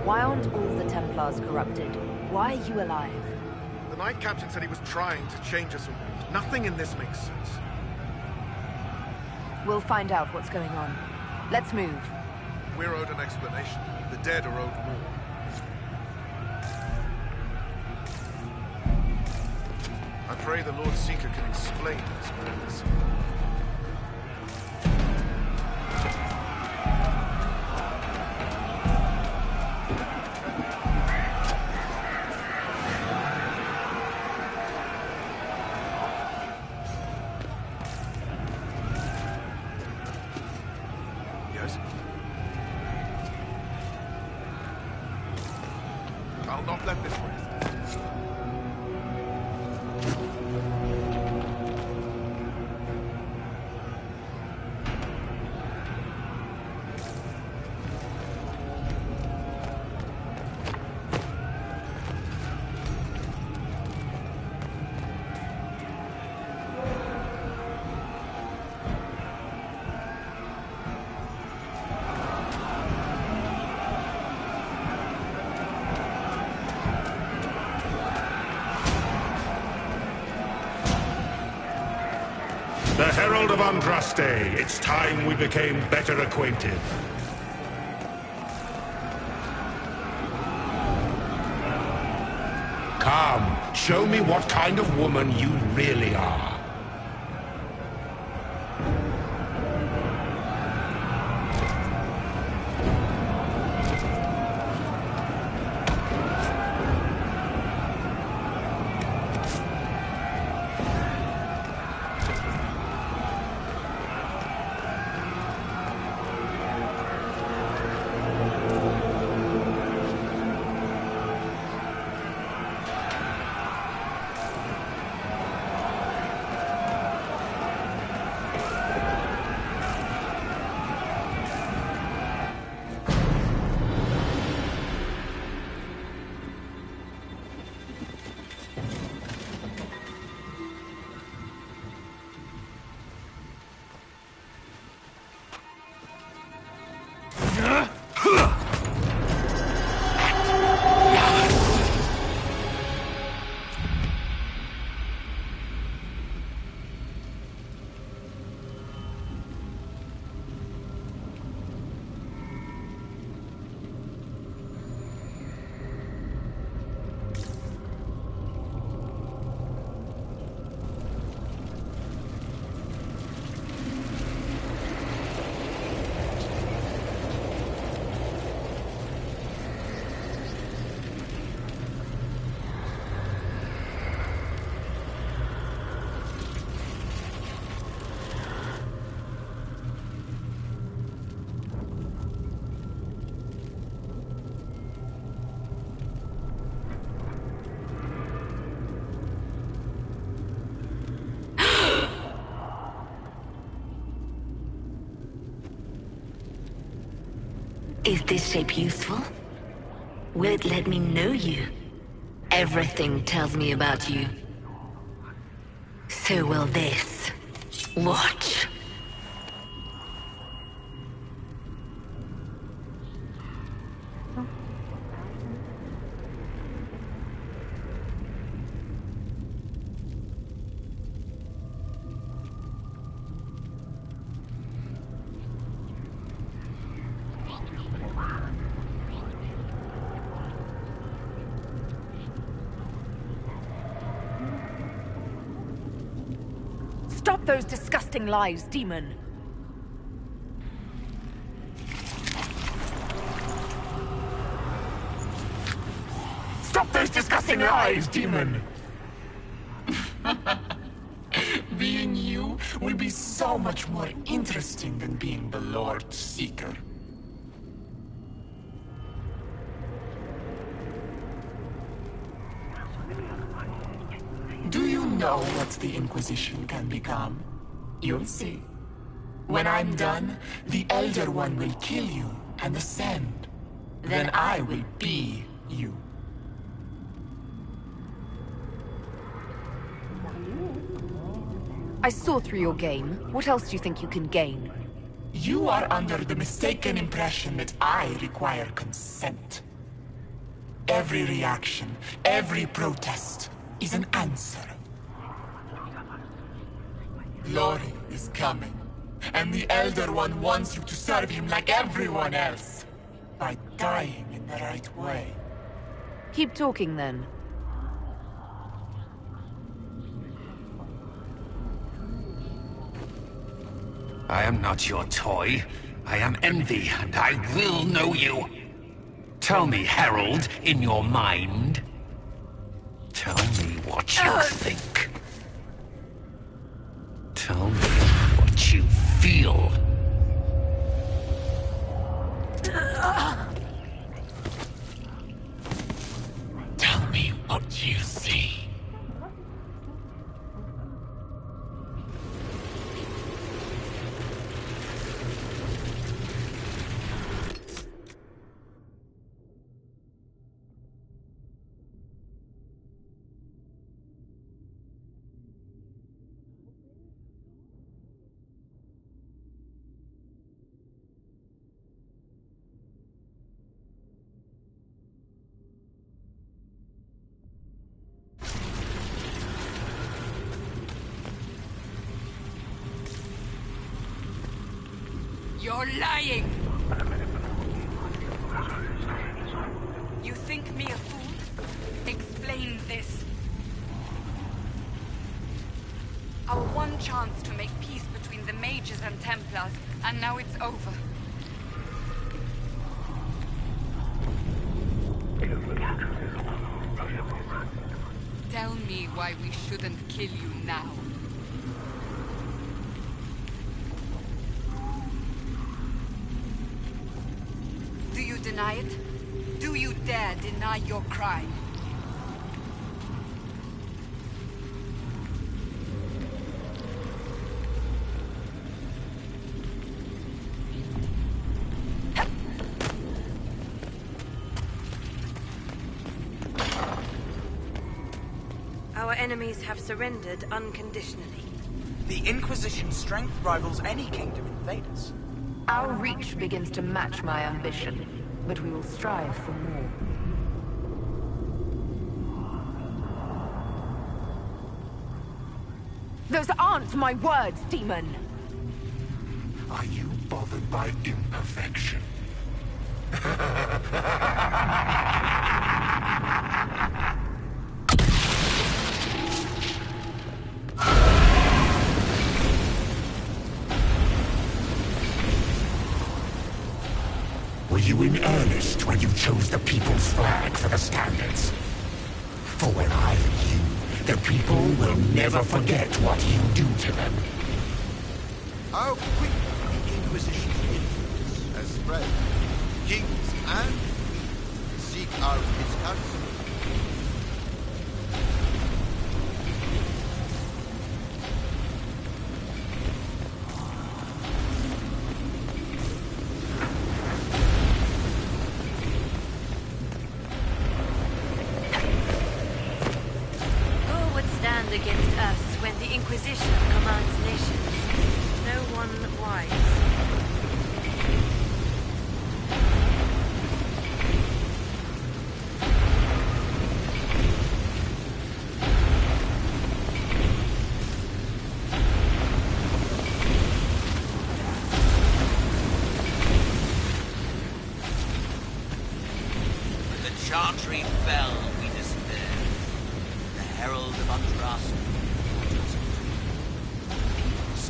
Why aren't all the Templars corrupted? Why are you alive? The Knight Captain said he was trying to change us all. Nothing in this makes sense. We'll find out what's going on. Let's move. We're owed an explanation. The dead are owed more. I pray the Lord Seeker can explain this madness. Yes? I'll not let this rest. The Herald of Andraste. It's time we became better acquainted. Come, show me what kind of woman you really are. Is this shape useful? Will it let me know you? Everything tells me about you. So will this. Watch. Stop those disgusting lies, demon! Stop those disgusting lies, demon! Being you will be so much more interesting than being the Lord Seeker. Do you know what the Inquisition can become? You'll see. When I'm done, the Elder One will kill you and ascend. Then I will be you. I saw through your game. What else do you think you can gain? You are under the mistaken impression that I require consent. Every reaction, every protest is an answer. Glory is coming, and the Elder One wants you to serve him like everyone else, by dying in the right way. Keep talking then. I am not your toy. I am Envy, and I will know you. Tell me, Herald, in your mind. Tell me what you think. Tell me what you feel. Tell me what you see. You're lying! You think me a fool? Explain this. Our one chance to make peace between the mages and templars, and now it's over. Tell me why we shouldn't kill you now. Do you deny it? Do you dare deny your crime? Our enemies have surrendered unconditionally. The Inquisition's strength rivals any kingdom in Thedas. Our reach begins to match my ambition, but we will strive for more. Those aren't my words, demon! Are you bothered by imperfection? Were you in earnest when you chose the people's flag for the standards? For when I leave you, the people will never forget what you do to them. How quick the Inquisition's influence has spread. Kings and queens seek out its counsel.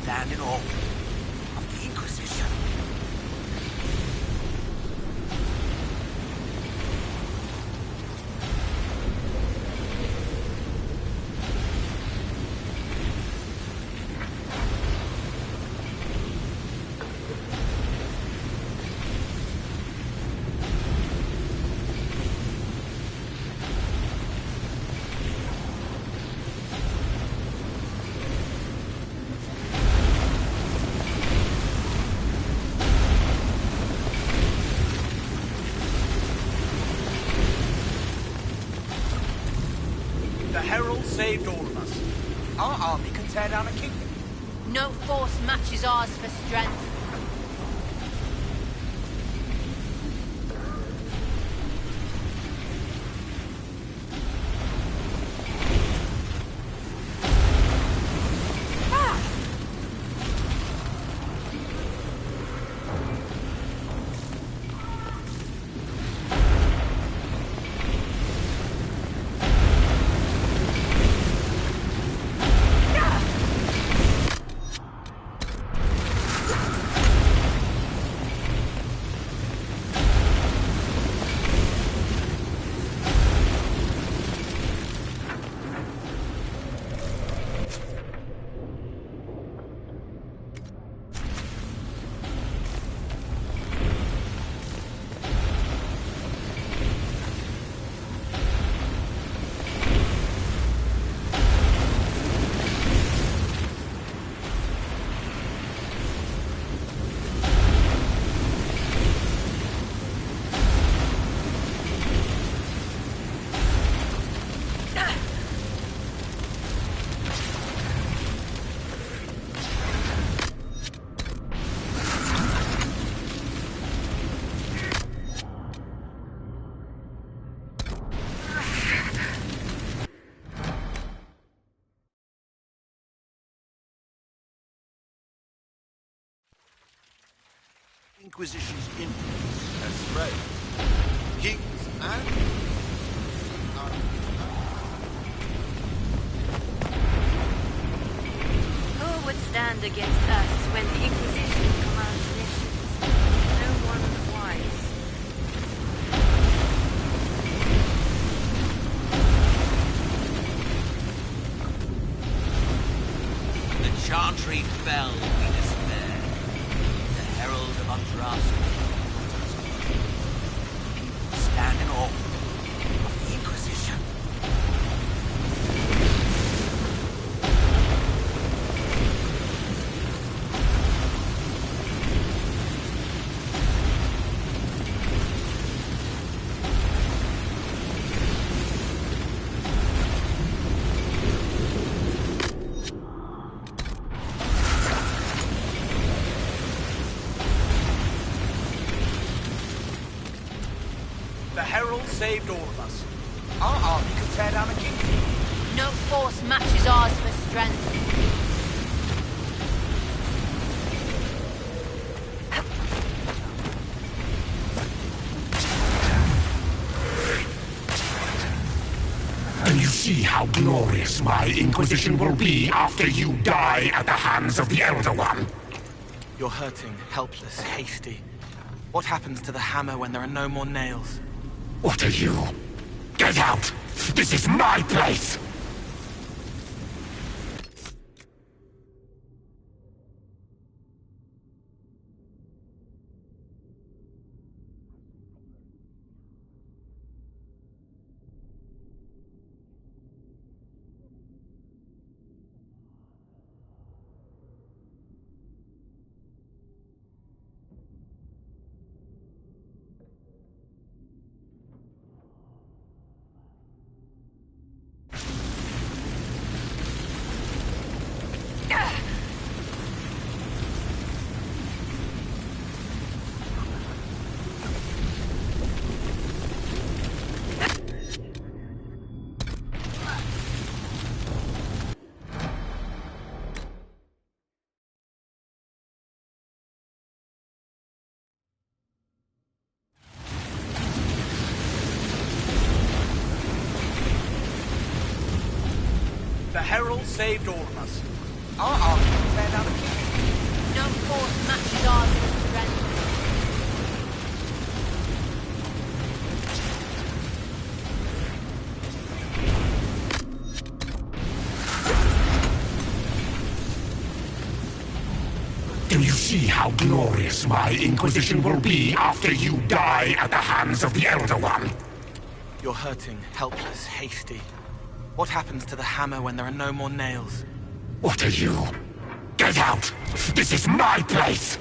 stand in awe of the Inquisition. Saved all of us. Our army can tear down a kingdom. No force matches ours for strength. Inquisition's influence has spread. Kings and... Who would stand against us when the Inquisition commands nations? No one wise. The Chantry fell, we despair. The herald of Andraste. People stand in awe of the Inquisition. The Herald saved all of us. Our army could tear down a kingdom. No force matches ours for strength. And you see how glorious my Inquisition will be after you die at the hands of the Elder One. You're hurting, helpless, hasty. What happens to the hammer when there are no more nails? What are you? Get out! This is my place! The Herald saved all of us. Our army can tear down a kingdom. Do you see how glorious my Inquisition will be after you die at the hands of the Elder One? You're hurting, helpless, hasty. What happens to the hammer when there are no more nails? What are you? Get out! This is my place!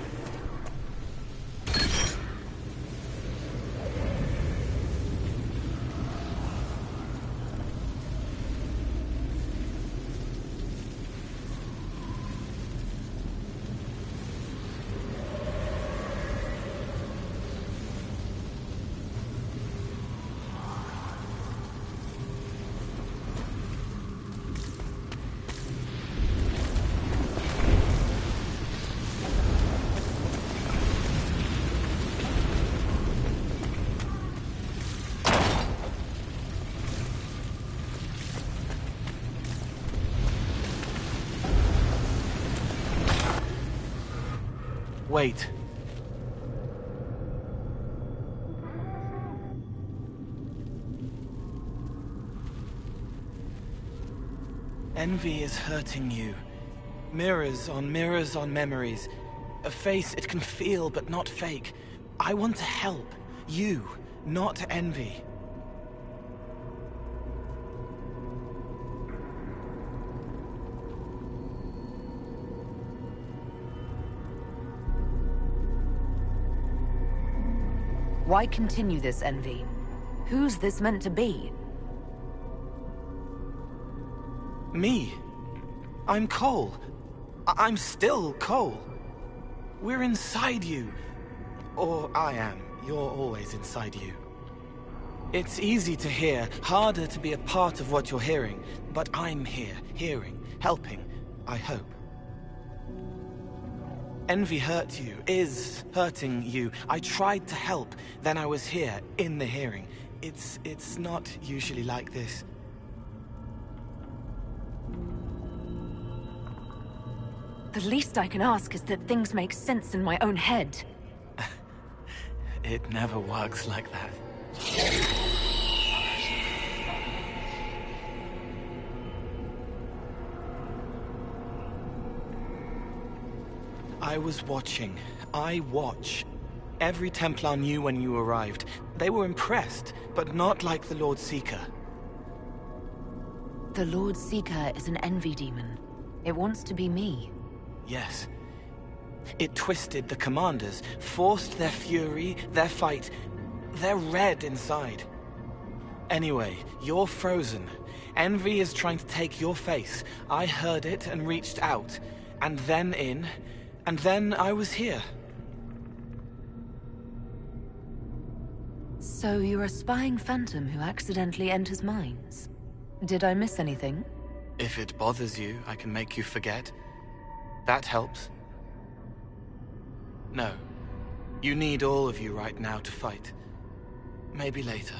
Wait. Envy is hurting you. Mirrors on memories. A face it can feel but not fake. I want to help. You, not envy. Why continue this envy? Who's this meant to be? Me. I'm Cole. I'm still Cole. We're inside you. Or I am. You're always inside you. It's easy to hear, harder to be a part of what you're hearing. But I'm here, hearing, helping, I hope. Envy hurt you, is hurting you. I tried to help, then I was here, in the hearing. It's not usually like this. The least I can ask is that things make sense in my own head. It never works like that. I was watching. I watch. Every Templar knew when you arrived. They were impressed, but not like the Lord Seeker. The Lord Seeker is an envy demon. It wants to be me. Yes. It twisted the commanders, forced their fury, their fight. They're red inside. Anyway, you're frozen. Envy is trying to take your face. I heard it and reached out. And then in. And then I was here. So you're a spying phantom who accidentally enters minds. Did I miss anything? If it bothers you, I can make you forget. That helps. No. You need all of you right now to fight. Maybe later.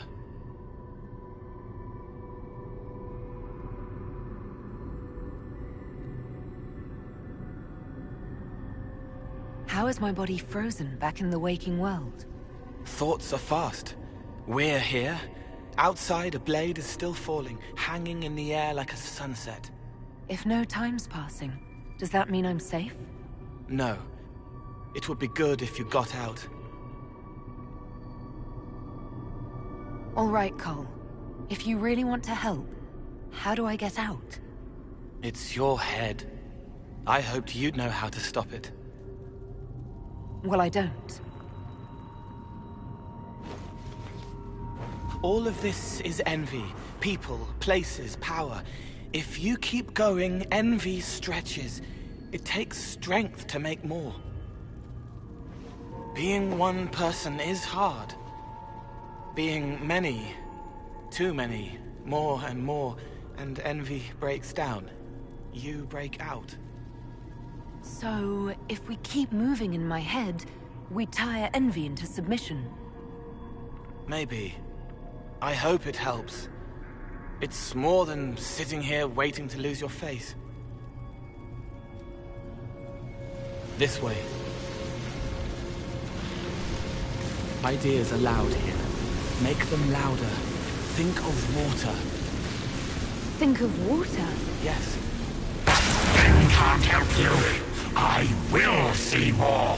How is my body frozen back in the waking world? Thoughts are fast. We're here. Outside, a blade is still falling, hanging in the air like a sunset. If no time's passing, does that mean I'm safe? No. It would be good if you got out. All right, Cole. If you really want to help, how do I get out? It's your head. I hoped you'd know how to stop it. Well, I don't. All of this is envy. People, places, power. If you keep going, envy stretches. It takes strength to make more. Being one person is hard. Being many, too many, more and more, and envy breaks down. You break out. So, if we keep moving in my head, we tire envy into submission. Maybe. I hope it helps. It's more than sitting here waiting to lose your face. This way. Ideas are loud here. Make them louder. Think of water. Think of water? Yes. Ben can't help you. I will see more.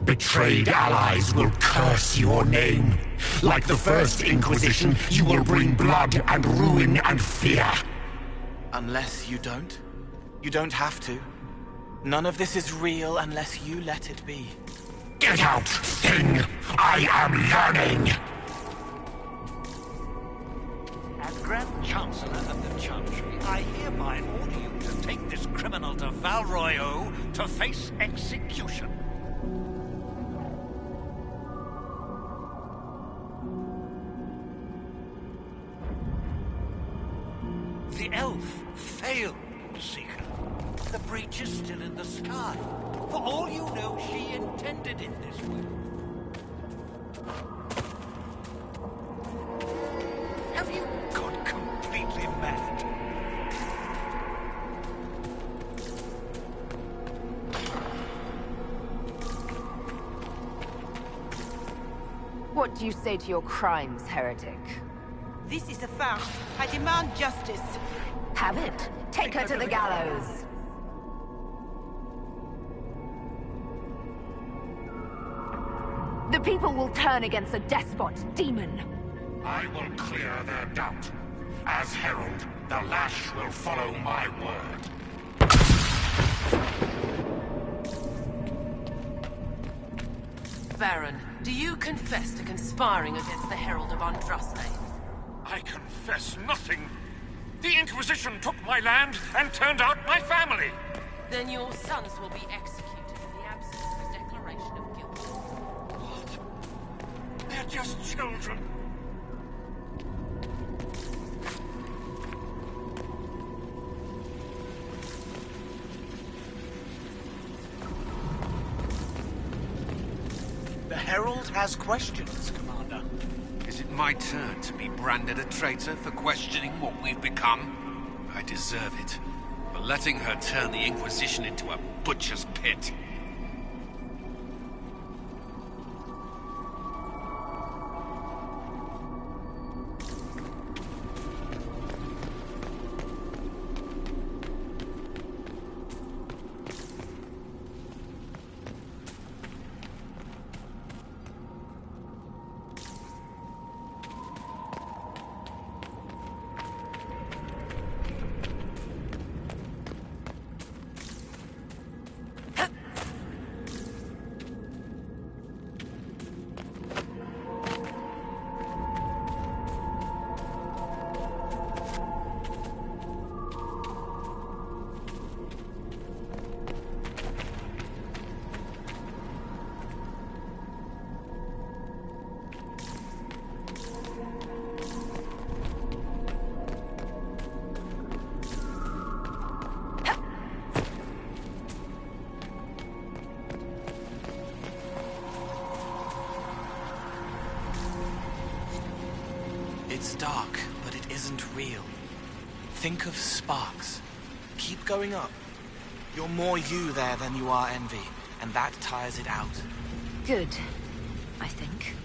Betrayed allies will curse your name. Like the first Inquisition, you will bring blood and ruin and fear. Unless you don't. You don't have to. None of this is real unless you let it be. Get out, Thing! I am yearning! As Grand Chancellor of the Chantry, I hereby order you to take this criminal to Valroyo to face execution. The elf failed, Seeker. The breach is still in the sky. For all you know, she intended it this way. Have you gone completely mad? What do you say to your crimes, heretic? This is a farce. I demand justice. Have it. Take her to the gallows. The people will turn against a despot, demon. I will clear their doubt. As herald, the lash will follow my word. Baron, do you confess to conspiring against the Herald of Andraste? I confess nothing. The Inquisition took my land and turned out my family. Then your sons will be executed in the absence of a declaration of guilt. What? They're just children. The Herald has questions, Commander. Is it my turn to be branded a traitor for questioning what we've become? I deserve it. For letting her turn the Inquisition into a butcher's pit. It's dark, but it isn't real. Think of sparks. Keep going up. You're more you there than you are envy, and that tires it out. Good, I think.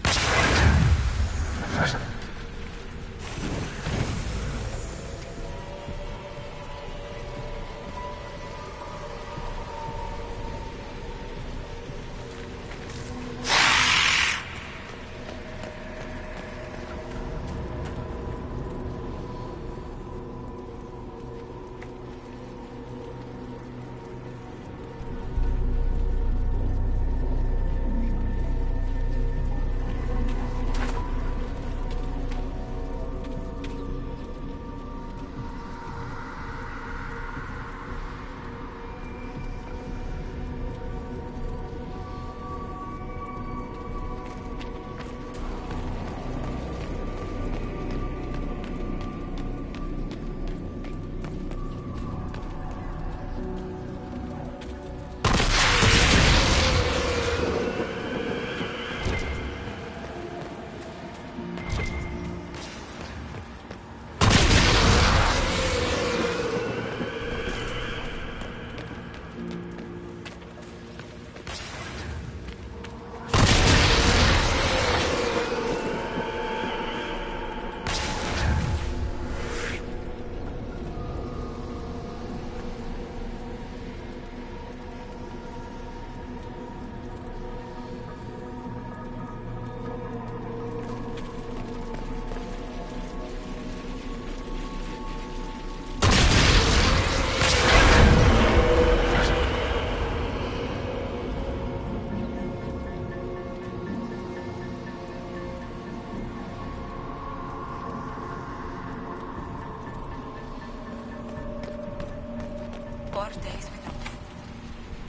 4 days without food.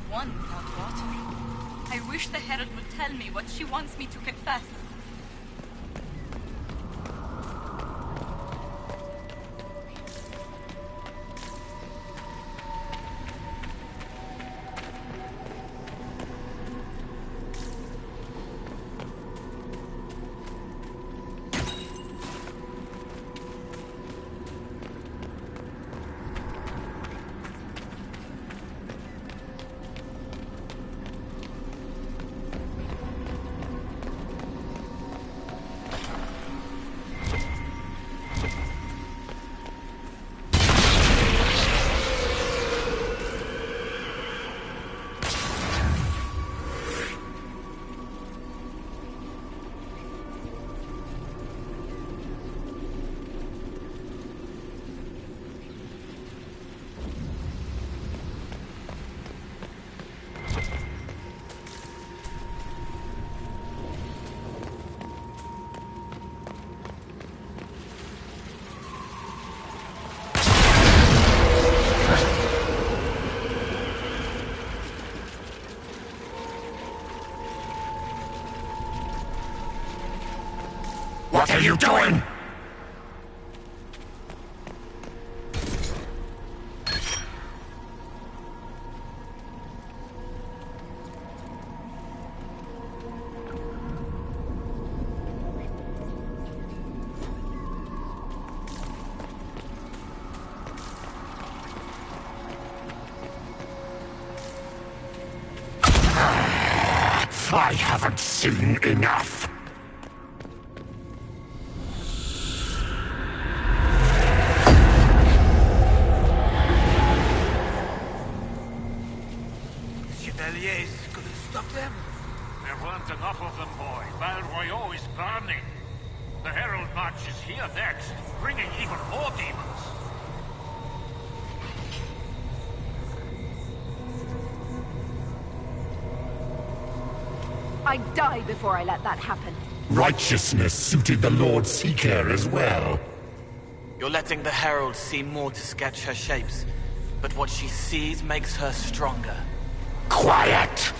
1 without water. I wish the Herald would tell me what she wants me to confess. What are you doing? I haven't seen enough. There weren't enough of them, boy. Val Royaux is burning. The Herald March is here next, bringing even more demons. I'd die before I let that happen. Righteousness suited the Lord Seeker as well. You're letting the Herald see more to sketch her shapes, but what she sees makes her stronger. Quiet!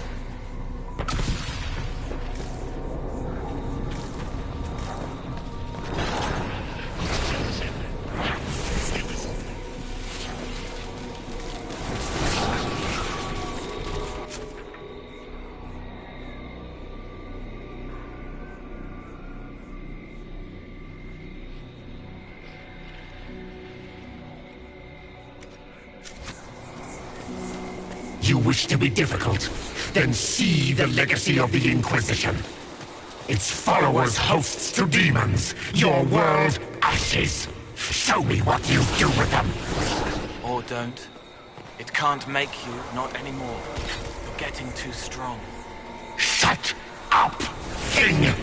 You wish to be difficult? Then see the legacy of the Inquisition. Its followers hosts to demons, your world ashes. Show me what you do with them. Or don't. It can't make you, not anymore. You're getting too strong. Shut up, King!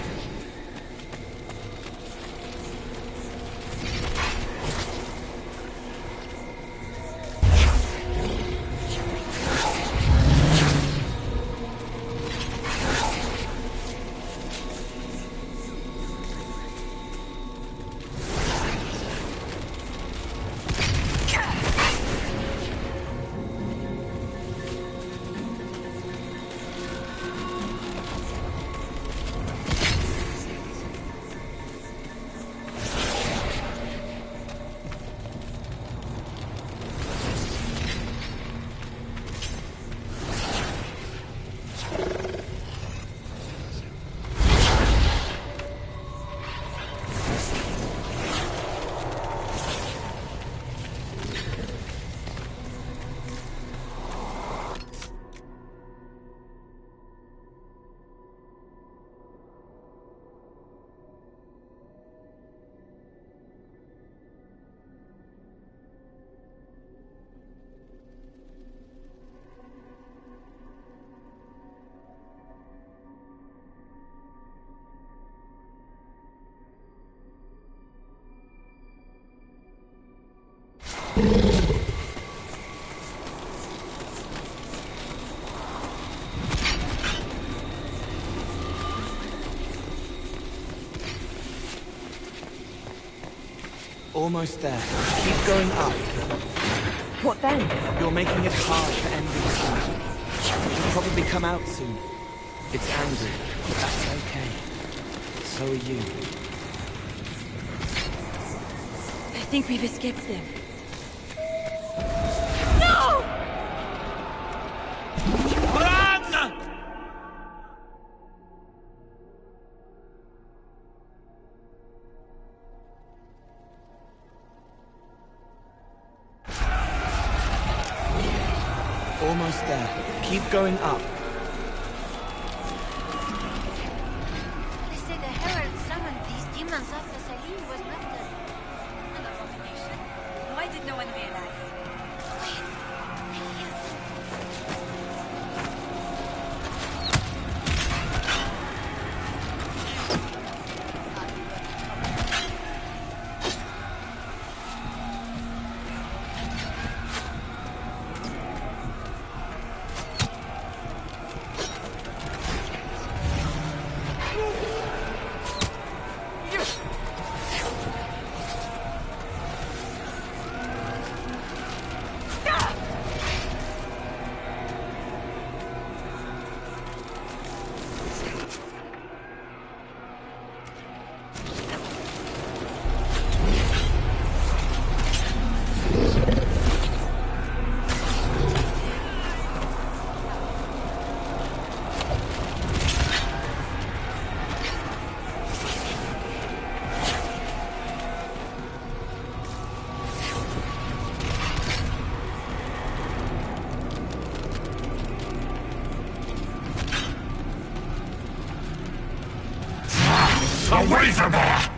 Almost there. Keep going up. What then? You're making it hard for Envy. It'll probably come out soon. It's angry, but that's okay. So are you. I think we've escaped them. No! Run! Almost there. Keep going up. They say the Herald summoned these demons after Salim was murdered. An abomination. Why did no one realize? Wait, I hear them. Away from there!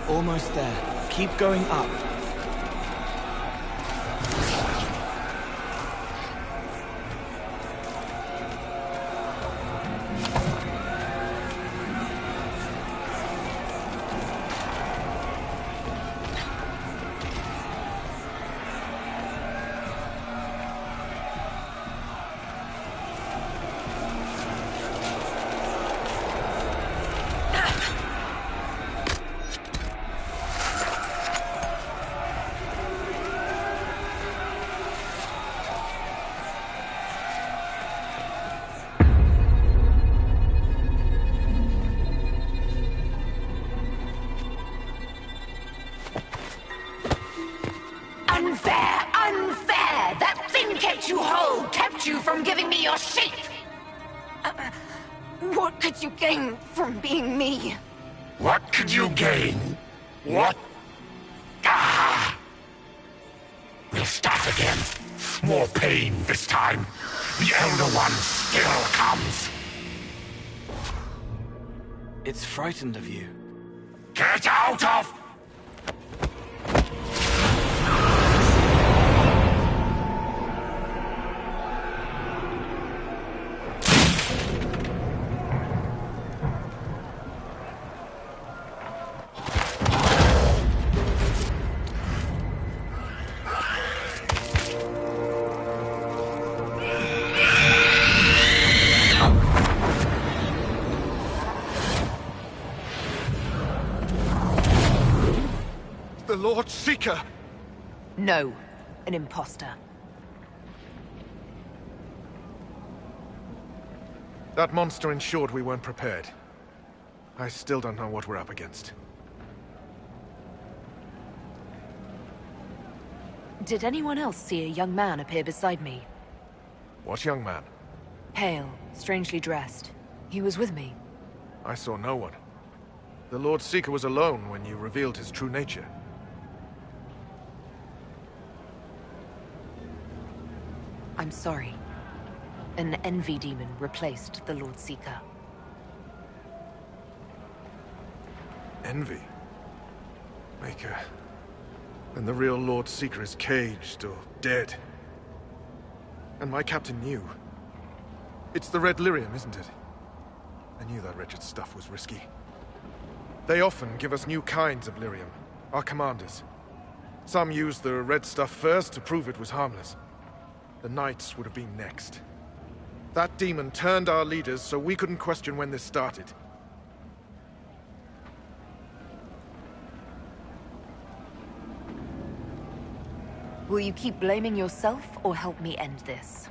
Almost there. Keep going up. Unfair! Unfair! That thing kept you whole, kept you from giving me your sheep! What could you gain from being me? What could you gain? What? Ah! We'll start again. More pain this time. The Elder One still comes. It's frightened of you. Get out of... The Lord Seeker! No, an imposter. That monster ensured we weren't prepared. I still don't know what we're up against. Did anyone else see a young man appear beside me? What young man? Pale, strangely dressed. He was with me. I saw no one. The Lord Seeker was alone when you revealed his true nature. I'm sorry. An envy demon replaced the Lord Seeker. Envy? Maker. And the real Lord Seeker is caged or dead. And my captain knew. It's the red lyrium, isn't it? I knew that wretched stuff was risky. They often give us new kinds of lyrium, our commanders. Some used the red stuff first to prove it was harmless. The Knights would have been next. That demon turned our leaders so we couldn't question when this started. Will you keep blaming yourself or help me end this?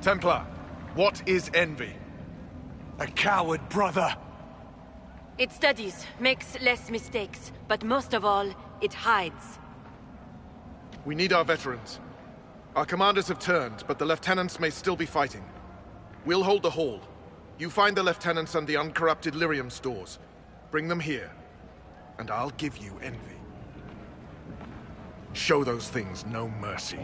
Templar, what is envy? A coward, brother. It studies, makes less mistakes, but most of all, it hides. We need our veterans. Our commanders have turned, but the lieutenants may still be fighting. We'll hold the hall. You find the lieutenants and the uncorrupted lyrium stores. Bring them here, and I'll give you envy. Show those things no mercy.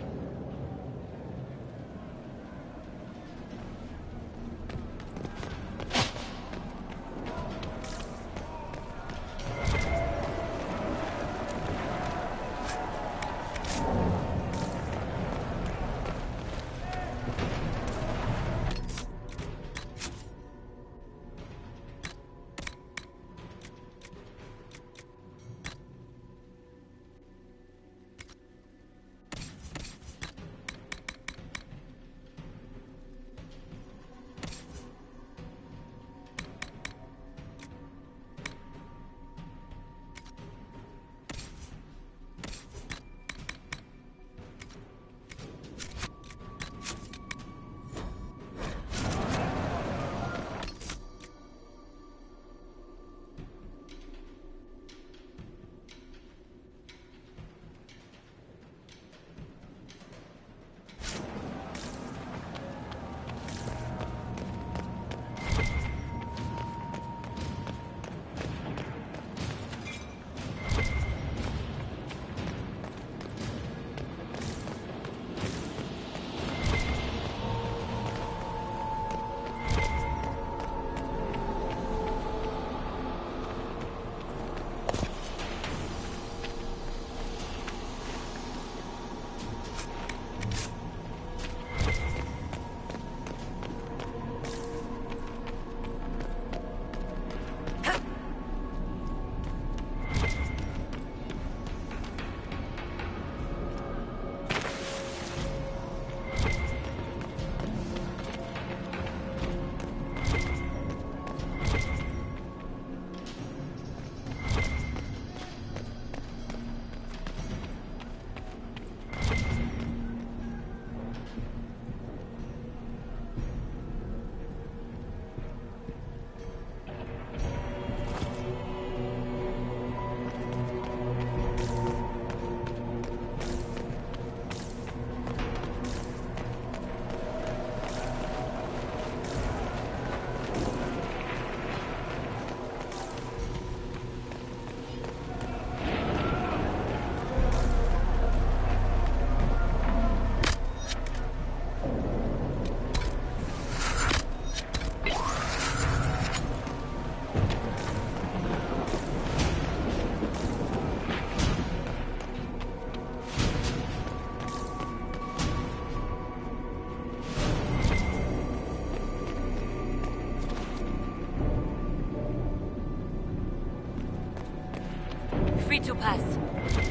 Free to pass.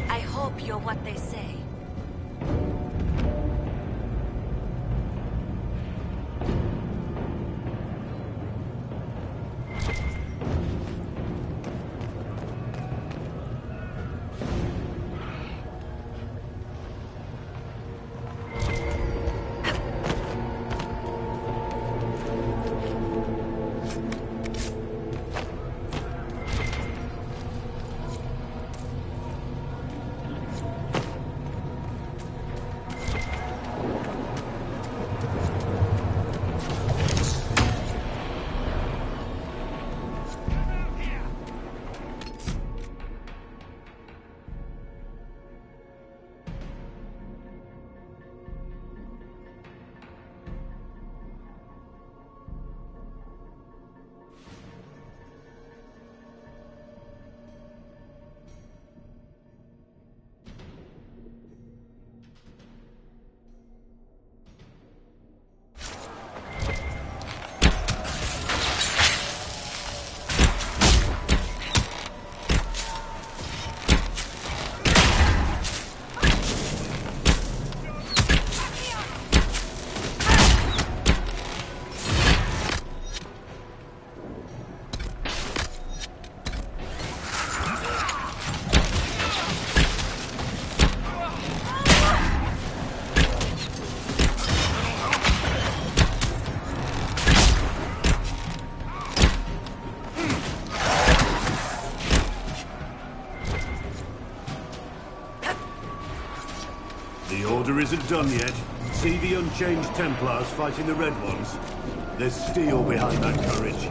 I hope you're what they say. Order isn't done yet. See the unchanged Templars fighting the Red Ones? There's steel behind that courage.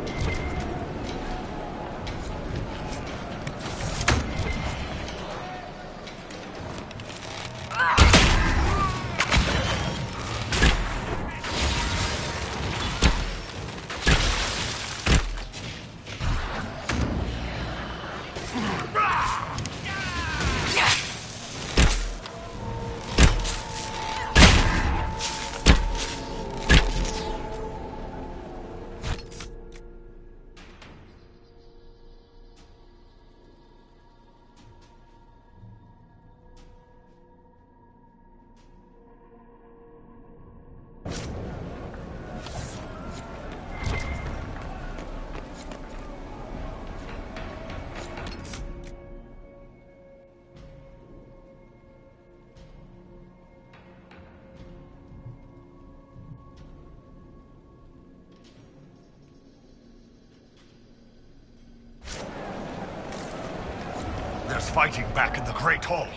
There's fighting back in the Great Hall.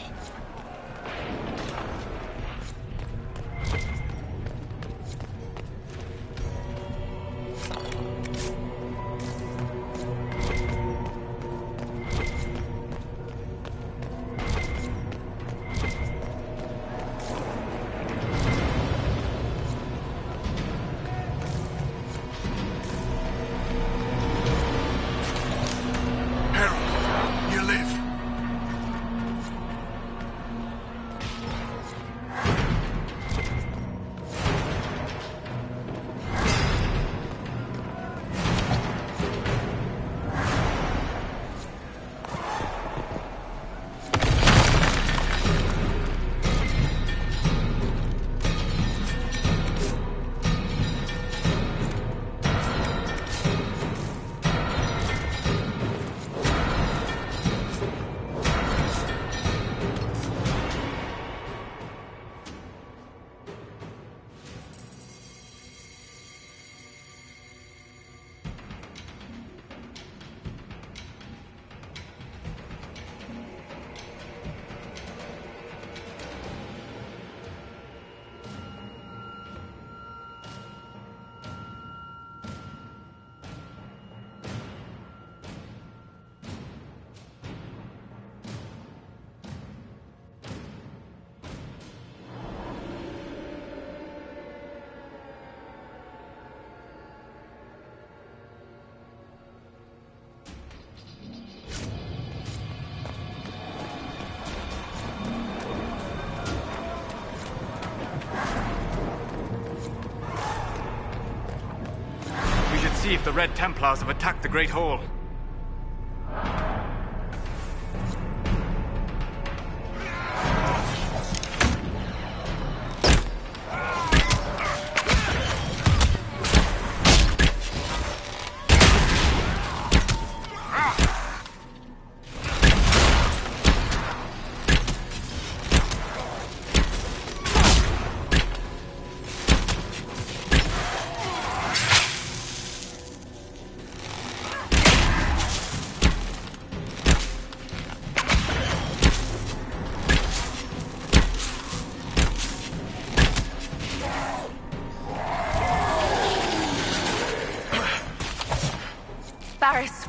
See if the Red Templars have attacked the Great Hall.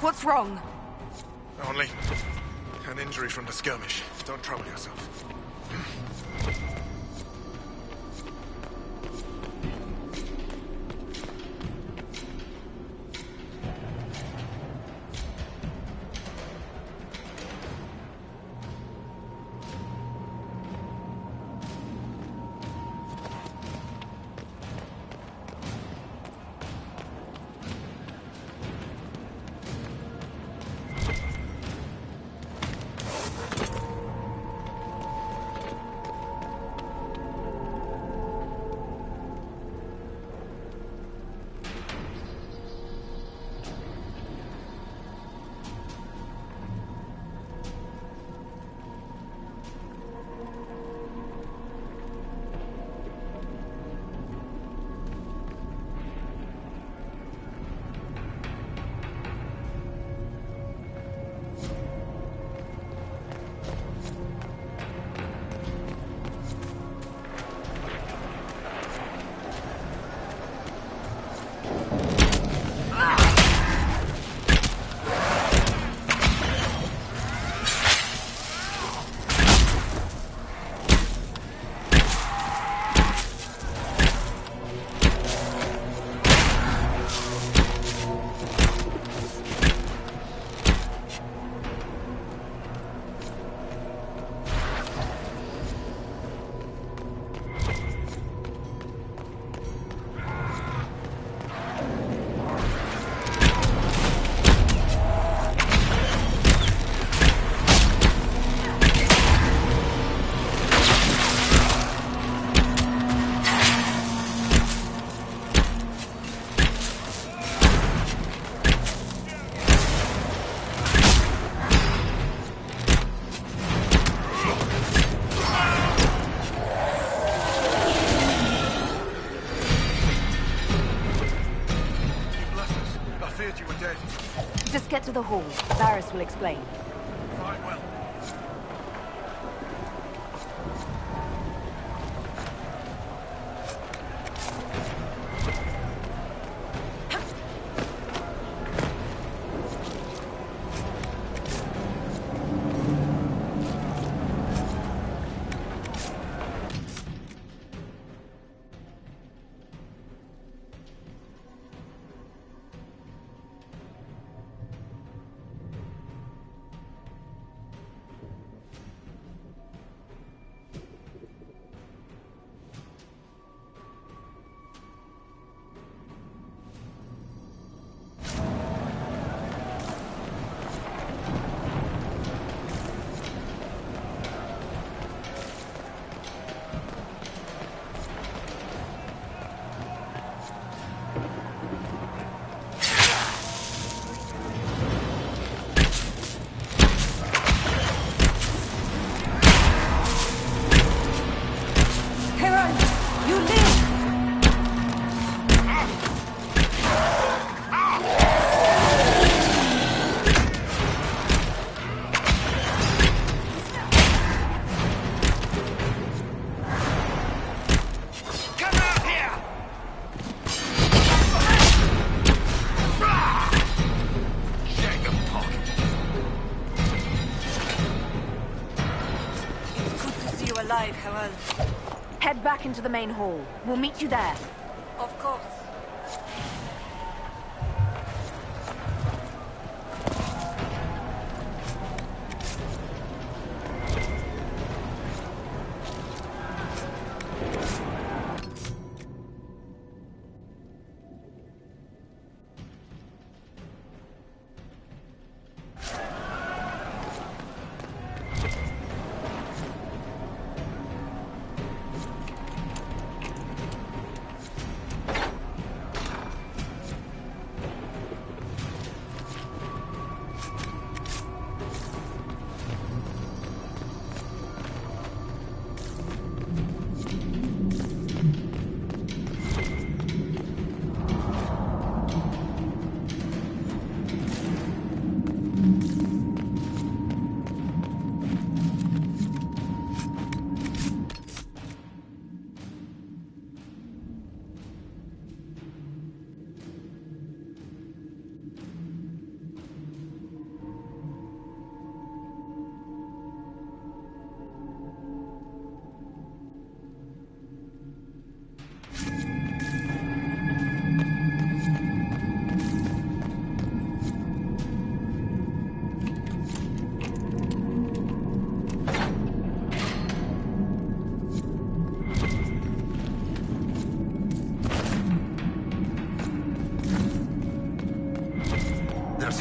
What's wrong? Only an injury from the skirmish. Don't trouble yourself. get to the hall. Varys will explain. Fine, well. Head back into the main hall. We'll meet you there. Of course.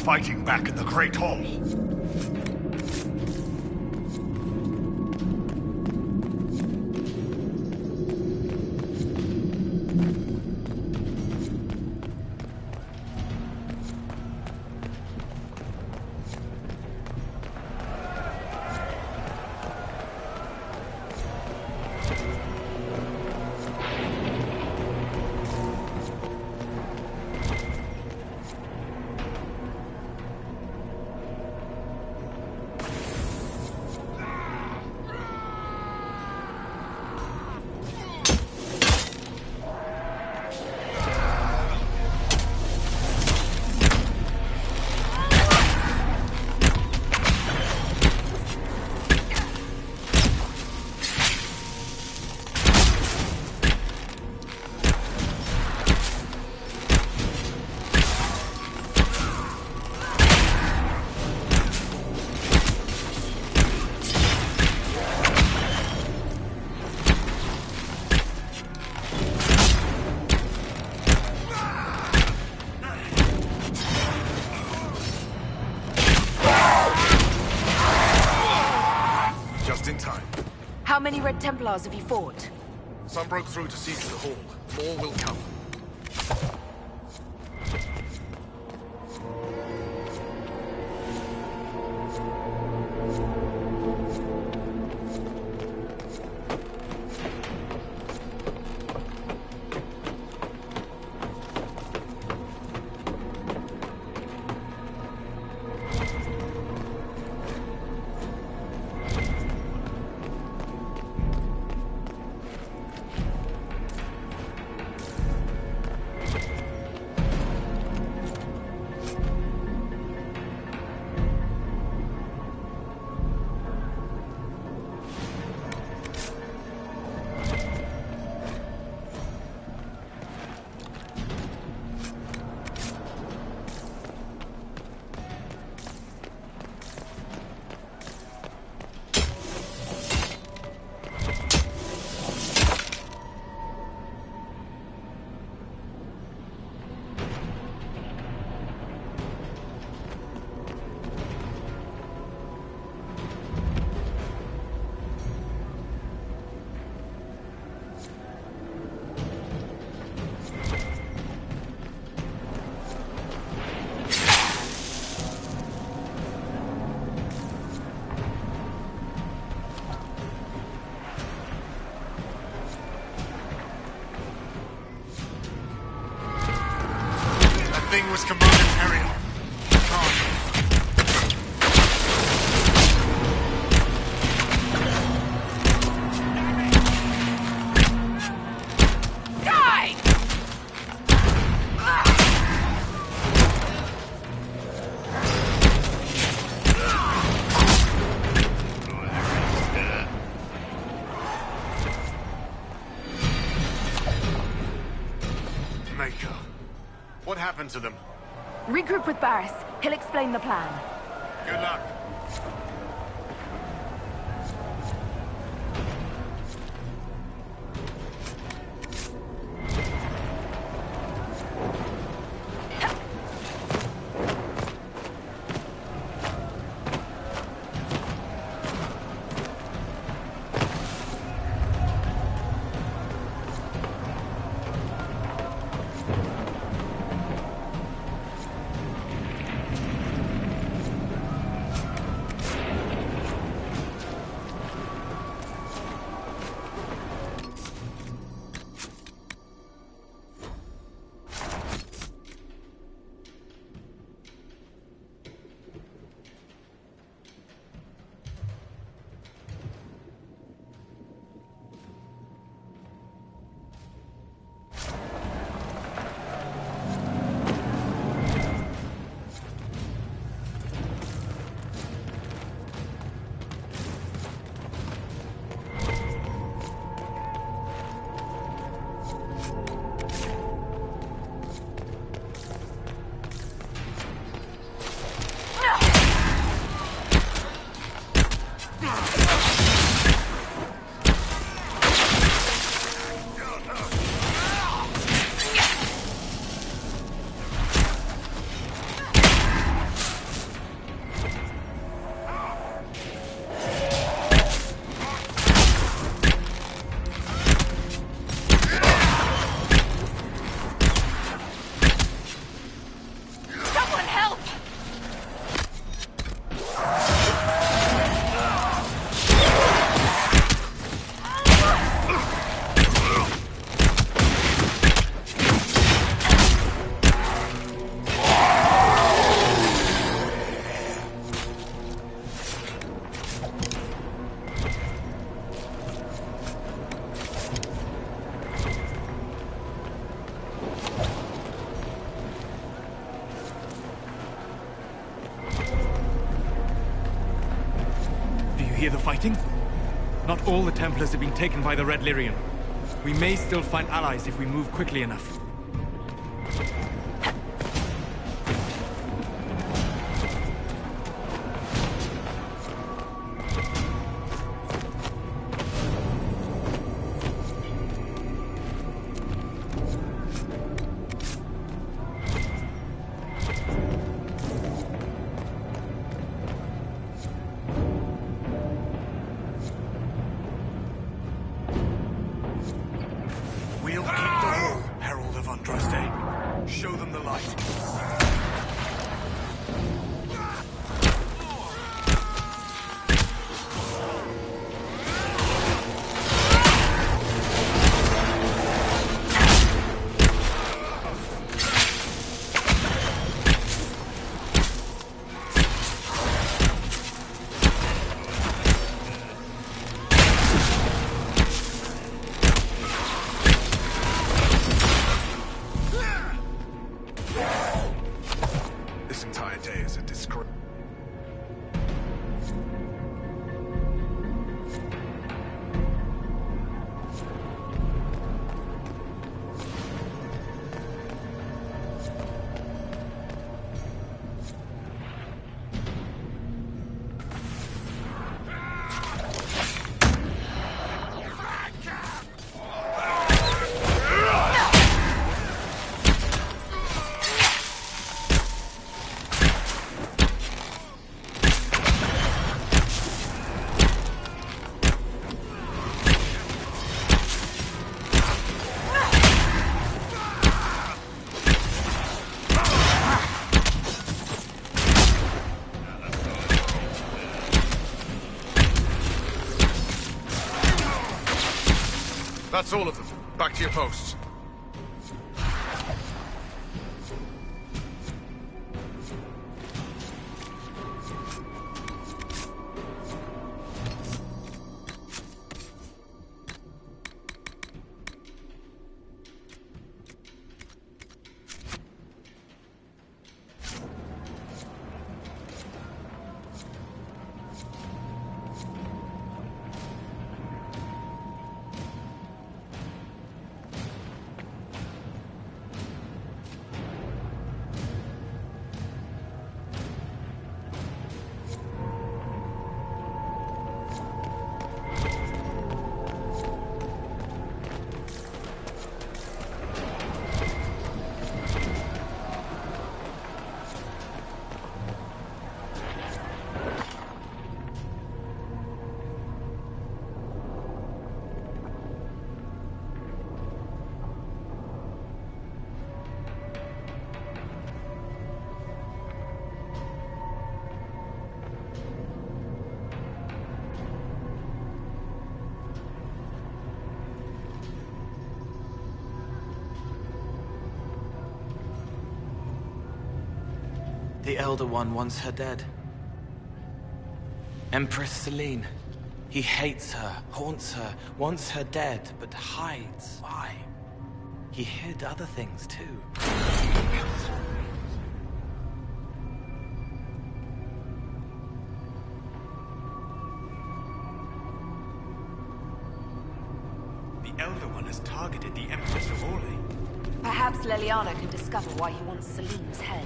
Fighting back in the Great Hall. How many Red Templars have you fought? Some broke through to siege the hall. More will come. thing was Commander Terrier. Can't. What happened to them? Regroup with Barris. He'll explain the plan. Good luck. Hear the fighting? Not all the Templars have been taken by the Red Lyrian. We may still find allies if we move quickly enough. Show them the light. That's all of them. Back to your posts. The Elder One wants her dead. Empress Celine. He hates her, haunts her, wants her dead, but hides. Why? He hid other things too. The Elder One has targeted the Empress of Orlais. Perhaps Leliana can discover why he wants Celine's head.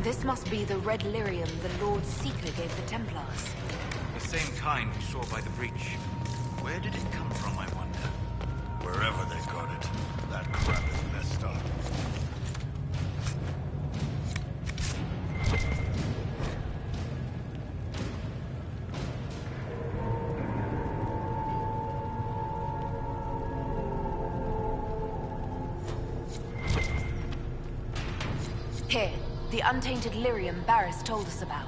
This must be the red lyrium the Lord Seeker gave the Templars. The same kind we saw by the breach. Where did it come from, I wonder? Wherever they got it, that crap is messed up. Here, the untainted lyrium Barris told us about.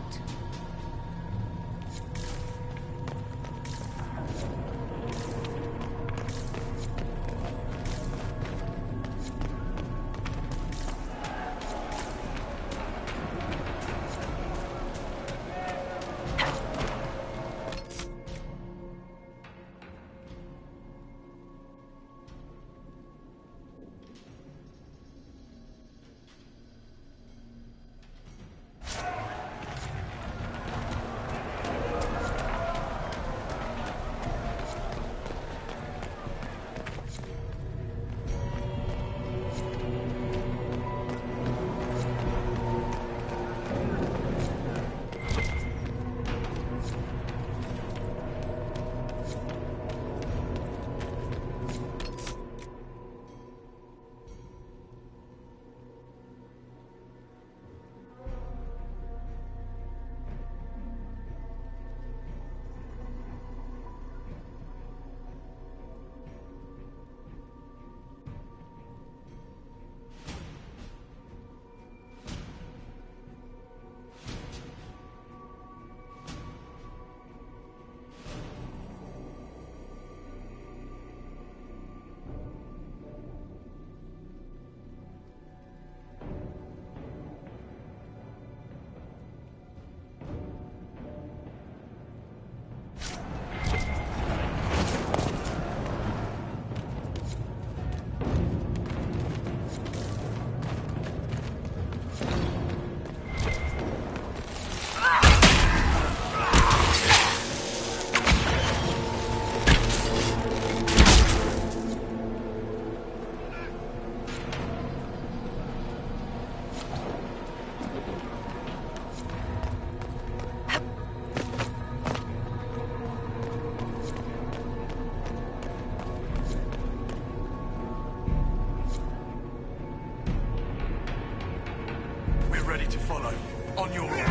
Ready to follow. On your order.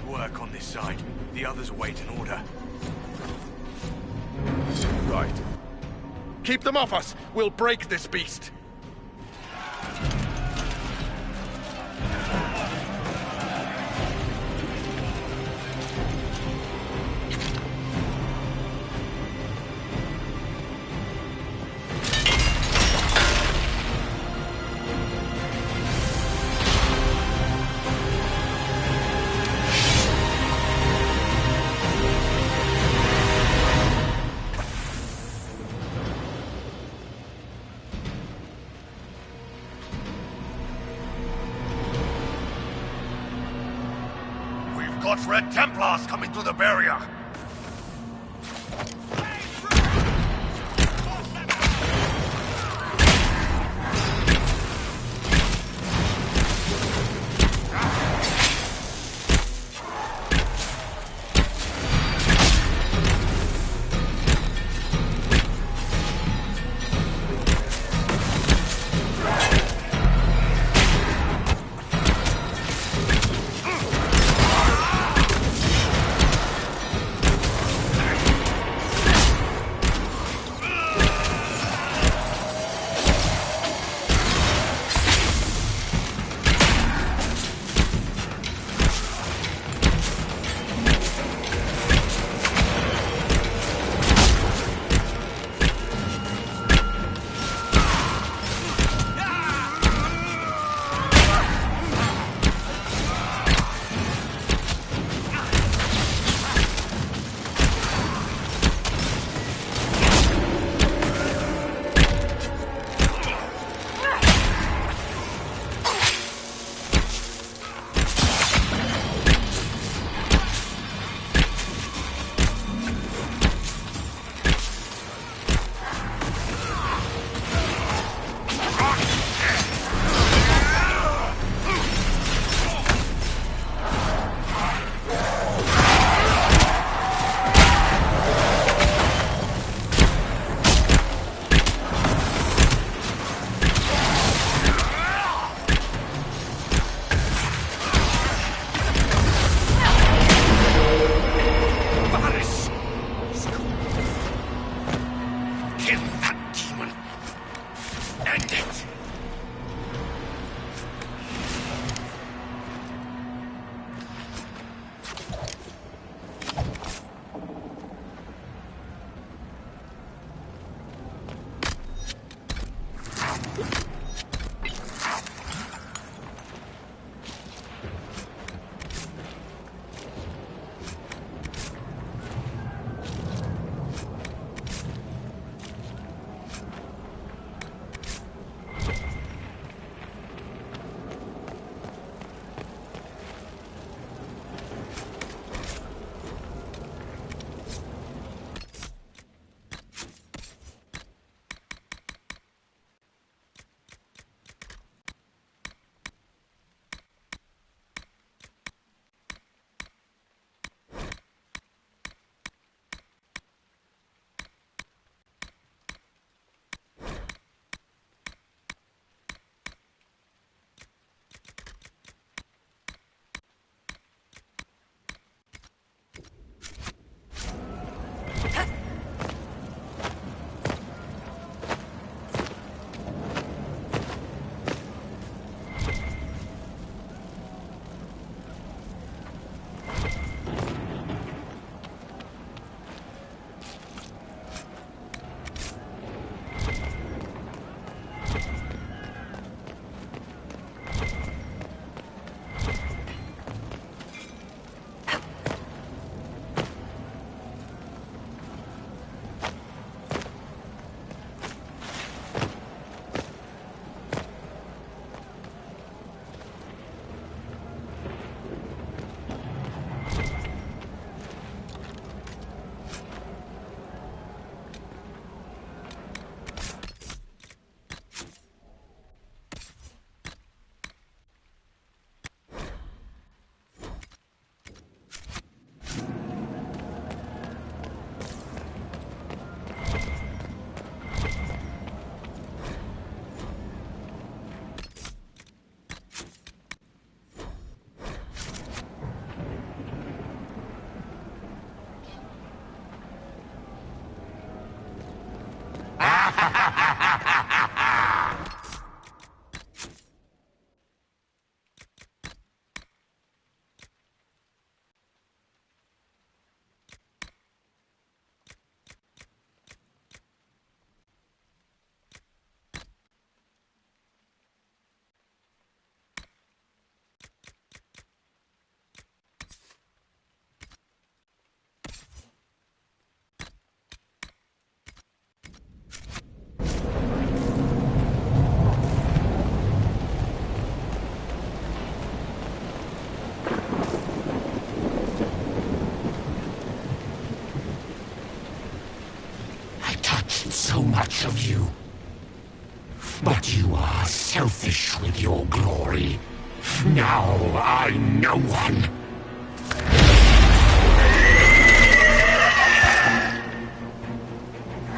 Work on this side. The others await an order. Right. Keep them off us! We'll break this beast! Watch Red Templars coming through the barrier! asked so much of you. But you are selfish with your glory. Now I'm no one.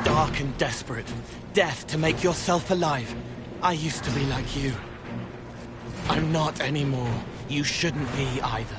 Dark and desperate. Death to make yourself alive. I used to be like you. I'm not anymore. You shouldn't be either.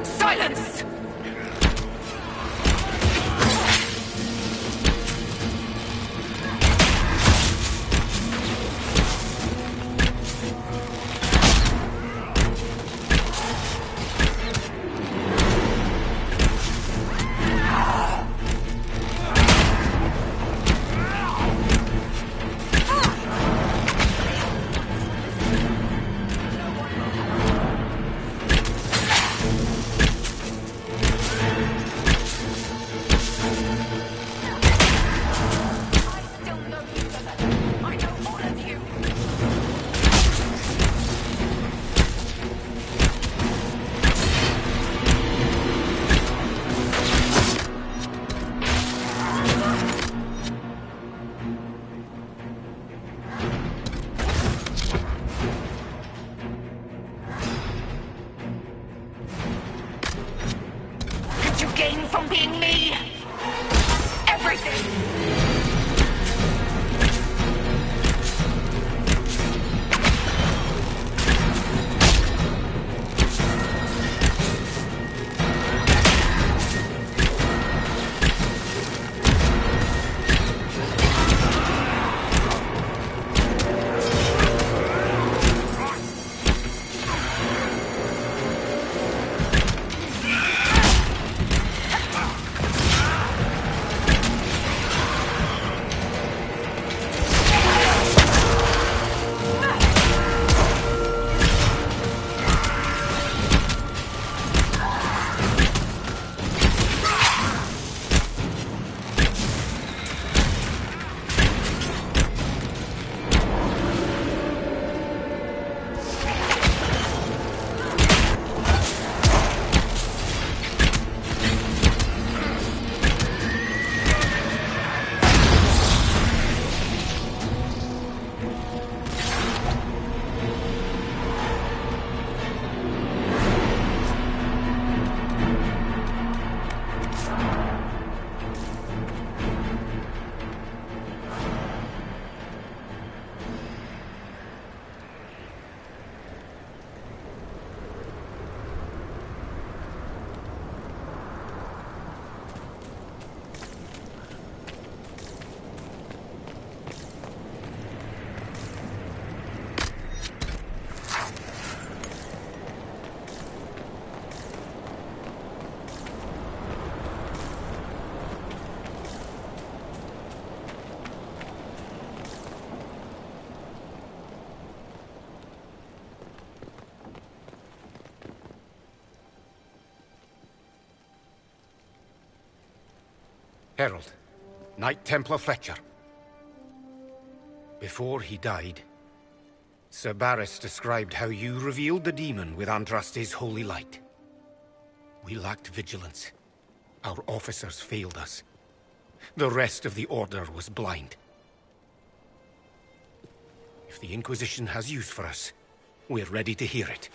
Silence! Gain from being me. Everything. Herald, Knight Templar Fletcher. Before he died, Sir Barris described how you revealed the demon with Andraste's holy light. We lacked vigilance. Our officers failed us. The rest of the Order was blind. If the Inquisition has use for us, we're ready to hear it.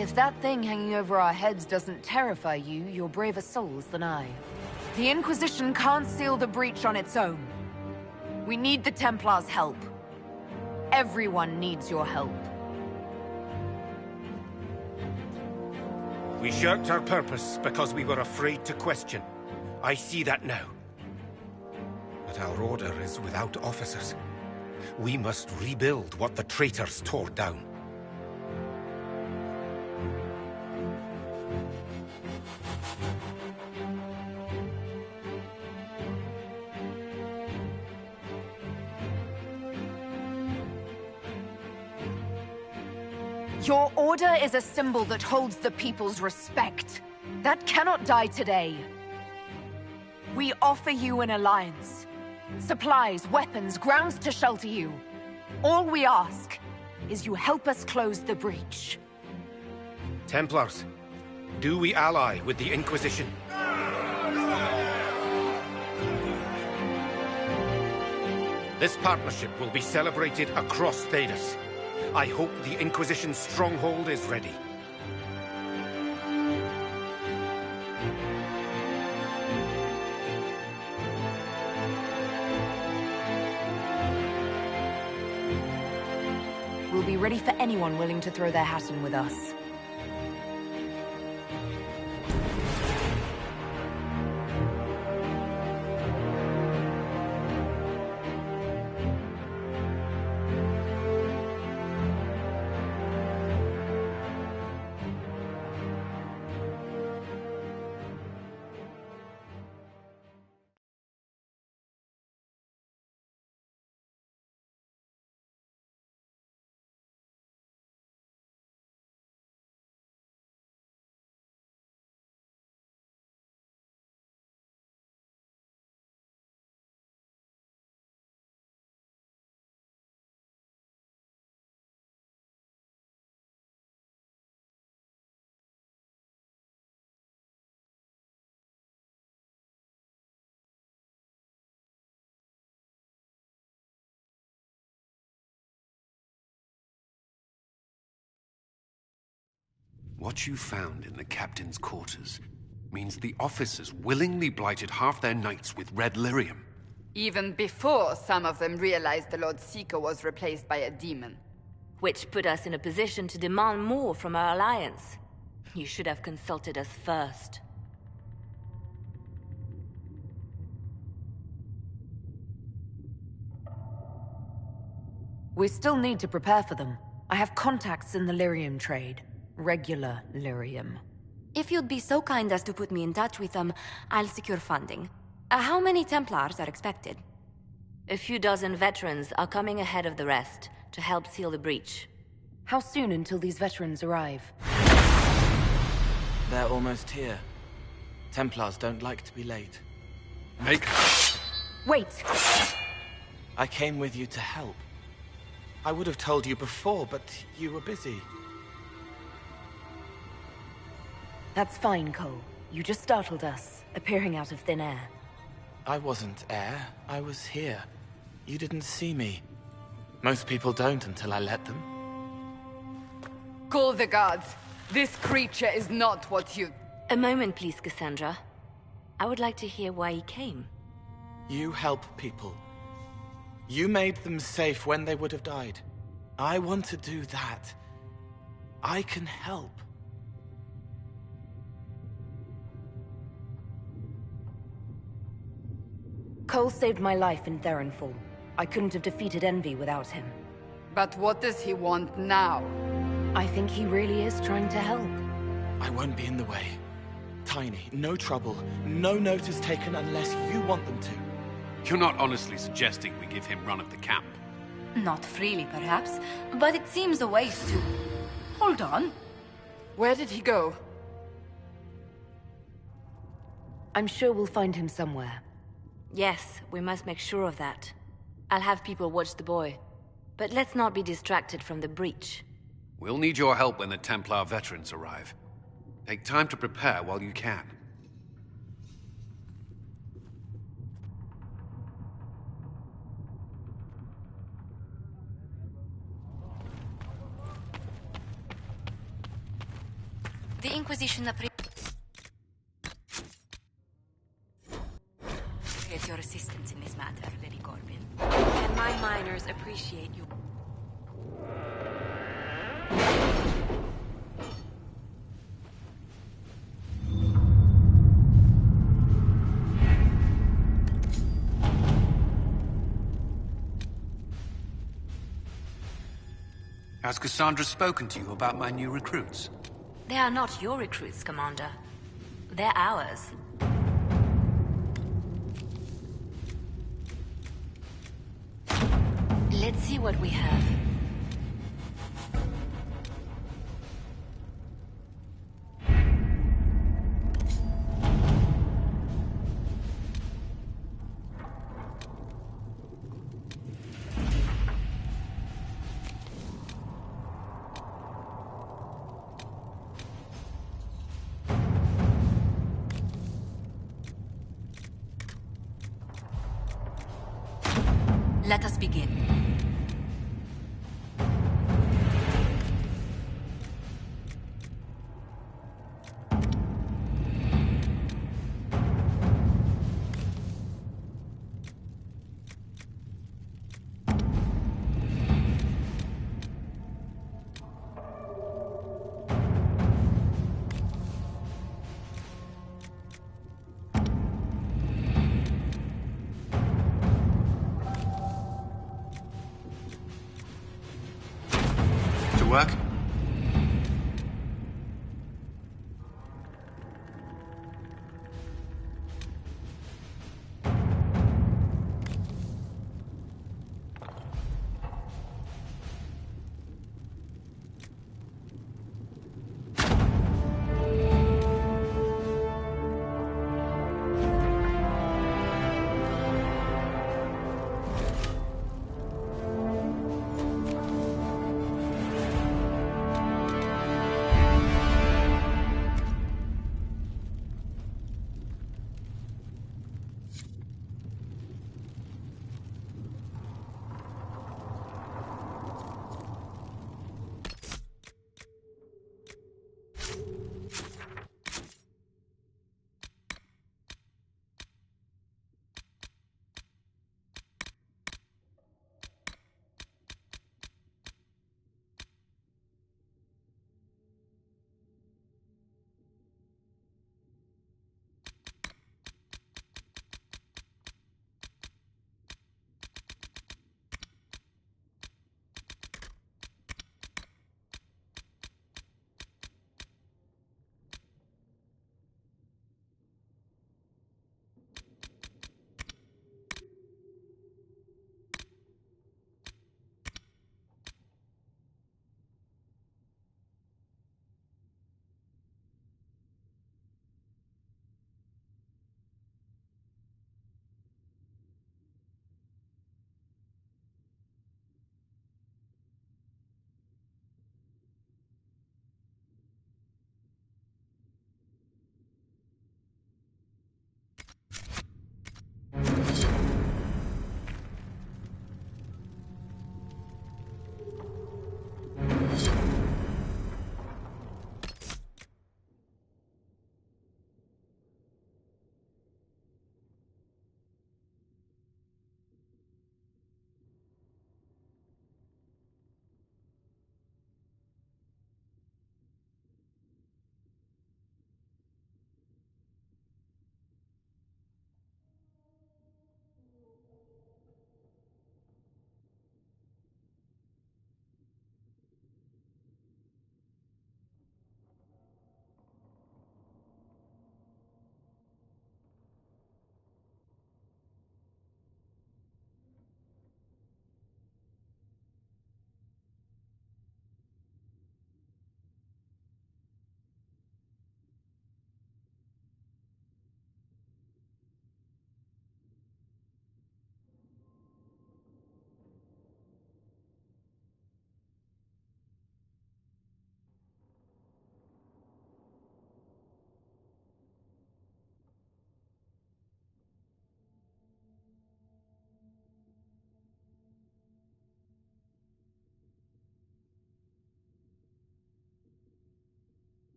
If that thing hanging over our heads doesn't terrify you, you're braver souls than I. The Inquisition can't seal the breach on its own. We need the Templars' help. Everyone needs your help. We shirked our purpose because we were afraid to question. I see that now. But our order is without officers. We must rebuild what the traitors tore down. Your order is a symbol that holds the people's respect. That cannot die today. We offer you an alliance. Supplies, weapons, grounds to shelter you. All we ask is you help us close the breach. Templars, do we ally with the Inquisition? This partnership will be celebrated across Thedas. I hope the Inquisition's stronghold is ready. We'll be ready for anyone willing to throw their hat in with us. What you found in the captain's quarters means the officers willingly blighted half their knights with red lyrium. Even before some of them realized the Lord Seeker was replaced by a demon. Which put us in a position to demand more from our alliance. You should have consulted us first. We still need to prepare for them. I have contacts in the lyrium trade. Regular lyrium. If you'd be so kind as to put me in touch with them, I'll secure funding. How many Templars are expected? A few dozen veterans are coming ahead of the rest to help seal the breach. How soon until these veterans arrive? They're almost here. Templars don't like to be late. Wait! I came with you to help. I would have told you before, but you were busy. That's fine, Cole. You just startled us, appearing out of thin air. I wasn't air. I was here. You didn't see me. Most people don't until I let them. Call the guards. This creature is not what you... A moment, please, Cassandra. I would like to hear why he came. You help people. You made them safe when they would have died. I want to do that. I can help. Cole saved my life in Therenfall. I couldn't have defeated Envy without him. But what does he want now? I think he really is trying to help. I won't be in the way. Tiny, no trouble, no notice taken unless you want them to. You're not honestly suggesting we give him run of the camp? Not freely, perhaps, but it seems a waste to... Hold on. Where did he go? I'm sure we'll find him somewhere. Yes, we must make sure of that. I'll have people watch the boy. But let's not be distracted from the breach. We'll need your help when the Templar veterans arrive. Take time to prepare while you can. The Inquisition appreciates your assistance in this matter, Lady Corbin. And my miners appreciate you. Has Cassandra spoken to you about my new recruits? They are not your recruits, Commander. They're ours. Let's see what we have. Let us begin. Work?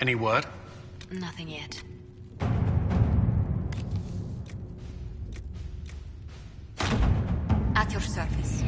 Any word? Nothing yet. At your service.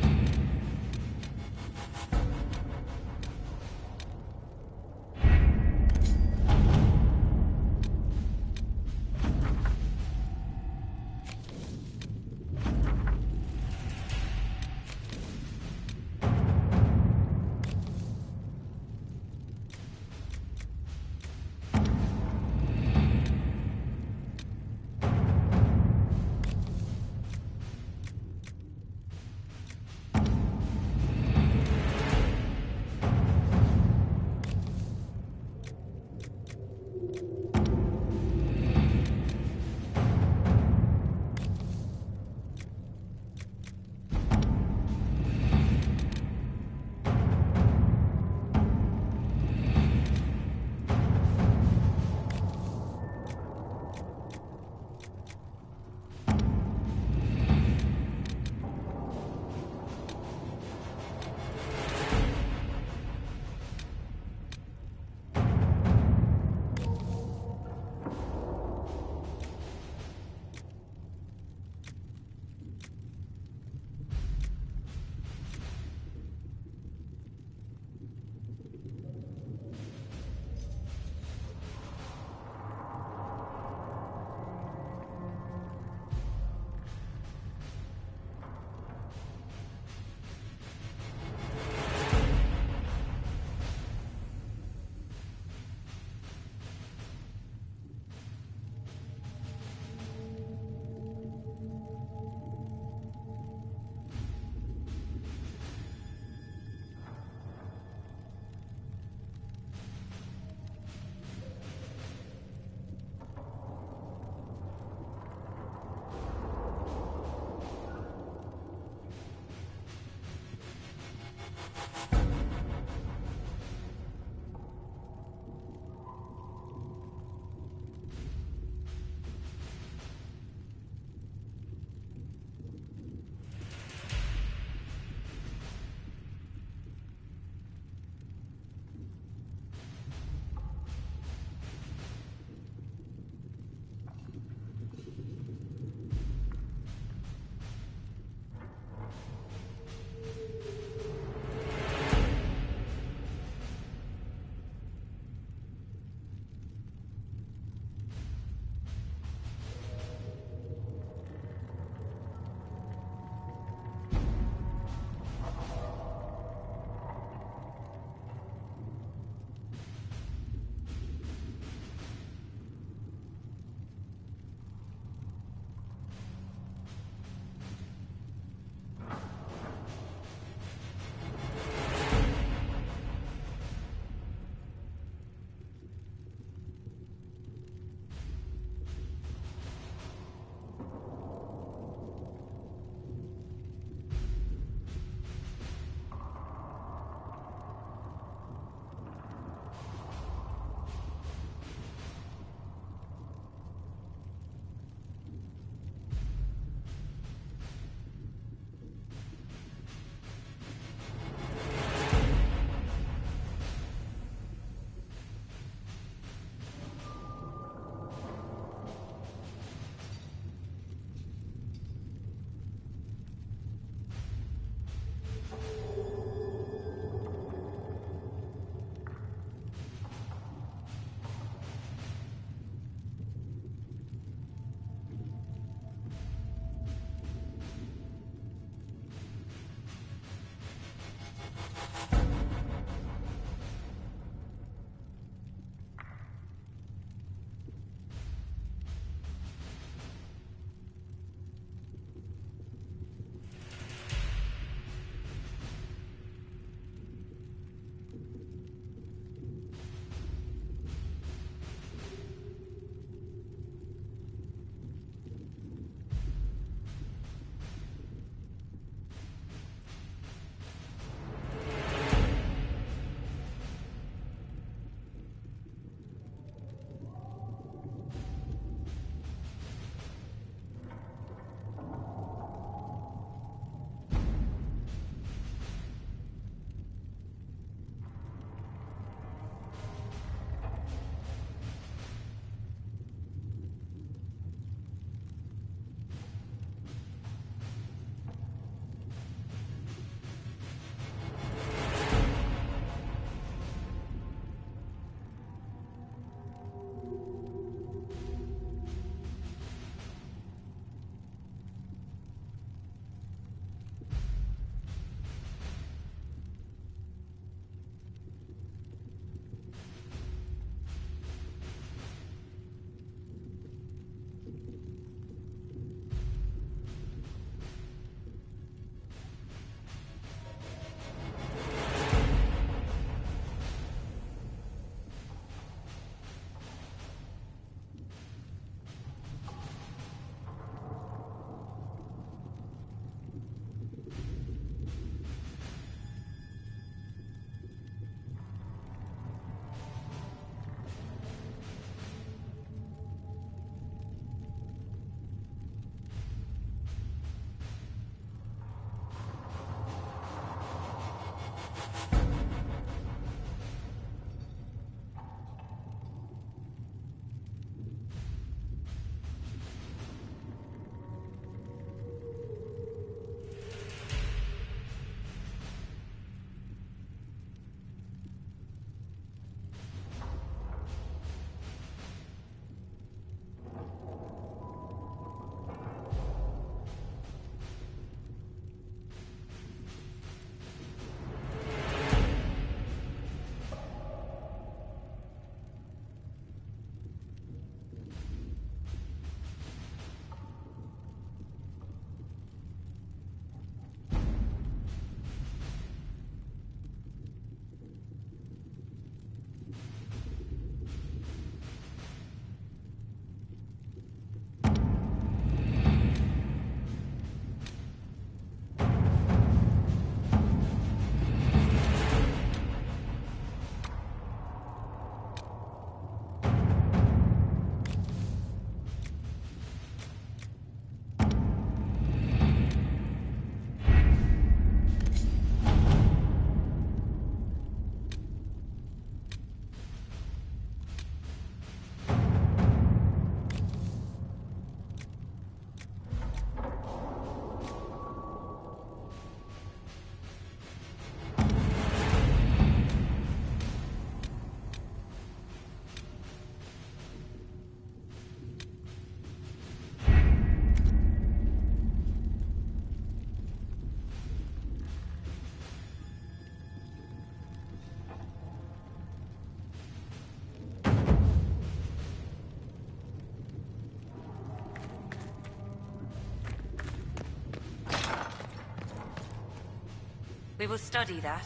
We will study that.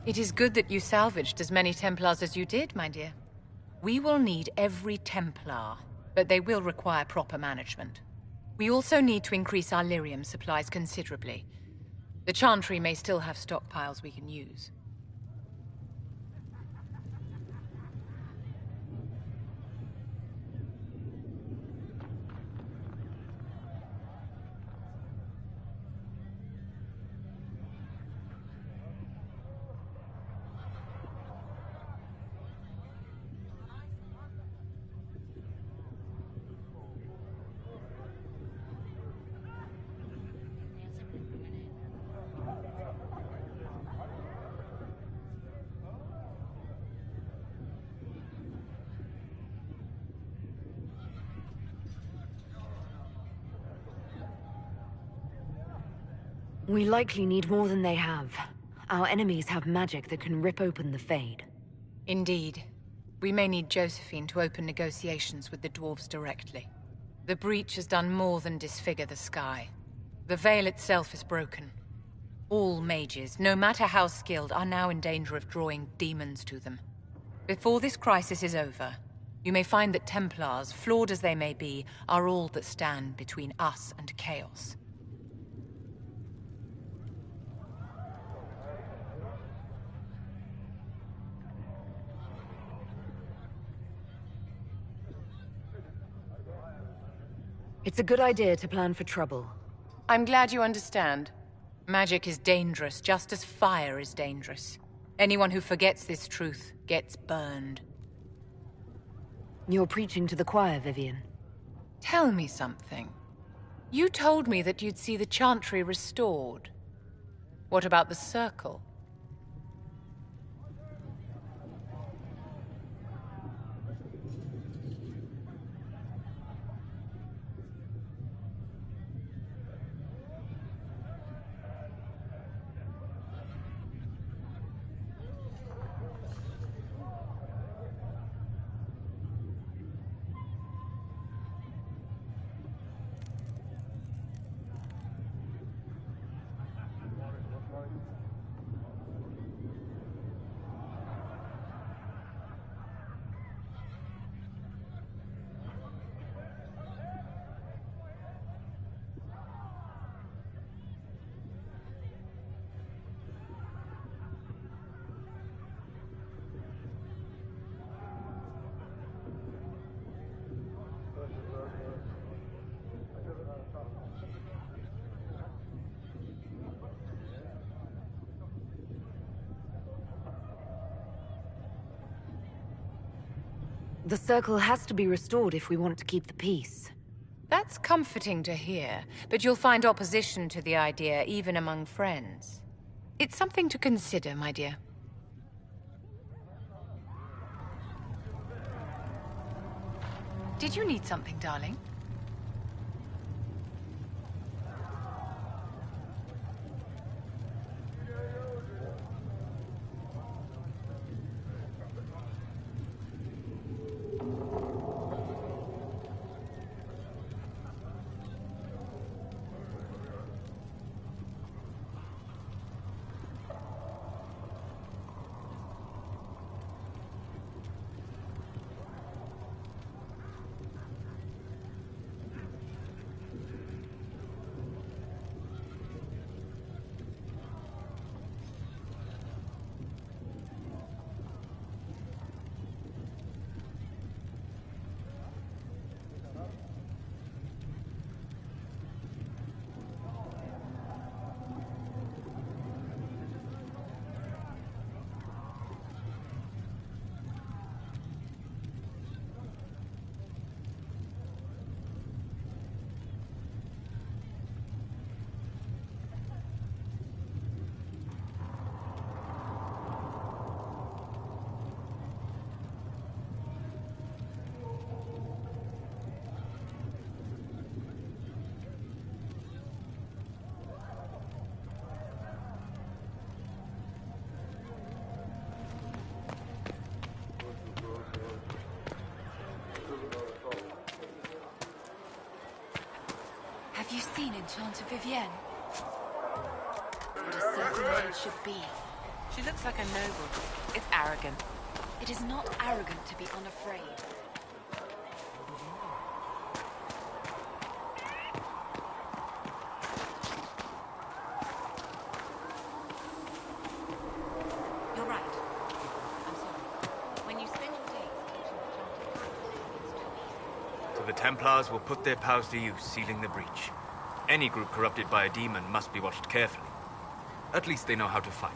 It is good that you salvaged as many Templars as you did, my dear. We will need every Templar, but they will require proper management. We also need to increase our lyrium supplies considerably. The Chantry may still have stockpiles we can use. We likely need more than they have. Our enemies have magic that can rip open the Fade. Indeed. We may need Josephine to open negotiations with the dwarves directly. The breach has done more than disfigure the sky. The veil itself is broken. All mages, no matter how skilled, are now in danger of drawing demons to them. Before this crisis is over, you may find that Templars, flawed as they may be, are all that stand between us and chaos. It's a good idea to plan for trouble. I'm glad you understand. Magic is dangerous, just as fire is dangerous. Anyone who forgets this truth gets burned. You're preaching to the choir, Vivian. Tell me something. You told me that you'd see the Chantry restored. What about the Circle? The Circle has to be restored if we want to keep the peace. That's comforting to hear, but you'll find opposition to the idea even among friends. It's something to consider, my dear. Did you need something, darling? Have you seen Enchanter Vivienne? What a certain man should be. She looks like a noble. It's arrogant. It is not arrogant to be unafraid. You're right. I'm sorry. When you spend your days teaching the Templars, So the Templars will put their powers to use, sealing the breach. Any group corrupted by a demon must be watched carefully. At least they know how to fight.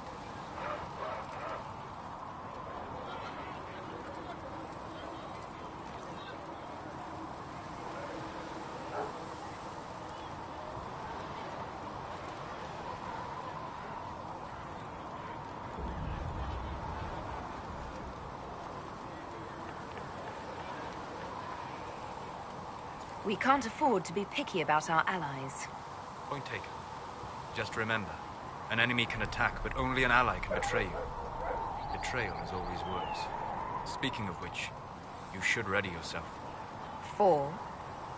We can't afford to be picky about our allies. Point taken. Just remember, an enemy can attack, but only an ally can betray you. Betrayal is always worse. Speaking of which, you should ready yourself. For?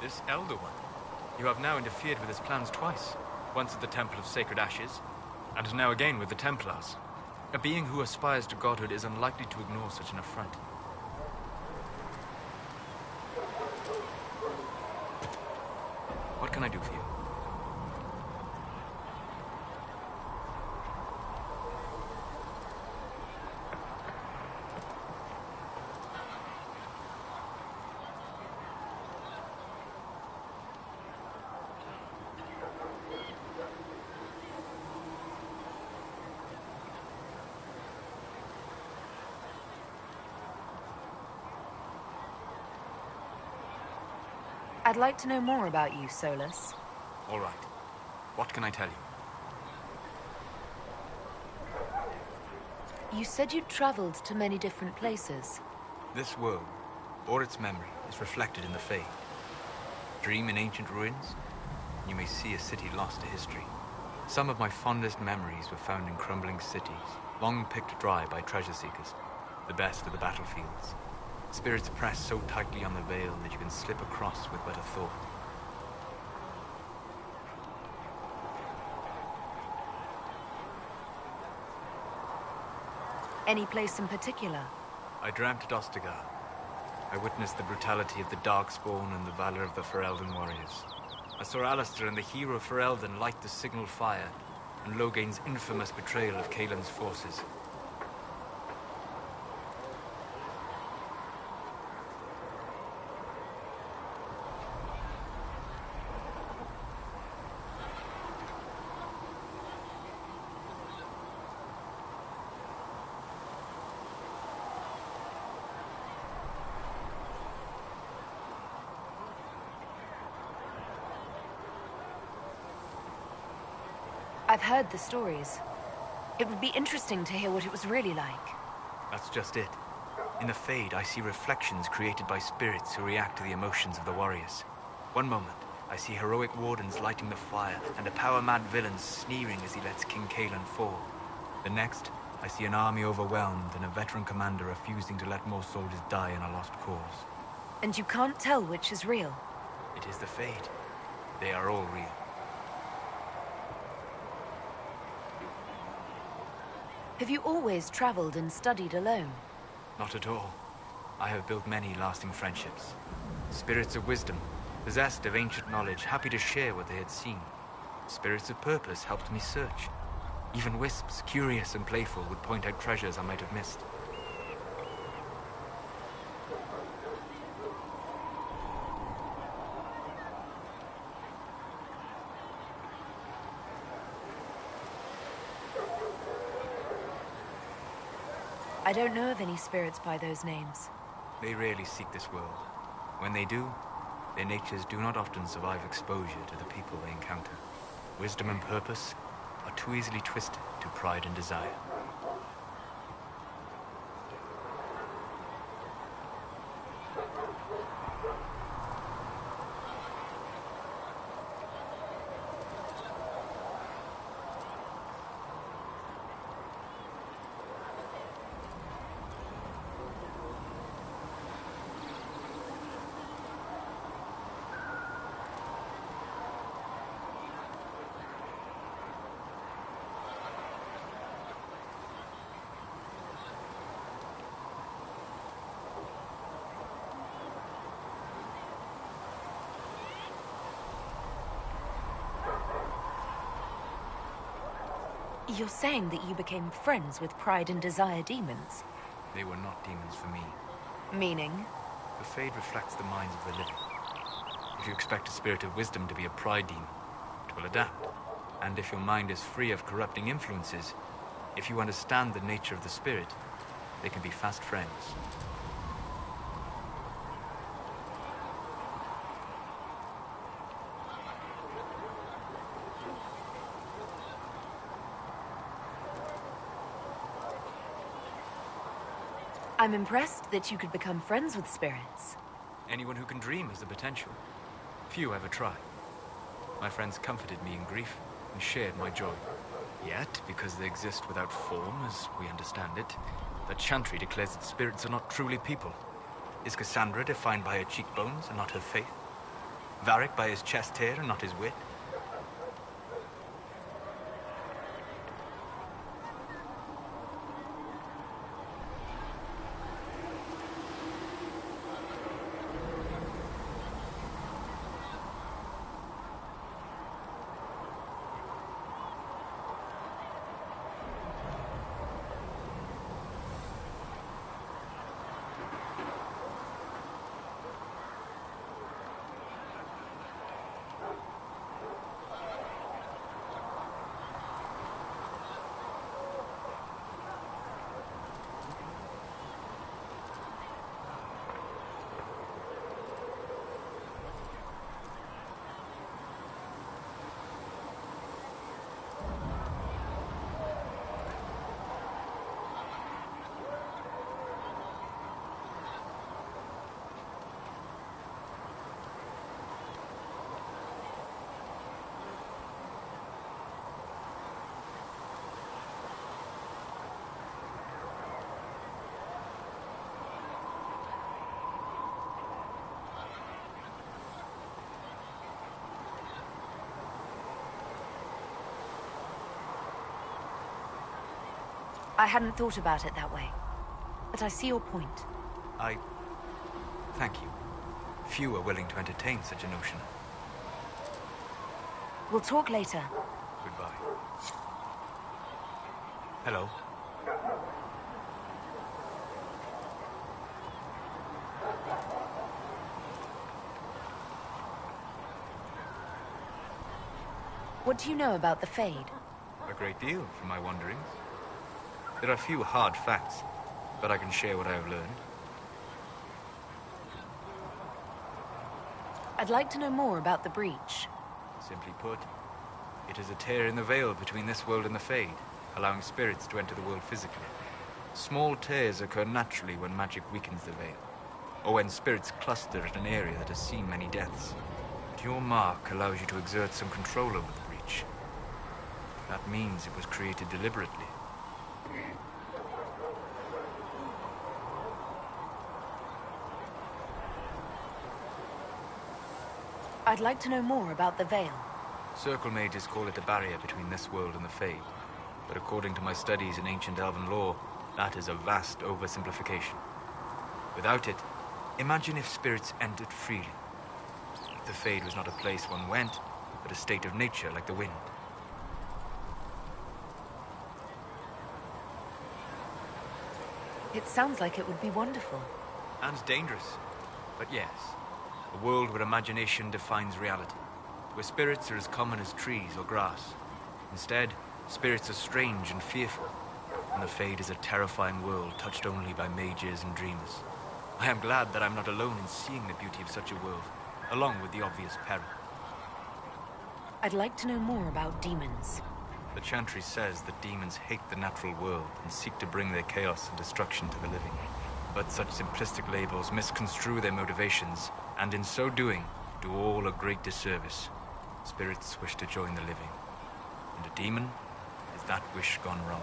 This Elder One. You have now interfered with his plans twice. Once at the Temple of Sacred Ashes, and now again with the Templars. A being who aspires to godhood is unlikely to ignore such an affront. What can I do for you? I'd like to know more about you, Solus. All right. What can I tell you? You said you'd traveled to many different places. This world, or its memory, is reflected in the Fade. Dream in ancient ruins, you may see a city lost to history. Some of my fondest memories were found in crumbling cities, long picked dry by treasure seekers, the best of the battlefields. Spirits press so tightly on the veil that you can slip across with but a thought. Any place in particular? I dreamt at Ostagar. I witnessed the brutality of the Darkspawn and the valor of the Ferelden warriors. I saw Alistair and the hero of Ferelden light the signal fire, and Logain's infamous betrayal of Caelan's forces. I've heard the stories. It would be interesting to hear what it was really like. That's just it. In the Fade, I see reflections created by spirits who react to the emotions of the warriors. One moment, I see heroic wardens lighting the fire, and a power-mad villain sneering as he lets King Caelan fall. The next, I see an army overwhelmed and a veteran commander refusing to let more soldiers die in a lost cause. And you can't tell which is real? It is the Fade. They are all real. Have you always traveled and studied alone? Not at all. I have built many lasting friendships. Spirits of wisdom, possessed of ancient knowledge, happy to share what they had seen. Spirits of purpose helped me search. Even wisps, curious and playful, would point out treasures I might have missed. I don't know of any spirits by those names. They rarely seek this world. When they do, their natures do not often survive exposure to the people they encounter. Wisdom and purpose are too easily twisted to pride and desire. You're saying that you became friends with Pride and Desire demons? They were not demons for me. Meaning? The Fade reflects the minds of the living. If you expect a spirit of wisdom to be a pride demon, it will adapt. And if your mind is free of corrupting influences, if you understand the nature of the spirit, they can be fast friends. I'm impressed that you could become friends with spirits. Anyone who can dream has the potential. Few ever try. My friends comforted me in grief and shared my joy. Yet, because they exist without form, as we understand it, the Chantry declares that spirits are not truly people. Is Cassandra defined by her cheekbones and not her faith? Varric by his chest hair and not his wit? I hadn't thought about it that way, but I see your point. Thank you. Few are willing to entertain such a notion. We'll talk later. Goodbye. Hello. What do you know about the Fade? A great deal from my wanderings. There are few hard facts, but I can share what I have learned. I'd like to know more about the breach. Simply put, it is a tear in the veil between this world and the Fade, allowing spirits to enter the world physically. Small tears occur naturally when magic weakens the veil, or when spirits cluster at an area that has seen many deaths. But your mark allows you to exert some control over the breach. That means it was created deliberately. I'd like to know more about the Veil. Circle mages call it a barrier between this world and the Fade. But according to my studies in ancient elven lore, that is a vast oversimplification. Without it, imagine if spirits entered freely. The Fade was not a place one went, but a state of nature like the wind. It sounds like it would be wonderful. And dangerous. But yes, a world where imagination defines reality. Where spirits are as common as trees or grass. Instead, spirits are strange and fearful. And the Fade is a terrifying world touched only by mages and dreamers. I am glad that I'm not alone in seeing the beauty of such a world, along with the obvious peril. I'd like to know more about demons. The Chantry says that demons hate the natural world and seek to bring their chaos and destruction to the living. But such simplistic labels misconstrue their motivations, and in so doing, do all a great disservice. Spirits wish to join the living, and a demon is that wish gone wrong.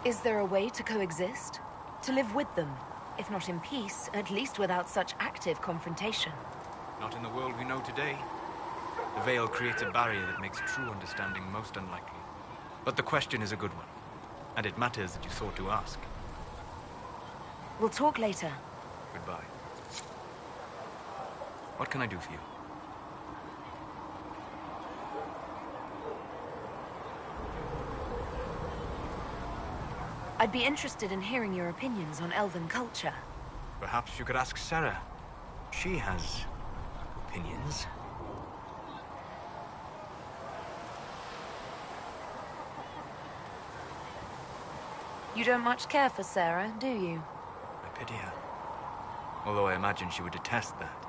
Is there a way to coexist? To live with them? If not in peace, at least without such active confrontation. Not in the world we know today. The Veil creates a barrier that makes true understanding most unlikely. But the question is a good one, and it matters that you thought to ask. We'll talk later. Goodbye. What can I do for you? I'd be interested in hearing your opinions on elven culture. Perhaps you could ask Sarah. She has opinions. You don't much care for Sarah, do you? I pity her. Although I imagine she would detest that.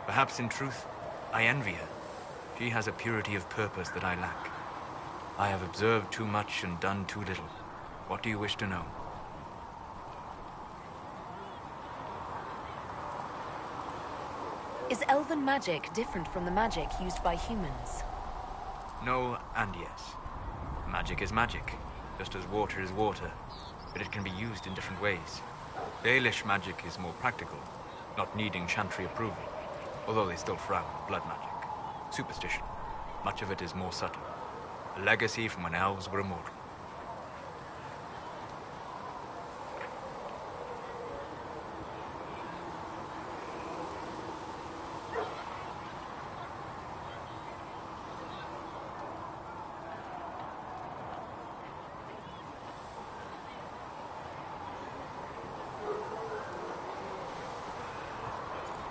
Perhaps in truth, I envy her. She has a purity of purpose that I lack. I have observed too much and done too little. What do you wish to know? Is elven magic different from the magic used by humans? No and yes. Magic is magic, just as water is water, but it can be used in different ways. Dalish magic is more practical, not needing chantry approval, although they still frown on blood magic. Superstition. Much of it is more subtle. A legacy from when elves were immortal.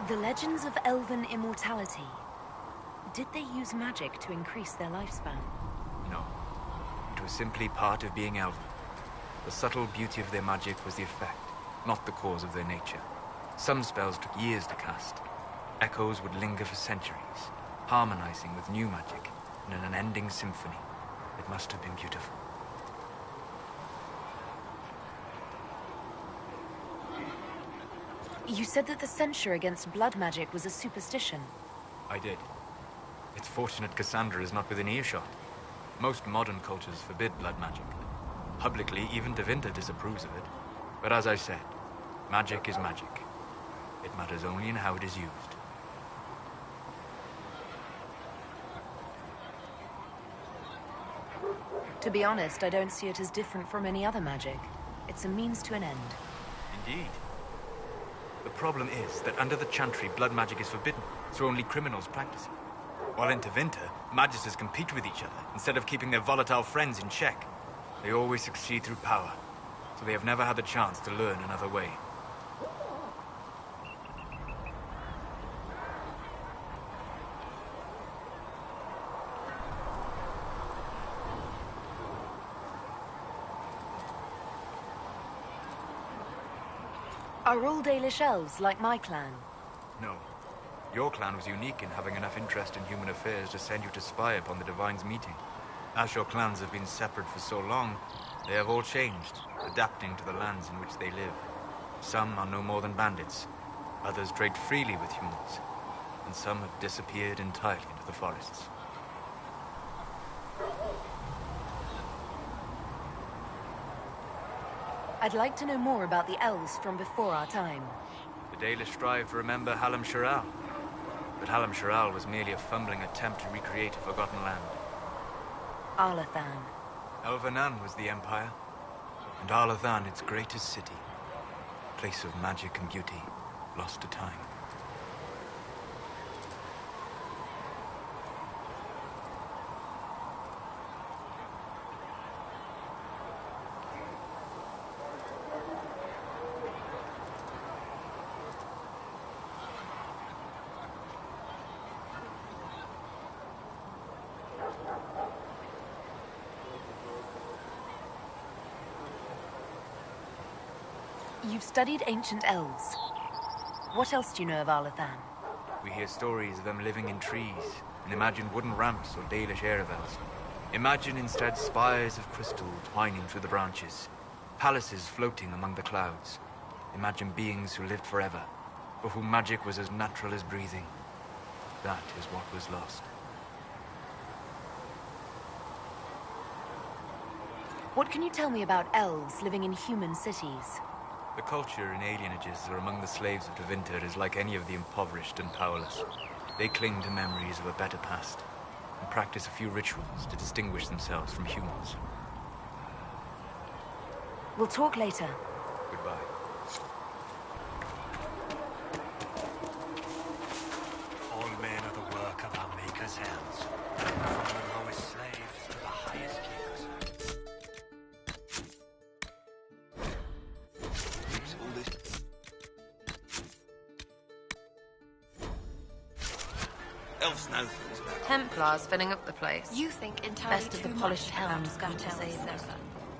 The legends of elven immortality. Did they use magic to increase their lifespan? No. It was simply part of being elven. The subtle beauty of their magic was the effect, not the cause of their nature. Some spells took years to cast. Echoes would linger for centuries, harmonizing with new magic in an unending symphony. It must have been beautiful. You said that the censure against blood magic was a superstition. I did. It's fortunate Cassandra is not within earshot. Most modern cultures forbid blood magic. Publicly, even Tevinter disapproves of it. But as I said, magic is magic. It matters only in how it is used. To be honest, I don't see it as different from any other magic. It's a means to an end. Indeed. The problem is that under the Chantry, blood magic is forbidden, so only criminals practice it. While in Tevinter, magisters compete with each other instead of keeping their volatile friends in check. They always succeed through power, so they have never had the chance to learn another way. Are all Dalish elves like my clan? No. Your clan was unique in having enough interest in human affairs to send you to spy upon the Divine's meeting. As your clans have been separate for so long, they have all changed, adapting to the lands in which they live. Some are no more than bandits, others trade freely with humans, and some have disappeared entirely into the forests. I'd like to know more about the elves from before our time. The Dalish strive to remember Hallam Sharal, but Hallam Sharal was merely a fumbling attempt to recreate a forgotten land. Arlathan. Elvanan was the empire, and Arlathan its greatest city. Place of magic and beauty, lost to time. You've studied ancient elves. What else do you know of Arlathan? We hear stories of them living in trees, and imagine wooden ramps or Dalish aeravels. Imagine instead spires of crystal twining through the branches, palaces floating among the clouds. Imagine beings who lived forever, for whom magic was as natural as breathing. That is what was lost. What can you tell me about elves living in human cities? The culture in alienages or among the slaves of Tevinter is like any of the impoverished and powerless. They cling to memories of a better past, and practice a few rituals to distinguish themselves from humans. We'll talk later. Goodbye. All men are the work of our Maker's hands, from the lowest slaves to the highest kings. elves know things about Templars filling up the place. You think entirely Best of too the polished much about helms Scott come to save them. Elves.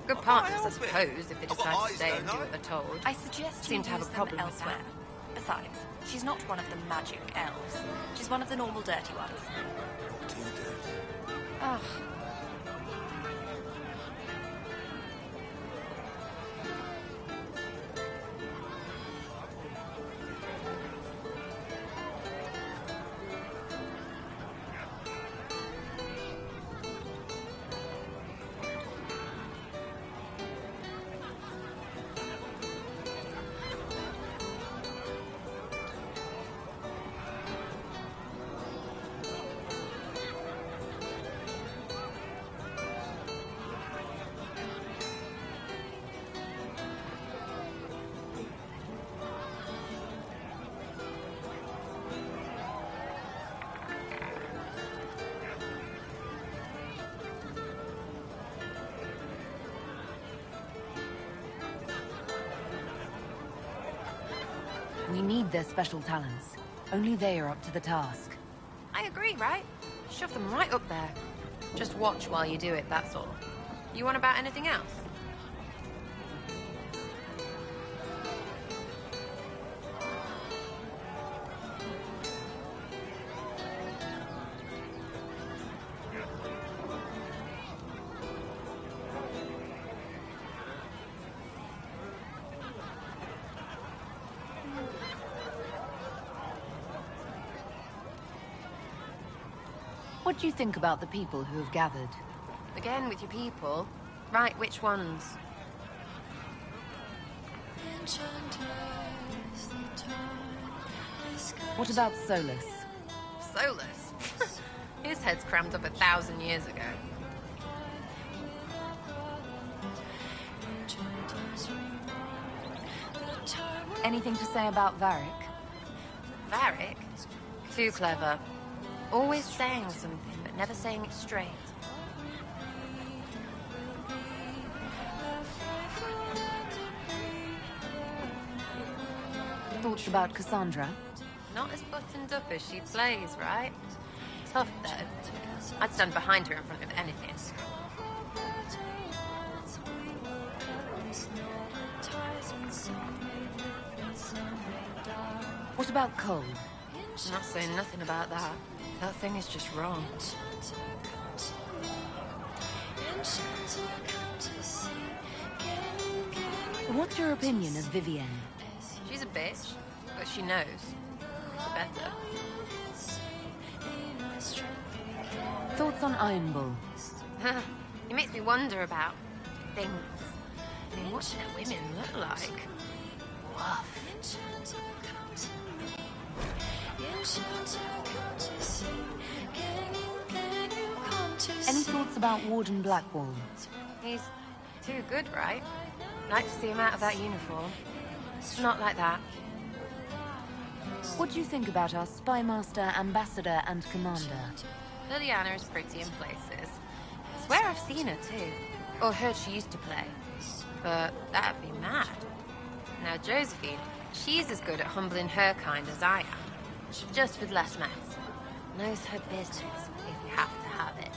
Good partners, I suppose, if they decide to stay and do what they're told. I suggest Seem you to have a use problem them with elsewhere. Besides, she's not one of the magic elves. She's one of the normal dirty ones. too dirty. Ugh. We need their special talents. Only they are up to the task. I agree, right? Shove them right up there. Just watch while you do it, that's all. You want about anything else? What do you think about the people who have gathered? Again with your people? Right, which ones? What about Solus? Solus? His head's crammed up 1,000 years ago. Anything to say about Varric? Varric? Too clever. Always saying something, but never saying it straight. Thoughts about Cassandra? Not as buttoned up as she plays, right? Tough, though. I'd stand behind her in front of anything. What about Cole? I'm not saying nothing about that. That thing is just wrong. What's your opinion of Vivienne? She's a bitch, but she knows. For better. Thoughts on Iron Bull? It makes me wonder about things. I mean, what do the women look like? Woof. Any thoughts about Warden Blackwall? He's too good, right? Like to see him out of that uniform. Not like that. What do you think about our Spymaster, Ambassador, and Commander? Liliana is pretty in places. Swear I've seen her too. Or heard she used to play. But that'd be mad. Now Josephine, she's as good at humbling her kind as I am. Just with less mess. Knows her business, if you have to have it.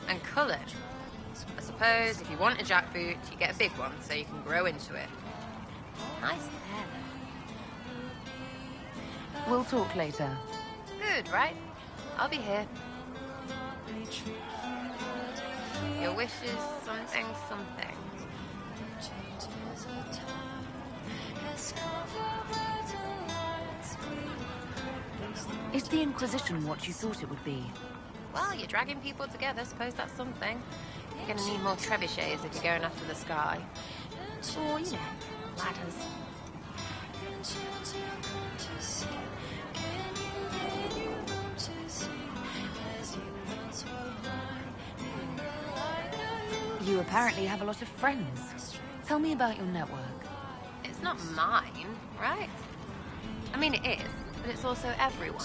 And Cullen. I suppose if you want a jackboot, you get a big one so you can grow into it. Nice hair, though. We'll talk later. Good, right? I'll be here. Your wish is something, something. Is the Inquisition what you thought it would be? Well, you're dragging people together, suppose that's something. You're gonna need more trebuchets if you're going after the sky. Or, you know, ladders. You apparently have a lot of friends. Tell me about your network. It's not mine, right? I mean, it is, but it's also everyone.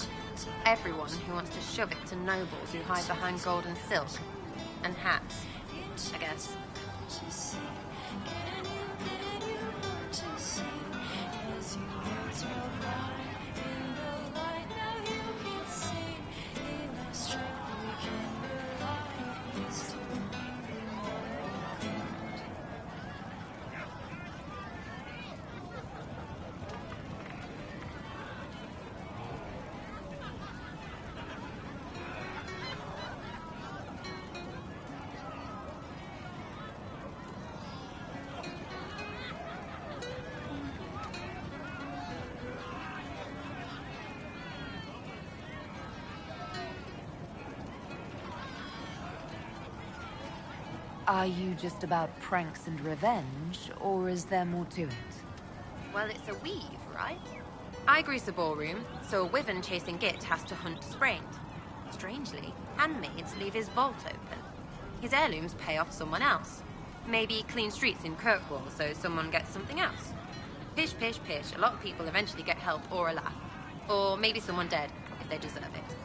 Everyone who wants to shove it to nobles who hide behind gold and silk. And hats, I guess. Are you just about pranks and revenge, or is there more to it? Well, it's a weave, right? I grease a ballroom, so a wyvern chasing Git has to hunt sprained. Strangely, handmaids leave his vault open. His heirlooms pay off someone else. Maybe clean streets in Kirkwall so someone gets something else. Pish, pish, pish. A lot of people eventually get help or a laugh. Or maybe someone dead, if they deserve it.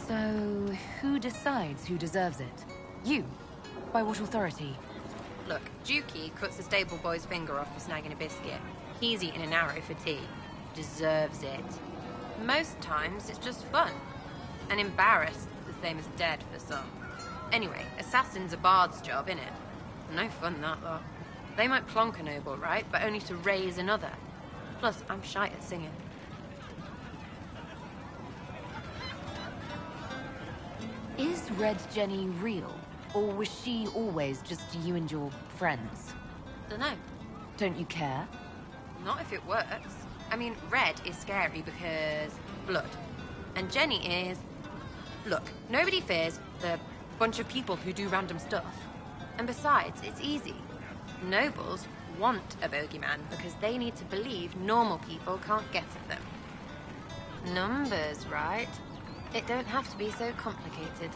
So, who decides who deserves it? You? By what authority? Look, Dukey cuts the stable boy's finger off for snagging a biscuit. He's eating an arrow for tea. Deserves it. Most times, it's just fun. And embarrassed, the same as dead for some. Anyway, assassin's a bard's job, innit? No fun, that lot. They might plonk a noble, right? But only to raise another. Plus, I'm shy at singing. Is Red Jenny real? Or was she always just you and your friends? Dunno. Don't you care? Not if it works. I mean, Red is scary because... blood. And Jenny is... Look, nobody fears the bunch of people who do random stuff. And besides, it's easy. Nobles want a bogeyman because they need to believe normal people can't get at them. Numbers, right? It don't have to be so complicated.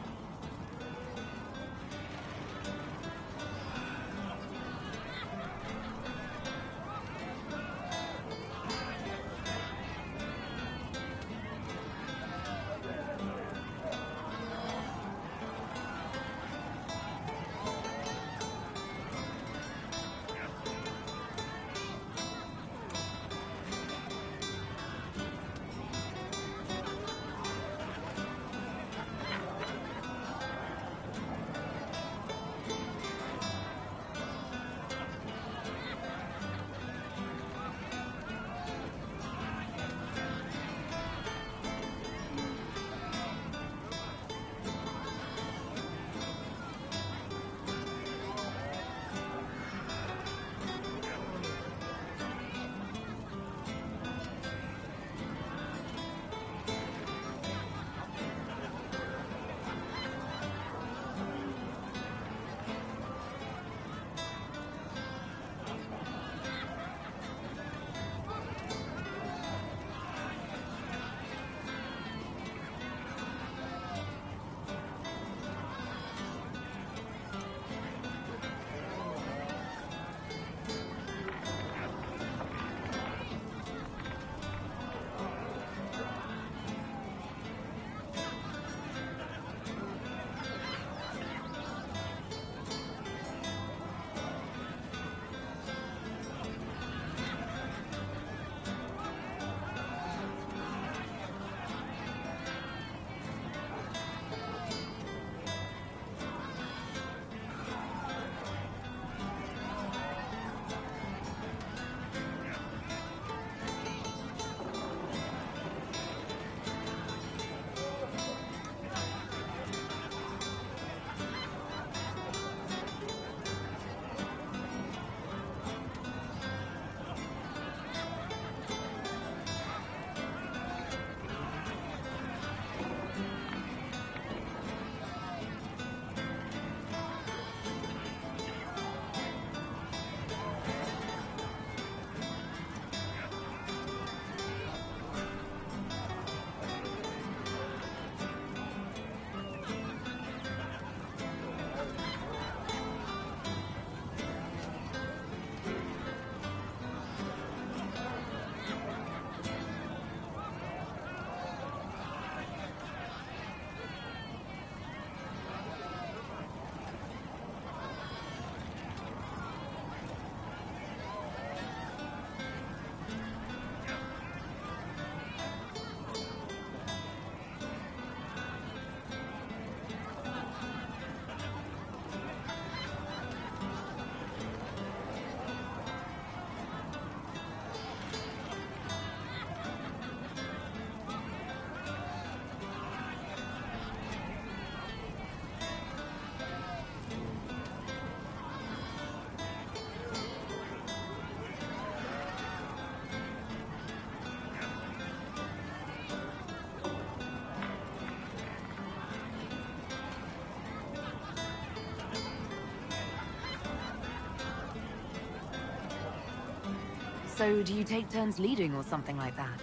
So do you take turns leading or something like that?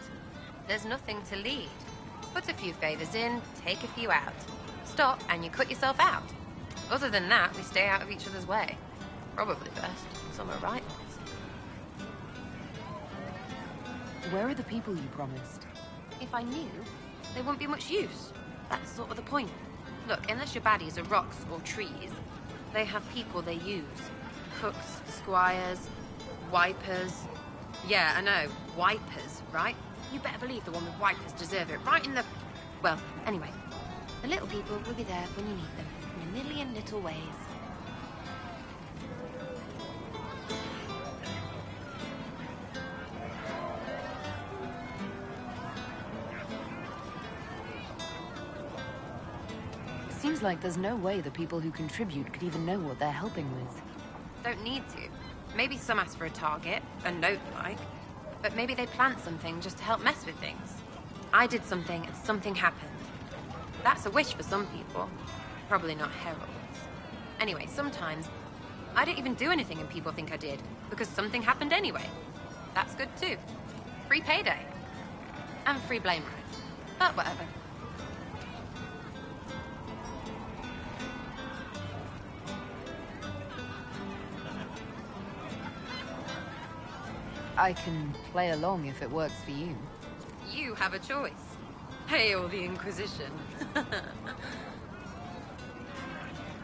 There's nothing to lead. Put a few favors in, take a few out. Stop, and you cut yourself out. Other than that, we stay out of each other's way. Probably best. Some are right ones. Where are the people you promised? If I knew, they wouldn't be much use. That's sort of the point. Look, unless your baddies are rocks or trees, they have people they use. Cooks, squires, wipers. Yeah, I know. Wipers, right? You better believe the one with wipers deserve it. Right in the... Well, anyway. The little people will be there when you need them. In a million little ways. Seems like there's no way the people who contribute could even know what they're helping with. Don't need to. Maybe some ask for a target, a note like. But maybe they plant something just to help mess with things. I did something and something happened. That's a wish for some people. Probably not heralds. Anyway, sometimes I don't even do anything and people think I did, because something happened anyway. That's good too. Free payday. And free blame right. But whatever. I can play along if it works for you. You have a choice. Hail the Inquisition.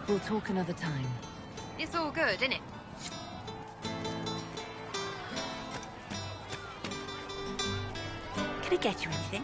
We'll talk another time. It's all good, isn't it? Can I get you anything?